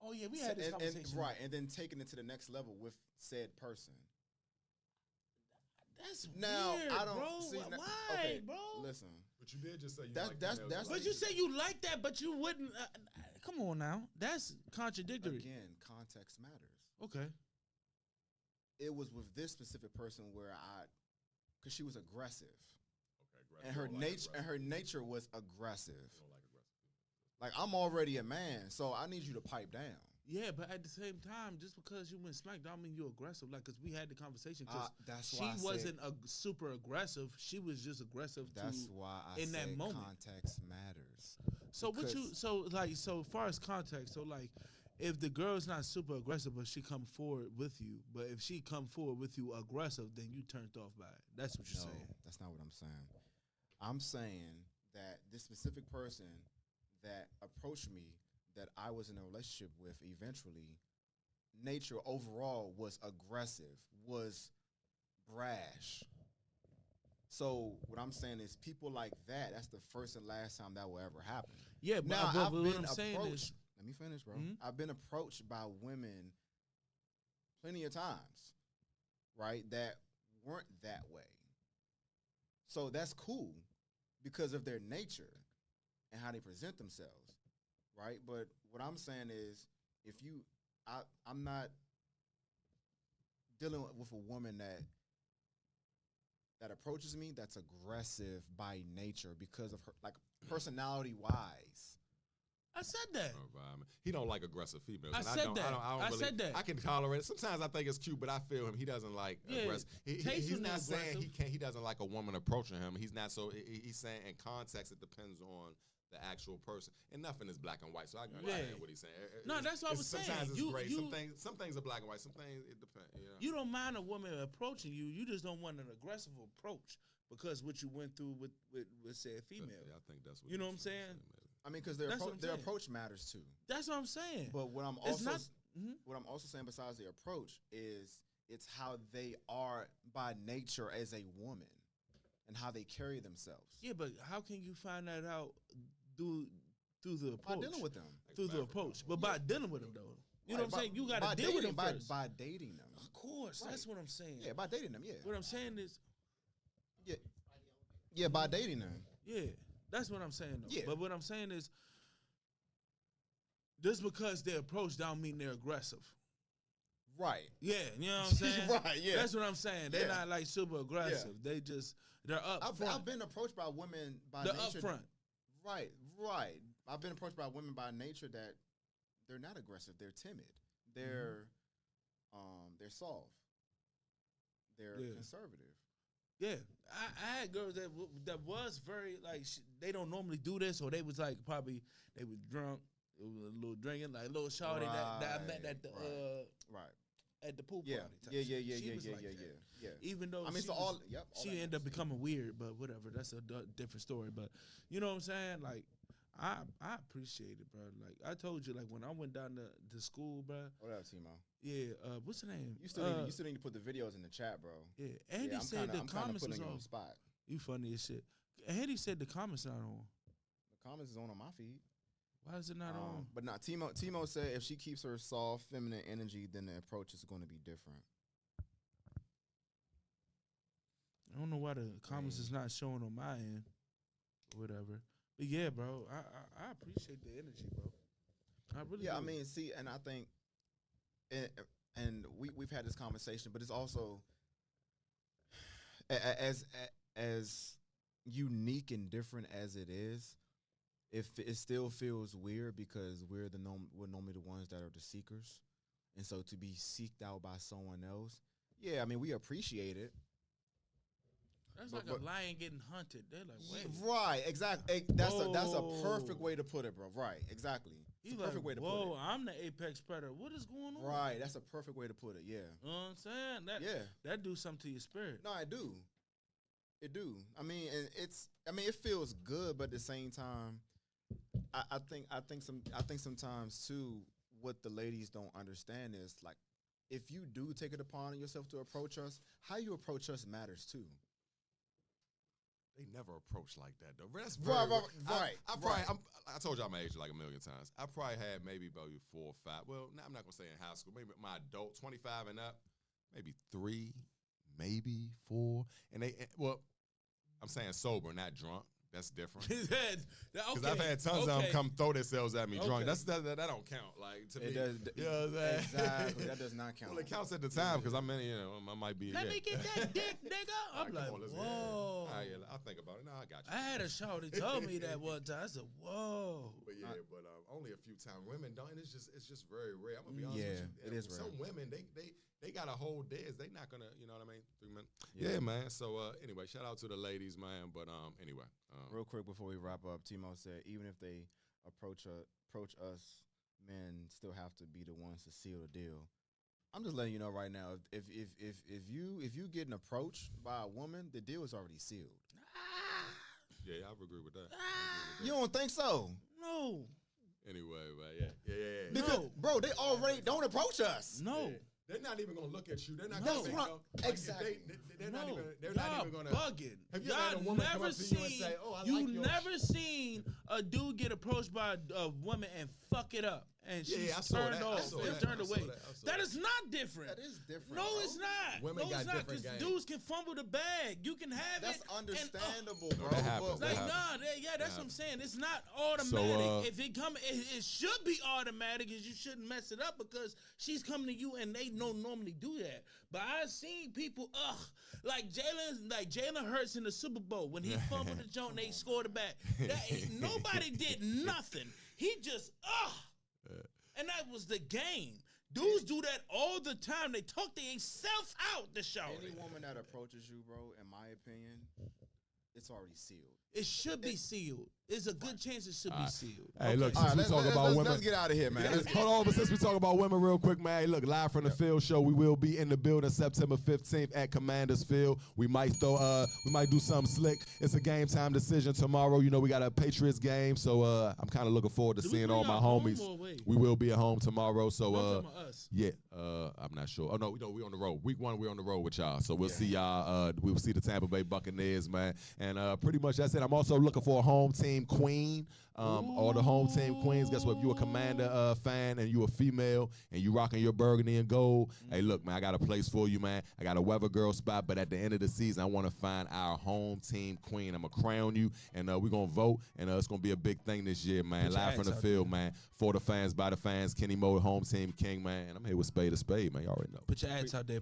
we had this conversation. And then taking it to the next level with said person. That's now weird, I don't bro. see. Why, okay, bro? Listen, but you did just say that's. But you say you like that, but you wouldn't. Come on now, that's contradictory. Again, context matters. Okay. It was with this specific person where because she was aggressive. Okay, aggressive. And her nature was aggressive. Like, I'm already a man, so I need you to pipe down. Yeah, but at the same time, just because you went smack, don't mean you're aggressive. Like, because we had the conversation. Because she wasn't super aggressive. She was just aggressive. That's why I in that moment, context matters. So what you so far as context, so like, if the girl's not super aggressive, but she come forward with you, but if she come forward with you aggressive, then you turned off by it. That's what you're saying. That's not what I'm saying. I'm saying that this specific person that approached me, that I was in a relationship with eventually, nature overall was aggressive, was brash. So what I'm saying is people like that, that's the first and last time that will ever happen. Yeah, but now, I've been what I'm saying is... Let me finish, bro. Mm-hmm. I've been approached by women plenty of times, right, that weren't that way. So that's cool because of their nature and how they present themselves, right? But what I'm saying is I'm not dealing with a woman that approaches me that's aggressive by nature because of her, like, personality-wise. I said that. He don't like aggressive females. I said that. I can tolerate it. Sometimes I think it's cute, but I feel him. He doesn't like aggressive. He's not saying he doesn't like a woman approaching him. He's not so. He's saying in context it depends on the actual person, and nothing is black and white. So I understand what he's saying. No, that's what I was saying. Sometimes it's gray. Some things are black and white. Some things it depends. You know? You don't mind a woman approaching you. You just don't want an aggressive approach because what you went through with said female. Yeah, I think that's what you know what I'm saying. I mean, because their approach matters too. That's what I'm saying. But what I'm also saying besides the approach is it's how they are by nature as a woman and how they carry themselves. Yeah, but how can you find that out through the approach? By dealing with them. Through the approach. But by dealing with them, though. You know what I'm saying? You got to deal with them first. By dating them. Of course. Right. That's what I'm saying. Yeah, by dating them, yeah. What I'm saying is... Yeah, by dating them. Yeah. That's what I'm saying, though. Yeah. But what I'm saying is, just because they approach don't mean they're aggressive. Right. Yeah, you know what I'm saying? Right, yeah. That's what I'm saying. They're not like super aggressive. Yeah. They're up front. I've been approached by women by nature. Up front. Right. I've been approached by women by nature that they're not aggressive. They're timid. They're soft. They're conservative. Yeah, I had girls that was very like they don't normally do this, or they was like probably they was drunk, it was a little drinking, like a little shawty that I met at the at the pool party. Yeah. Even though she ended up becoming weird, but whatever, that's a different story. But you know what I'm saying? Like I appreciate it, bro. Like I told you, like when I went down to school, bro. What up, Timo? Yeah, what's the name? You still need to put the videos in the chat, bro. Yeah, Andy said the comments was on. Spot. You funny as shit. Andy said the comments not on. The comments is on my feed. Why is it not on? But not Timo said if she keeps her soft, feminine energy, then the approach is going to be different. I don't know why the comments is not showing on my end. Whatever. But yeah, bro, I appreciate the energy, bro. I really do. I mean, see, and I think, and we've had this conversation, but it's also as unique and different as it is. If it still feels weird because we're normally the ones that are the seekers, and so to be seeked out by someone else, yeah, I mean, we appreciate it. That's like a lion getting hunted. They're like, wait. Right, exactly. That's a perfect way to put it, bro. Right, exactly. It's a perfect way to put it. Whoa, I'm the apex predator. What is going on? Right, that's a perfect way to put it, yeah. You know what I'm saying? That do something to your spirit. No, I do. It do. I mean, and it feels good, but at the same time, I think sometimes too, what the ladies don't understand is like, if you do take it upon yourself to approach us, how you approach us matters too. They never approach like that though. That's right. I told y'all my age like a million times. I probably had maybe 4 or 5. Well, I'm not gonna say in high school. Maybe my adult 25 and up, maybe 3, maybe 4. And I'm saying sober, not drunk. That's different. Because I've had tons of them come throw themselves at me drunk. That don't count. Like to me, you know what I'm saying? Exactly. That does not count. Well, it counts at the time because I might be. Let me get that dick, nigga. I'm like, whoa. I'll think about it. No, I got you. I had a shorty told me that one time. I said, whoa. Oh. But yeah, only a few times. Women don't, and it's just very rare. I'm gonna be honest with you. It is rare. Some women, they got a whole dance. They not gonna, you know what I mean? 3 minutes. Yeah, man. So anyway, shout out to the ladies, man. But anyway. Real quick before we wrap up, Timo said even if they approach us, men still have to be the ones to seal the deal. I'm just letting you know right now, if you getting approached by a woman, the deal is already sealed. Yeah, I would agree with that. You don't think so? No. Anyway, but yeah. Because, bro, they already don't approach us. No. Yeah. They're not even gonna look at you. They're not That's gonna what exactly. They're not even gonna bugging. Have you ever had a woman come up to you and say, "Oh, I like your never seen a dude get approached by a woman and fuck it up, and she's turned off and turned away. That is not different. That is different. No, it's not. Women got different games. Because dudes can fumble the bag. You can have That's it. understandable, bro. That happens. Like, that's what I'm saying. It's not automatic. If it come, it should be automatic, and you shouldn't mess it up because she's coming to you and they don't normally do that. But I've seen people, like Jalen Hurts in the Super Bowl when he fumbled the joint and they scored it back. Nobody did nothing. He just, and that was the game. Dudes do that all the time. They talk themselves out the show. Any woman that approaches you, bro, in my opinion, it's already sealed. It should be sealed. There's a good chance it should be sealed. Hey, look, since we talk about women. Let's get out of here, man. Hold on, but since we talk about women real quick, man, hey, look, live from the field show, we will be in the building September 15th at Commanders Field. We might do something slick. It's a game time decision tomorrow. You know, we got a Patriots game, so I'm kind of looking forward to seeing all my homies. We will be at home tomorrow, so yeah, I'm not sure. Oh no, we on the road. Week 1, we're on the road with y'all, so we'll see y'all. We will see the Tampa Bay Buccaneers, man, and pretty much that's it. I'm also looking for a home team queen. All the home team queens. Guess what? If you a Commander fan and you a female and you rocking your Burgandy and Gold, hey, look, man, I got a place for you, man. I got a Weather Girl spot, but at the end of the season, I want to find our home team queen. I'm going to crown you, and we're going to vote, and it's going to be a big thing this year, man. Live from the field, man. For the fans, by the fans, Kenny Moe, home team king, man. And I'm here with Spade of Spades, man. You already know. Put your ads out there.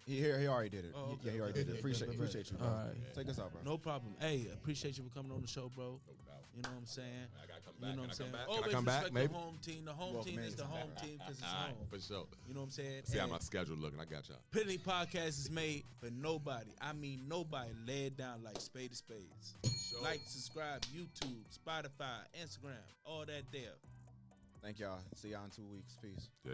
He already did it. Oh, okay. Yeah, he already did it. Appreciate you, bro. All right. Take us out, bro. No problem. Hey, appreciate you for coming on the show, bro. No doubt. You know what I'm saying? I got to come back. You know what I'm saying? Can I Always come back? respect Maybe. the home team. The home team is the home team because it's home. For sure. You know what I'm saying? See how my schedule looking. I got y'all. Penny Podcast is made for nobody. I mean nobody. Lay it down like Spade of Spades. Sure. Like, subscribe, YouTube, Spotify, Instagram, all that there. Thank y'all. See y'all in 2 weeks. Peace. Yeah.